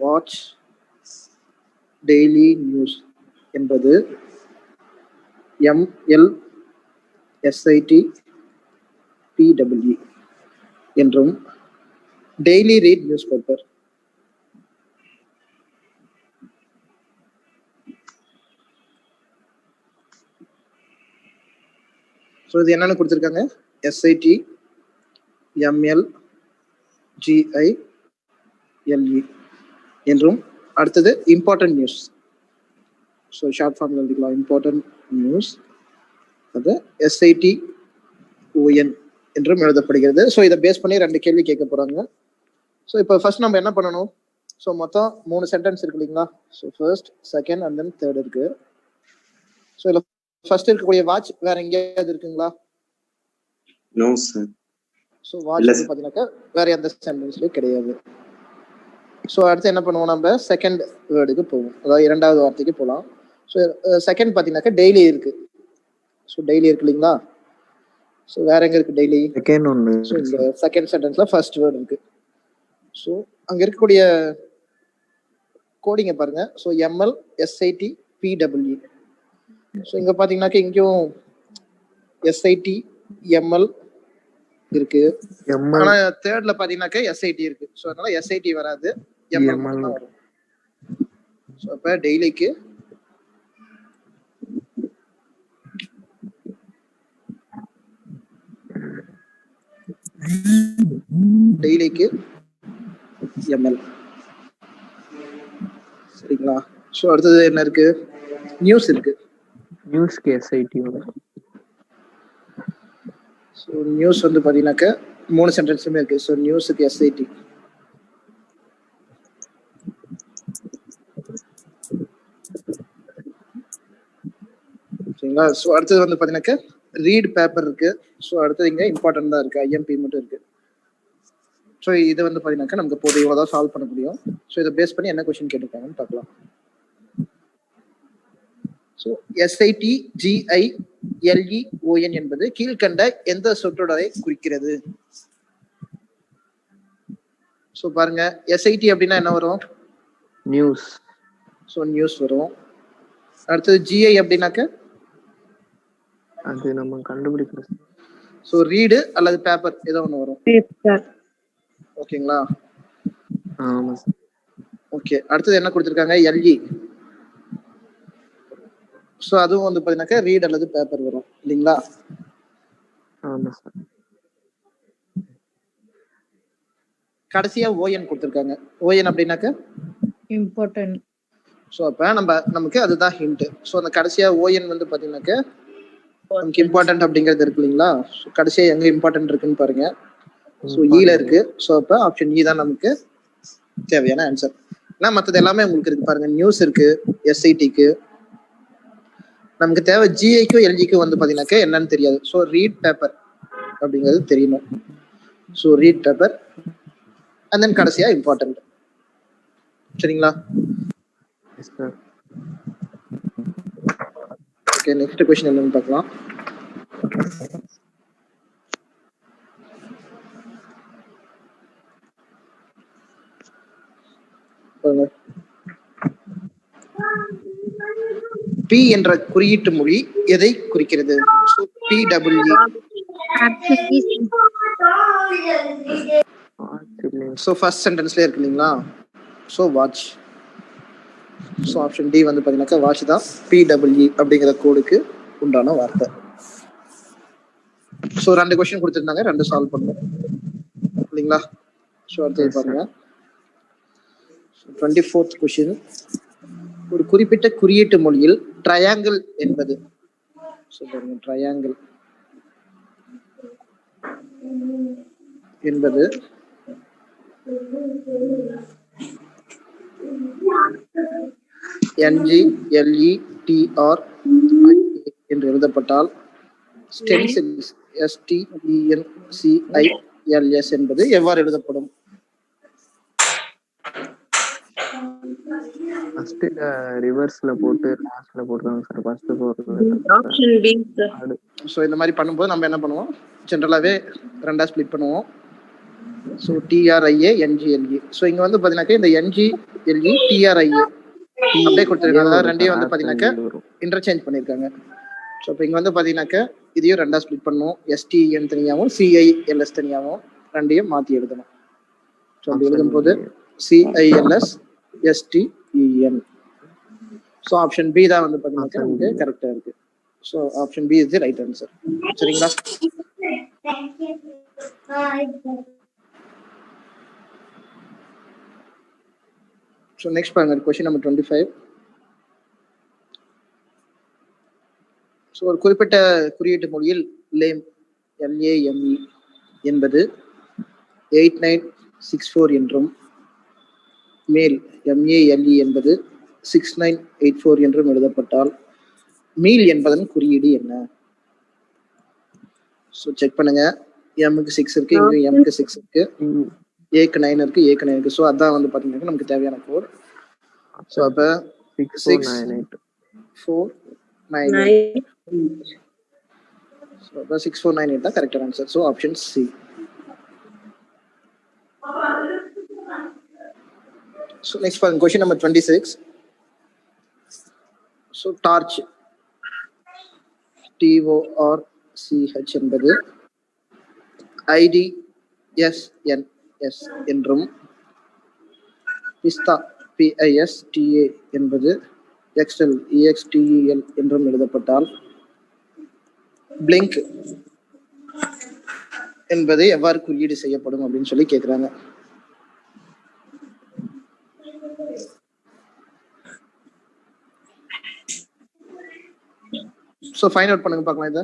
வாட்ச் டெய்லி நியூஸ் என்பது MLSITPWE என்றும் daily read news paper. So இது என்னன்னு கொடுத்துருக்காங்க? SIT MLGILE என்றும் அடுத்தது இம்பார்ட்டன்ட் நியூஸ். ஸோ ஷார்ட் ஃபார்ம்ல எழுதிக்கலாம், இம்பார்ட்டன்ட் நியூஸ். அது SITON என்றும் எழுதப்படுகிறது. ஸோ இதை பேஸ் பண்ணி 2 கேள்வி கேட்க போறாங்க. ஸோ இப்போ ஃபர்ஸ்ட் நம்ம என்ன பண்ணணும்? ஸோ மொத்தம் 3 சென்டென்ஸ் இருக்கு இல்லைங்களா? So first, second and then third இருக்கு. ஸோ இதில் ஃபர்ஸ்ட் இருக்கக்கூடிய வாட்ச் வேற எங்கேயாவது இருக்குங்களா? No sir. ஸோ வாட்ச் வந்து பார்த்தீங்கன்னாக்கா வேற எந்த சென்டென்ஸ்லையும் கிடையாது. ஸோ அடுத்து என்ன பண்ணுவோம்? நம்ம செகண்ட் வேர்டுக்கு போவோம், அதாவது 2வது வார்த்தைக்கு போகலாம். ஸோ செகண்ட் பார்த்தீங்கன்னாக்கா டெய்லி இருக்கு. ஸோ டெய்லி இருக்கு இல்லைங்களா? ஸோ வேற எங்க இருக்கு டெய்லி? செகண்ட் ஒன்று. ஸோ இந்த செகண்ட் சென்டென்ஸ்ல ஃபர்ஸ்ட் வேர்டு இருக்கு. ஸோ அங்க இருக்கக்கூடிய கோடிங்க பாருங்க. So MLSITPWE. ஸோ இங்க பாத்தீங்கன்னாக்கா இங்கேயும் SITML இருக்கு. ஆனா தேர்ட்ல பாத்தீங்கன்னாக்கா SIT இருக்கு. ஸோ அதனால SIT வராது, ML தான் வரும். ஸோ அப்ப டெய்லிக்கு ML. சரிங்களா? ஸோ அடுத்தது என்ன இருக்கு? நியூஸ் இருக்கு. நியூஸ்க்கு SIT வரும். ஸோ நியூஸ் வந்து பார்த்தீங்கன்னாக்கா 3 சென்டென்ஸுமே இருக்கு. ஸோ நியூஸுக்கு SIT. சரிங்களா? ஸோ அடுத்தது வந்து பார்த்தீங்கன்னாக்கா ரீட் பேப்பர் இருக்கு. ஸோ அடுத்தது இங்கே இம்பார்ட்டன்ட் தான் இருக்கு, IMP மட்டும் இருக்கு. ஸோ இது வந்து பார்த்தீங்கன்னாக்கா நமக்கு போதும், இவ்வளோதான் சால்வ் பண்ண முடியும். ஸோ இதை பேஸ் பண்ணி என்ன கொஸ்டின் கேட்டிருக்காங்கன்னு பார்க்கலாம். ஸோ எஸ்ஐடி GILEON என்பது கீழ்கண்ட எந்த சொற்றொடரை குறிக்கிறது? ஸோ பாருங்க, எஸ்ஐடி அப்படின்னா என்ன வரும்? நியூஸ். ஸோ நியூஸ் வரும். அடுத்தது GI அப்படின்னாக்க அது நம்ம கண்டுபிடிக்கிறது. ஸோ ரீடு அல்லது பேப்பர் ஏதோ ஒன்று வரும். ஓகேங்களா? ஆமா சார். ஓகே, அடுத்தது என்ன கொடுத்துருக்காங்க? LE. ஸோ அதுவும் வந்து பார்த்தீங்கன்னாக்கா ரீட் அல்லது பேப்பர் வரும் இல்லைங்களா? ஆமா சார். கடைசியா ON கொடுத்துருக்காங்க. ON அப்படின்னாக்க இம்பார்ட்டன்ட். ஸோ அப்போ நமக்கு அதுதான் ஹிண்ட். ஸோ அந்த கடைசியா ON வந்து பார்த்தீங்கன்னாக்க நமக்கு இம்பார்ட்டன்ட் அப்படிங்கிறது இருக்கு இல்லைங்களா? ஸோ கடைசியா எங்க இம்பார்ட்டன்ட் இருக்குன்னு பாருங்க. ஸோ ஈல இருக்கு. ஸோ அப்போ ஆப்ஷன் E தான் நமக்கு தேவையான ஆன்சர். ஏன்னா மற்றது எல்லாமே உங்களுக்கு இருக்கு பாருங்க. நியூஸ் இருக்கு, SITக்கு. நமக்கு தேவை GIக்கும் LGக்கும் வந்து பார்த்தீங்கன்னாக்க என்னன்னு தெரியாது. ஸோ ரீட் பேப்பர் அப்படிங்கிறது தெரியணும். So read paper and then கடைசியா இம்பார்ட்டன்ட். சரிங்களா? ஓகே, நெக்ஸ்ட் क्वेश्चन என்னன்னு பார்க்கலாம். P என்ற குறியீட்டு மொழி எதை குறிக்கிறது? So PWE. ஸோ ஃபர்ஸ்ட் சென்டென்ஸ்ல இருக்கு இல்லைங்களா? So watch. So option D வந்து பார்த்தீங்கன்னாக்கா வாட்ச் தான் PWE அப்படிங்கிற கோடுக்கு உண்டான வார்த்தை. ஸோ 2 क्वेश्चन கொடுத்துருந்தாங்க, 2 சால்வ் பண்ணுவோம் இல்லைங்களா? ஸோ அடுத்தது பாருங்க. 24th question. ஒரு குறிப்பிட்ட குறியீட்டு மொழியில் ட்ரையாங்கிள் என்பது. ஸோ பாருங்க, ட்ரையாங்கிள் என்பது NGLETR என்று எழுதப்பட்டால் ஸ்டென்சில்ஸ் STENCILS என்பது எவ்வாறு எழுதப்படும்? ஃபர்ஸ்ட் ரிவர்ஸ்ல போட்டு லாஸ்ட்ல போடுறாங்க சார். ஃபர்ஸ்ட் போடுறது ஆப்ஷன் பி சார். ஸோ இந்த மாதிரி பண்ணும்போது நம்ம என்ன பண்ணுவோம்? ஜென்ரலாகவே 2ஆ ஸ்ப்ளிட் பண்ணுவோம். So TRIA NGLE. ஸோ இங்க வந்து பார்த்தீங்கன்னாக்கா இந்த NGLE TRIA அப்படியே கொடுத்துருக்காங்க. அதாவது ரெண்டையும் வந்து பார்த்தீங்கன்னாக்கா இன்டர்சேஞ்ச் பண்ணியிருக்காங்க. ஸோ இப்போ இங்க வந்து பார்த்தீங்கன்னாக்கா இதையும் 2ஆ ஸ்ப்ளிட் பண்ணுவோம். STEN தனியாகவும் CILS தனியாகவும் ரெண்டையும் மாற்றி எழுதணும். ஸோ அப்படி எழுதும்போது CILS STEN. So option B தான் வந்து பார்த்தீங்கன்னாக்கா நமக்கு கரெக்டாக இருக்கு. So option B is the right answer. சரிங்களா? ஸோ நெக்ஸ்ட் பாருங்க, கொஸ்டின் நம்பர் 25. ஸோ ஒரு குறிப்பிட்ட குறியீட்டு மொழியில் LAME LAME என்பது 8964 என்றும் மேல் MELE என்பது 6984 என்றும் எழுதப்பட்டால் மீல் என்பதன் குறியீடு என்ன? ஸோ செக் பண்ணுங்க. M-க்கு 6 இருக்கு, இங்கேயும் M-க்கு 6 இருக்கு, A-க்கு 9 இருக்கு, A-க்கு 9 இருக்கு. ஸோ அதான் வந்து பார்த்தீங்கன்னா நமக்கு தேவையான கோட். ஸோ அப்போ 6498. ஸோ அப்போ 6498 தான் கரெக்டான answer. So option C. So next பாருங்க, question number 26. So torch TORCH என்பது IDSNS என்றும் பிஸ்தா PISTA என்பது EXTEL என்றும் எழுதப்பட்டால் பிளிங்க் என்பது எவ்வாறு குறியீடு செய்யப்படும் அப்படின்னு சொல்லி கேட்குறாங்க. ஸோ ஃபைண்ட் அவுட் பண்ணுங்க பார்க்கலாம். இதை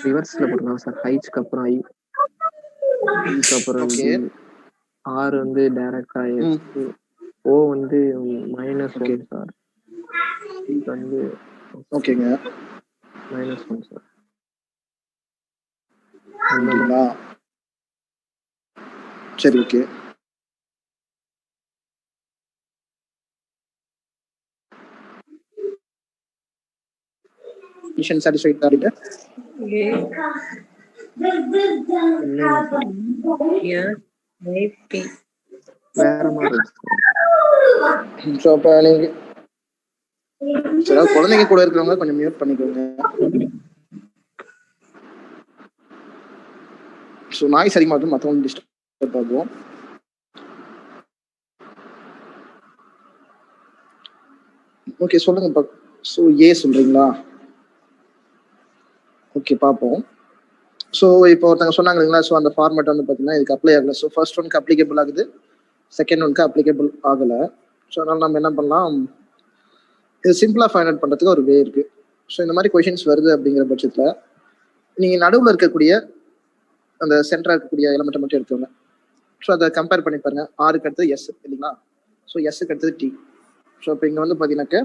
ரிவர்ஸ்ல போடுறாங்க சார். ஹைட்ஸ்க்கு அப்புறம் I, க்கு அப்புறம் R வந்து டைரக்டா X, O வந்து -1 சார். இது வந்து ஓகேங்க -1 சார். சரி, ஓகே. condition satisfied அப்படிட்டு வேற மாதிரி இருக்கு. ஸோ அப்போ நீங்க சரி குழந்தைங்க கூட இருக்கிறவங்க கொஞ்சம் மியூட் பண்ணிக்கோங்க. ஸோ நாய் சரிமா இருக்கும், மற்றவங்க டிஸ்டர்ப் ஆகும். ஓகே சொல்லுங்க. ஸோ ஏ சொல்றீங்களா? ஓகே பார்ப்போம். ஸோ இப்போ ஒருத்தவங்க சொன்னாங்க இல்லைங்களா, ஸோ அந்த ஃபார்மேட் வந்து பார்த்தீங்கன்னா இதுக்கு அப்ளை ஆகலை. ஸோ ஃபர்ஸ்ட் ஒனுக்கு அப்ளிகபிள் ஆகுது, செகண்ட் ஒனுக்கு அப்ளிகபிள் ஆகலை. ஸோ அதனால் நம்ம என்ன பண்ணலாம், இது சிம்பிளாக ஃபைண்ட் அவுட் பண்ணுறதுக்கு ஒரு வே இருக்குது. ஸோ இந்த மாதிரி கொஷின்ஸ் வருது அப்படிங்கிற பட்சத்தில் நீங்கள் நடுவில் இருக்கக்கூடிய அந்த சென்டராக இருக்கக்கூடிய எலமெண்ட்டை மட்டும் எடுத்துக்கோங்க. ஸோ அதை கம்பேர் பண்ணி பாருங்க. ஆருக்கு அடுத்தது எஸ் இல்லைங்களா, ஸோ எஸ்ஸுக்கு அடுத்தது டி. ஸோ இப்போ இங்கே வந்து பார்த்தீங்கன்னாக்க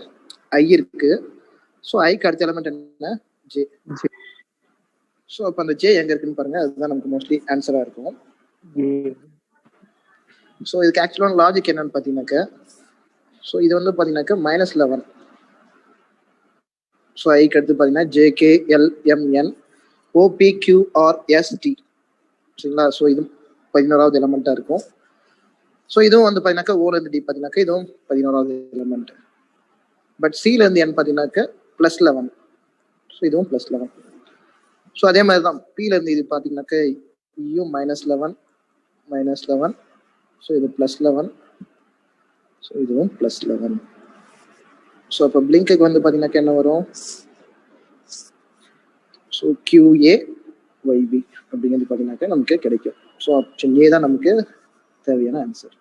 ஐ இருக்கு. ஸோ ஐக்கு அடுத்த எலமெண்ட் என்ன, ஜே. ஸோ அப்போ அந்த ஜே எங்கே இருக்குன்னு பாருங்க, அதுதான் நமக்கு மோஸ்ட்லி ஆன்சராக இருக்கும். ஸோ இதுக்கு ஆக்சுவலான லாஜிக் என்னன்னு பார்த்தீங்கன்னாக்க, ஸோ இது வந்து பார்த்தீங்கன்னாக்க -11. ஸோ ஐக்கு அடுத்து பார்த்தீங்கன்னா JKLMN OPQRST சரிங்களா. ஸோ இது 11வது எலமெண்ட்டாக இருக்கும். ஸோ இதுவும் வந்து பார்த்தீங்கன்னாக்கா ஓலேருந்து டி பார்த்தீங்கன்னாக்கா இதுவும் 11வது எலமெண்ட். பட் சிலேருந்து என் பார்த்தீங்கன்னாக்க +11. ஸோ இதுவும் +11. ஸோ அதே மாதிரி தான் பிலேருந்து இது பார்த்தீங்கன்னாக்க இயும் -11. ஸோ இது +11. ஸோ இதுவும் +11. ஸோ அப்போ பிளிங்க்குக்கு வந்து பார்த்தீங்கன்னாக்க என்ன வரும், ஸோ QAYB அப்படிங்கிறது பார்த்தீங்கன்னாக்க நமக்கு கிடைக்கும். ஸோ ஆப்ஷன் ஏ தான் நமக்கு தேவையான ஆன்சர்.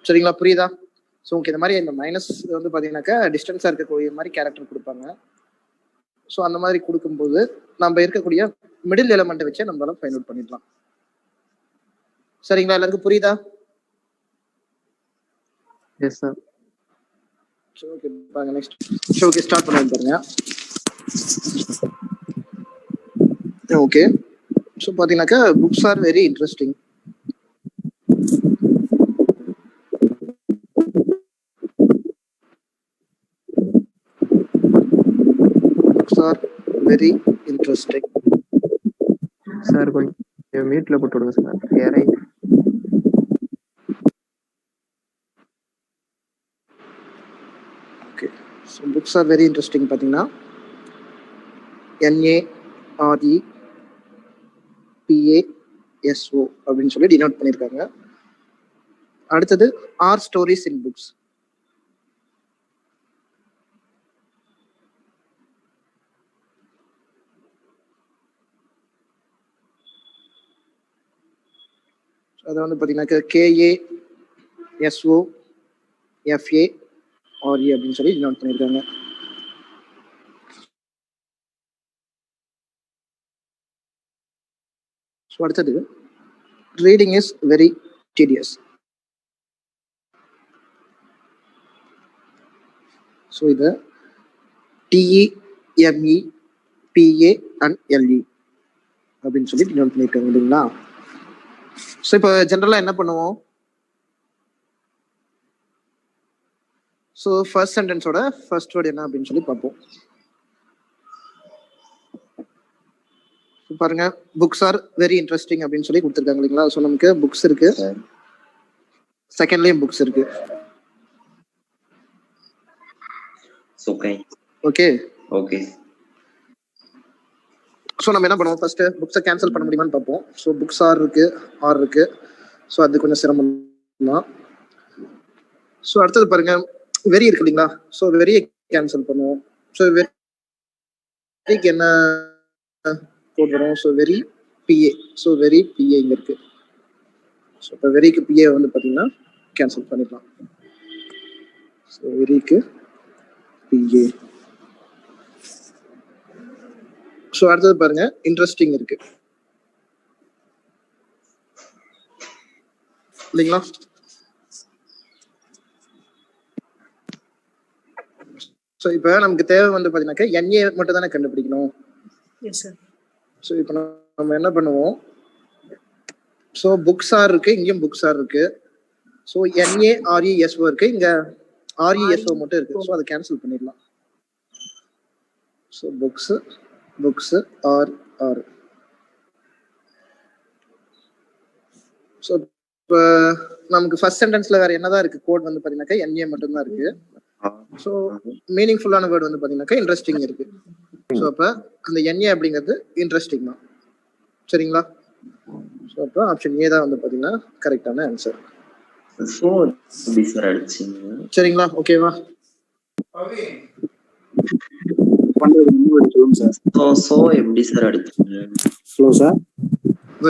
சரிங்களா, புரியுதா? ஸோ உங்களுக்கு இந்த மாதிரி இந்த மைனஸ் வந்து பார்த்தீங்கன்னாக்கா டிஸ்டன்ஸாக இருக்கக்கூடிய மாதிரி கேரக்டர் கொடுப்பாங்க. ஸோ அந்த மாதிரி கொடுக்கும்போது நம்ம இருக்கக்கூடிய மிடில் எலமெண்ட்டை வச்சு நம்மளால ஃபைண்ட் அவுட் பண்ணிடலாம். சரிங்களா, எல்லாருக்கும் புரியுதா? Yes sir. ஸோ ஓகே பாருங்க, நெக்ஸ்ட் ஷோக்கு ஸ்டார்ட் பண்ணி பாருங்க. ஓகே, ஸோ பார்த்தீங்கன்னாக்கா books are very interesting. R very interesting. Sir கொஞ்சம் மியூட்ல போட்டு விடுங்க சார். யாரை okay, so books are very interesting பார்த்தீங்கன்னா NAREPASO அப்படின்னு சொல்லி டினோட் பண்ணியிருக்காங்க. அடுத்தது ஆர் ஸ்டோரிஸ் இன் புக்ஸ். அதை வந்து பார்த்தீங்கன்னாக்க KASOFARE அப்படின்னு சொல்லி டினோட் பண்ணியிருக்காங்க. ஸோ அடுத்தது reading is very tedious. So இதை TEMEPANLE அப்படின்னு சொல்லி டினோட் பண்ணியிருக்காங்க இல்லைங்களா. ஸோ இப்போ ஜென்ரலாக என்ன பண்ணுவோம், ஸோ ஃபர்ஸ்ட் சென்டென்ஸோட ஃபர்ஸ்ட் வேர்டு என்ன அப்படின்னு சொல்லி பார்ப்போம். பாருங்க, புக்ஸ் ஆர் வெரி இன்ட்ரெஸ்டிங் அப்படின்னு சொல்லி கொடுத்துருக்காங்க இல்லைங்களா. ஸோ நமக்கு புக்ஸ் இருக்கு, செகண்ட்லேயும் புக்ஸ் இருக்கு. Okay okay. ஸோ நம்ம என்ன பண்ணுவோம், ஃபர்ஸ்ட் புக்ஸை கேன்சல் பண்ண முடியுமான்னு பார்ப்போம். ஸோ புக்ஸ் ஆர் இருக்கு. ஸோ அது கொஞ்சம் சிரமம் தான். ஸோ அடுத்தது பாருங்க, வெரி இருக்கு இல்லைங்களா. ஸோ வெரியை கேன்சல் பண்ணுவோம். ஸோ வெரிக்கு என்ன கோட் வரும், so very PA. So very PA இங்கே இருக்கு. ஸோ இப்போ வெரிக்கு PA வந்து பார்த்தீங்கன்னா கேன்சல் பண்ணிடலாம். So வெரிக்கு PA. ஸோ அடுத்தது பாருங்க, இன்ட்ரெஸ்டிங் இருக்கு இல்லைங்களா. ஸோ இப்போ நமக்கு தேவை வந்து பார்த்தீங்கன்னாக்கா NA மட்டும் தானே கண்டுபிடிக்கணும். ஸோ இப்போ நம்ம என்ன பண்ணுவோம், ஸோ புக்ஸ் ஆர் இருக்கு, இங்கேயும் புக்ஸ் ஆர் இருக்கு. ஸோ NARESO இருக்கு, இங்க RESO மட்டும் இருக்கு. ஸோ அதை கேன்சல் பண்ணிடலாம். So books R. ஸோ இப்போ நமக்கு ஃபர்ஸ்ட் சென்டென்ஸ்ல வேற என்னதான் இருக்கு? கோட் வந்து பாத்தீங்கன்னாக்கா NA மட்டும் தான் இருக்கு. ஸோ மீனிங்ஃபுல்லான வேர்டு வந்து பாத்தீங்கன்னாக்கா இன்ட்ரெஸ்டிங் இருக்கு. ஸோ அப்ப அந்த NA அப்படிங்கிறது இன்ட்ரெஸ்டிங் தான். சரிங்களா? ஸோ அப்போ ஆப்ஷன் ஏ தான் வந்து பாத்தீங்கன்னா கரெக்டான ஆன்சர். சரிங்களா? ஓகேவா? எப்படி சார் அடிச்சீங்க?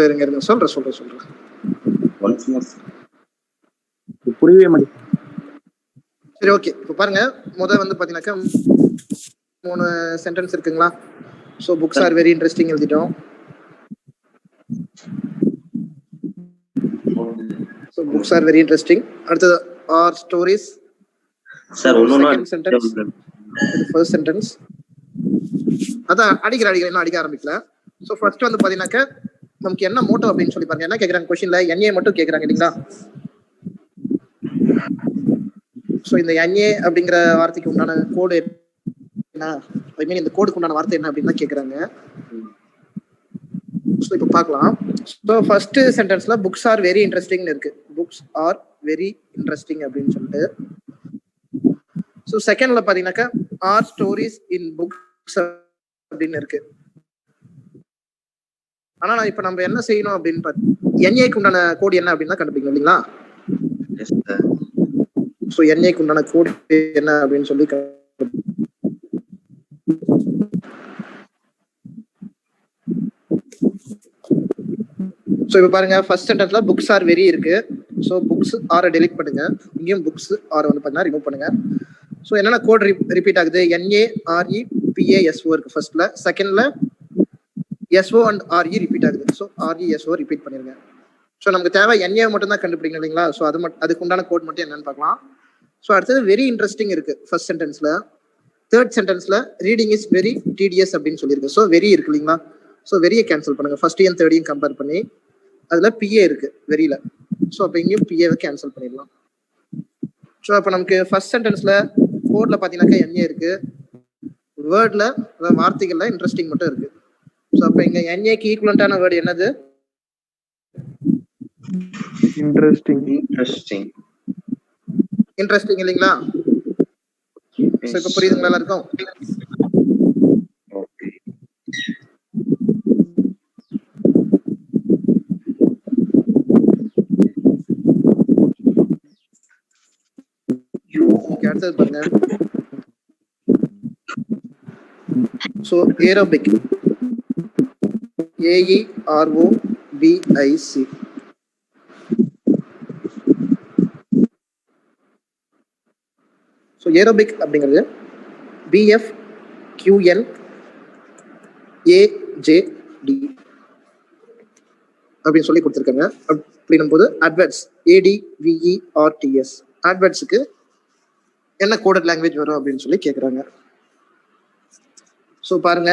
இருங்க சொல்றேன். புரியவே மாட்டேங்குது. சரி, ஓகே. இப்போ பாருங்க, முதல் வந்து பாத்தீங்கன்னாக்கா 3 சென்டென்ஸ் இருக்குங்களா? So books are very interesting எழுதிட்டோம். So books are very interesting. அடுத்தது are stories. Sir second sentence, இது ஃபர்ஸ்ட் சென்டென்ஸ். அதான் அடிக்கிற அடிக்க ஆரம்பிக்கல. ஸோ ஃபர்ஸ்ட் வந்து பாத்தீங்கன்னாக்கா நமக்கு என்ன மோட்டோ அப்படின்னு சொல்லி பாருங்க. என்ன கேட்கறாங்க கொஸ்டின்ல? NA மட்டும் கேட்கறாங்க இல்லைங்களா? ஸோ இந்த NA அப்படிங்கிற வார்த்தைக்கு உண்டான கோடு என்ன, ஐ மீன் இந்த கோடுக்கு உண்டான வார்த்தை என்ன அப்படின்னு தான் கேட்கறாங்க. ஸோ இப்போ பார்க்கலாம். ஸோ ஃபர்ஸ்ட் சென்டென்ஸ்ல புக்ஸ் ஆர் வெரி இன்ட்ரெஸ்டிங்னு இருக்கு. புக்ஸ் ஆர் வெரி இன்ட்ரெஸ்டிங் அப்படின்னு சொல்லிட்டு. ஸோ செகண்ட்ல பாத்தீங்கன்னாக்கா ஆர் ஸ்டோரிஸ் இன் புக்ஸ் அப்படின்னு இருக்கு. ஆனா நான் இப்ப நம்ம என்ன செய்யணும் அப்படின்னு NAக்கு உண்டான கோடு என்ன அப்படின்னு கண்டுபிடிக்கணும் இல்லைங்களா? ஸோ NAக்கு உண்டான கோடு என்ன அப்படின்னு சொல்லி ஸோ இப்போ பாருங்க, ஃபர்ஸ்ட் சென்டென்ஸ்ல புக்ஸ் ஆர் வெரி இருக்கு. ஸோ புக்ஸ் ஆரை டெலிட் பண்ணுங்க. இங்கேயும் புக்ஸ் ஆர் வந்து பார்த்தீங்கன்னா ரிமூவ் பண்ணுங்க. ஸோ என்னென்ன கோட் ரிப்பீட் ஆகுது? NAREPASO இருக்கு ஃபர்ஸ்ட்ல. செகண்ட்ல SO அண்ட் RE ரிப்பீட் ஆகுது. ஸோ RESO ரிப்பீட் பண்ணிருங்க. ஸோ நமக்கு தேவை NA மட்டும் தான் கண்டுபிடிக்கணும் இல்லைங்களா? ஸோ அதுக்கு உண்டான கோட் மட்டும் என்னன்னு பார்க்கலாம். ஸோ அடுத்தது வெரி இன்ட்ரெஸ்டிங் இருக்கு ஃபர்ஸ்ட் சென்டென்ஸ்ல. தேர்ட் சென்டென்ஸ்ல ரீடிங் இஸ் வெரி டிடிஎஸ் அப்படின்னு சொல்லியிருக்கு. ஸோ வெரி இருக்கு இல்லைங்களா? ஸோ வெரியை கேன்சல் பண்ணுங்க. ஃபர்ஸ்டையும் தேர்டையும் கம்பேர் பண்ணி அதுல PA இருக்கு வெரியில. ஸோ அப்போ இங்கேயும் PAவை கேன்சல் பண்ணிடலாம். ஸோ அப்போ நமக்கு ஃபர்ஸ்ட் சென்டென்ஸ்ல கோட்ல பாத்தீங்கன்னாக்கா NA இருக்கு. வேர்ட்ல வார்த்தைகள்ல இன்ட்ரெஸ்டிங் மட்டும் இருக்கு. ஸோ அப்போ இங்க NAக்கு ஈக்குவலண்டான வேர்டு என்னது? இன்ட்ரெஸ்டிங் இல்லைங்களா? ஸோ இப்போ புரியுதுங்களா எல்லாருக்கும்? அடுத்தது பாருங்க. So aerobic, AEROBIC. So aerobic அப்படிங்கிறது BFQNAJD அப்படின்னு சொல்லி கொடுத்துருக்காங்க. அப்படின்னும் போது அட்வர்ட்ஸ் ADVERTS அட்வர்ட்ஸுக்கு என்ன கோடட் லாங்குவேஜ் வரும் அப்படின்னு சொல்லி கேட்குறாங்க. ஸோ பாருங்க,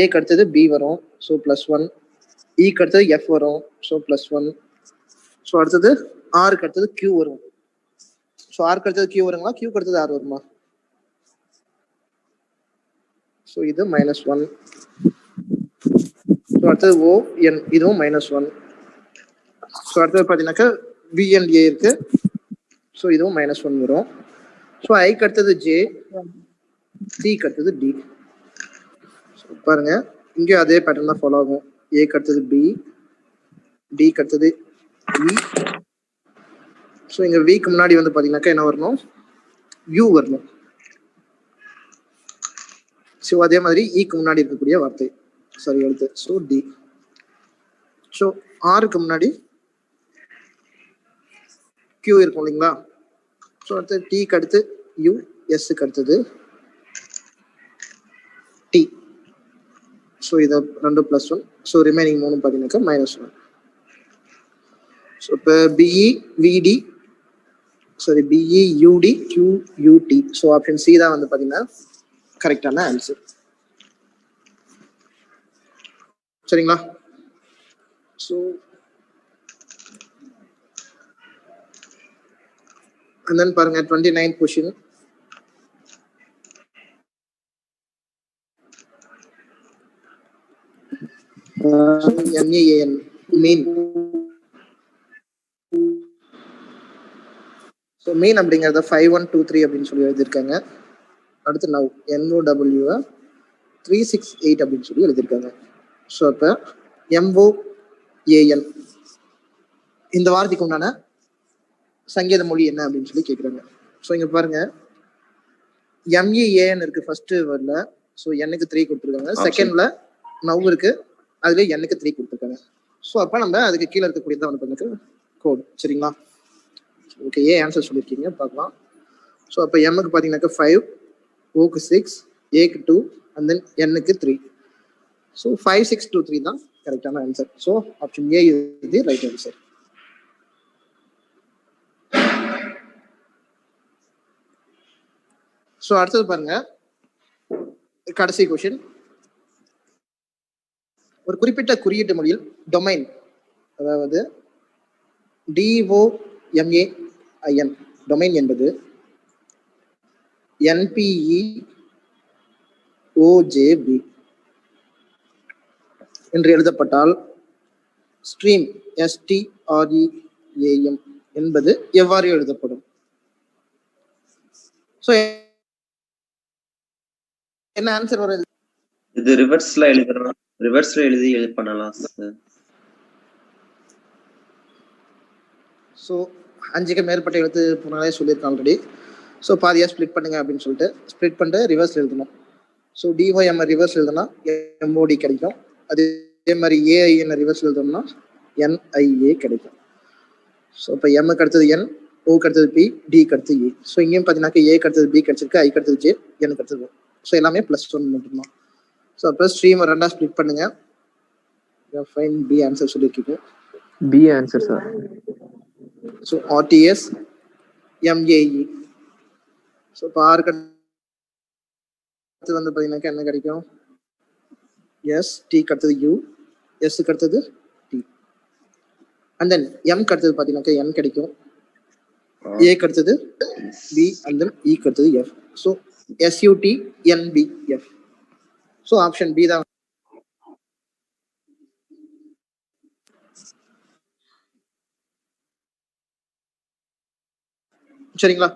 ஏக்கு அடுத்தது B வரும். ஸோ +1. ஈக்கு அடுத்தது F வரும். ஸோ +1. ஸோ அடுத்தது ஆருக்கு அடுத்தது Q வரும். ஸோ ஆருக்கு அடுத்தது Q வருங்களா? Qக்கு அடுத்தது R வருமா? ஸோ இது -1. ஸோ அடுத்தது ON, இதுவும் -1. ஸோ அடுத்தது பார்த்தீங்கன்னாக்கா BNA இருக்கு. ஸோ இதுவும் -1 வரும். ஸோ ஐக்கு அடுத்தது J, சிக்கு அடுத்தது D. ஸோ பாருங்க, இங்கேயும் அதே பேட்டர்ன் தான் ஃபாலோ ஆகும். ஏக்கு அடுத்தது B, டிக்கு அடுத்தது E. ஸோ இங்க விக்கு முன்னாடி வந்து பாத்தீங்கன்னாக்கா என்ன வரணும்? U வரணும். ஸோ அதே மாதிரி ஈக்கு முன்னாடி இருக்கக்கூடிய வார்த்தை சரி எழுத்து. So D. ஸோ ஆருக்கு முன்னாடி Q இருக்கும் இல்லைங்களா? ஸோ அடுத்து Tக்கு அடுத்து U, Sக்கு அடுத்தது T. ஸோ இதை 2 +1. ஸோ ரிமைனிங் 3 பார்த்தீங்கன்னாக்கா -1. ஸோ இப்போ BEVD, sorry BEUD QUT. So option C தான் வந்து பார்த்தீங்கன்னா கரெக்டான ஆன்சர். சரிங்களா? ஸோ And then பாருங்க 29th question. MEAN mean. So mean அப்படிங்கிறத 5123 அப்படின்னு சொல்லி எழுதியிருக்காங்க. அடுத்து நவ் NOW 368 அப்படின்னு சொல்லி எழுதியிருக்காங்க. ஸோ அப்போ MOAN இந்த வார்த்தைக்கு உண்டான சங்கீத மொழி என்ன அப்படின்னு சொல்லி கேட்குறாங்க. ஸோ இங்கே பாருங்க MEAN இருக்கு ஃபர்ஸ்ட் வேர்ட்ல. ஸோ எண்ணுக்கு 3 கொடுத்துருக்காங்க. செகண்ட்ல நவ் இருக்கு, அதுல எண்ணுக்கு 3 கொடுத்துருக்காங்க. ஸோ அப்போ நம்ம அதுக்கு கீழே இருக்கக்கூடியதான் வந்து எனக்கு கோட். சரிங்களா? ஓகே, ஏ ஆன்சர் சொல்லியிருக்கீங்க பார்க்கலாம். ஸோ அப்போ எம்முக்கு பார்த்தீங்கன்னாக்கா 5, ஓக்கு 6, ஏக்கு 2 அண்ட் தென் எண்ணுக்கு 3. ஸோ 5623 தான் கரெக்டான answer. So option A is the right answer. So அடுத்தது பாருங்க, கடைசி கொஷின். ஒரு குறிப்பிட்ட குறியீட்டு மொழியில் டொமைன், அதாவது DOMAIN டொமைன் என்பது NPEOJB என்று எழுதப்பட்டால் ஸ்ட்ரீம் STREAM என்பது எவ்வாறு எழுதப்படும்? ஸோ என்ன ஆன்சர் வருது? இது ரிவர்ஸ்ல எழுதலாம், ரிவர்ஸ்ல எழுதி பண்ணலாம் சார். ஸோ 5க்கு மேற்பட்ட எழுத்து போனாலே சொல்லியிருக்கேன் ஆல்ரெடி. ஸோ பாதியாக ஸ்ப்ளிட் பண்ணுங்க அப்படின்னு சொல்லிட்டு ஸ்ப்ளிட் பண்ணிட்டு ரிவர்ஸ் எழுதணும். ஸோ DOM ரிவர்ஸ் எழுதுனா MOD கிடைக்கும். அதே மாதிரி AIN ரிவர்ஸ் எழுதணும்னா NIA கிடைக்கும். ஸோ இப்போ எம்முக்கு அடுத்தது N, ஓக்கு அடுத்தது P, டிக்கு அடுத்தது E. ஸோ இங்கேயும் பார்த்தீங்கன்னாக்கா ஏக்கு அடுத்தது B கிடைச்சிருக்கு, ஐக்கு அடுத்தது J, எனக்கு அடுத்தது. ஸோ எல்லாமே +1 மட்டும்தான். ஸோ அப்போ ஸ்ட்ரீம் 2 ஸ்ப்ளிட் பண்ணுங்க. ஃபைன், பி ஆன்சர் சொல்லியிருக்கீங்க. B answer sir. So RTS MAE. So இப்போ ஆறுக்கு அடுத்தது வந்து பார்த்தீங்கன்னாக்கா என்ன கிடைக்கும்? எஸ், டிக்கு அடுத்தது U, எஸ்க்கு அடுத்தது T, அண்ட் தென் எம்க்கு அடுத்தது பார்த்தீங்கன்னாக்கா N கிடைக்கும், ஏக்கு அடுத்தது B, அண்ட் தென் ஈக்கு அடுத்தது F. So SUTNBF. So option B தான். சரிங்களா?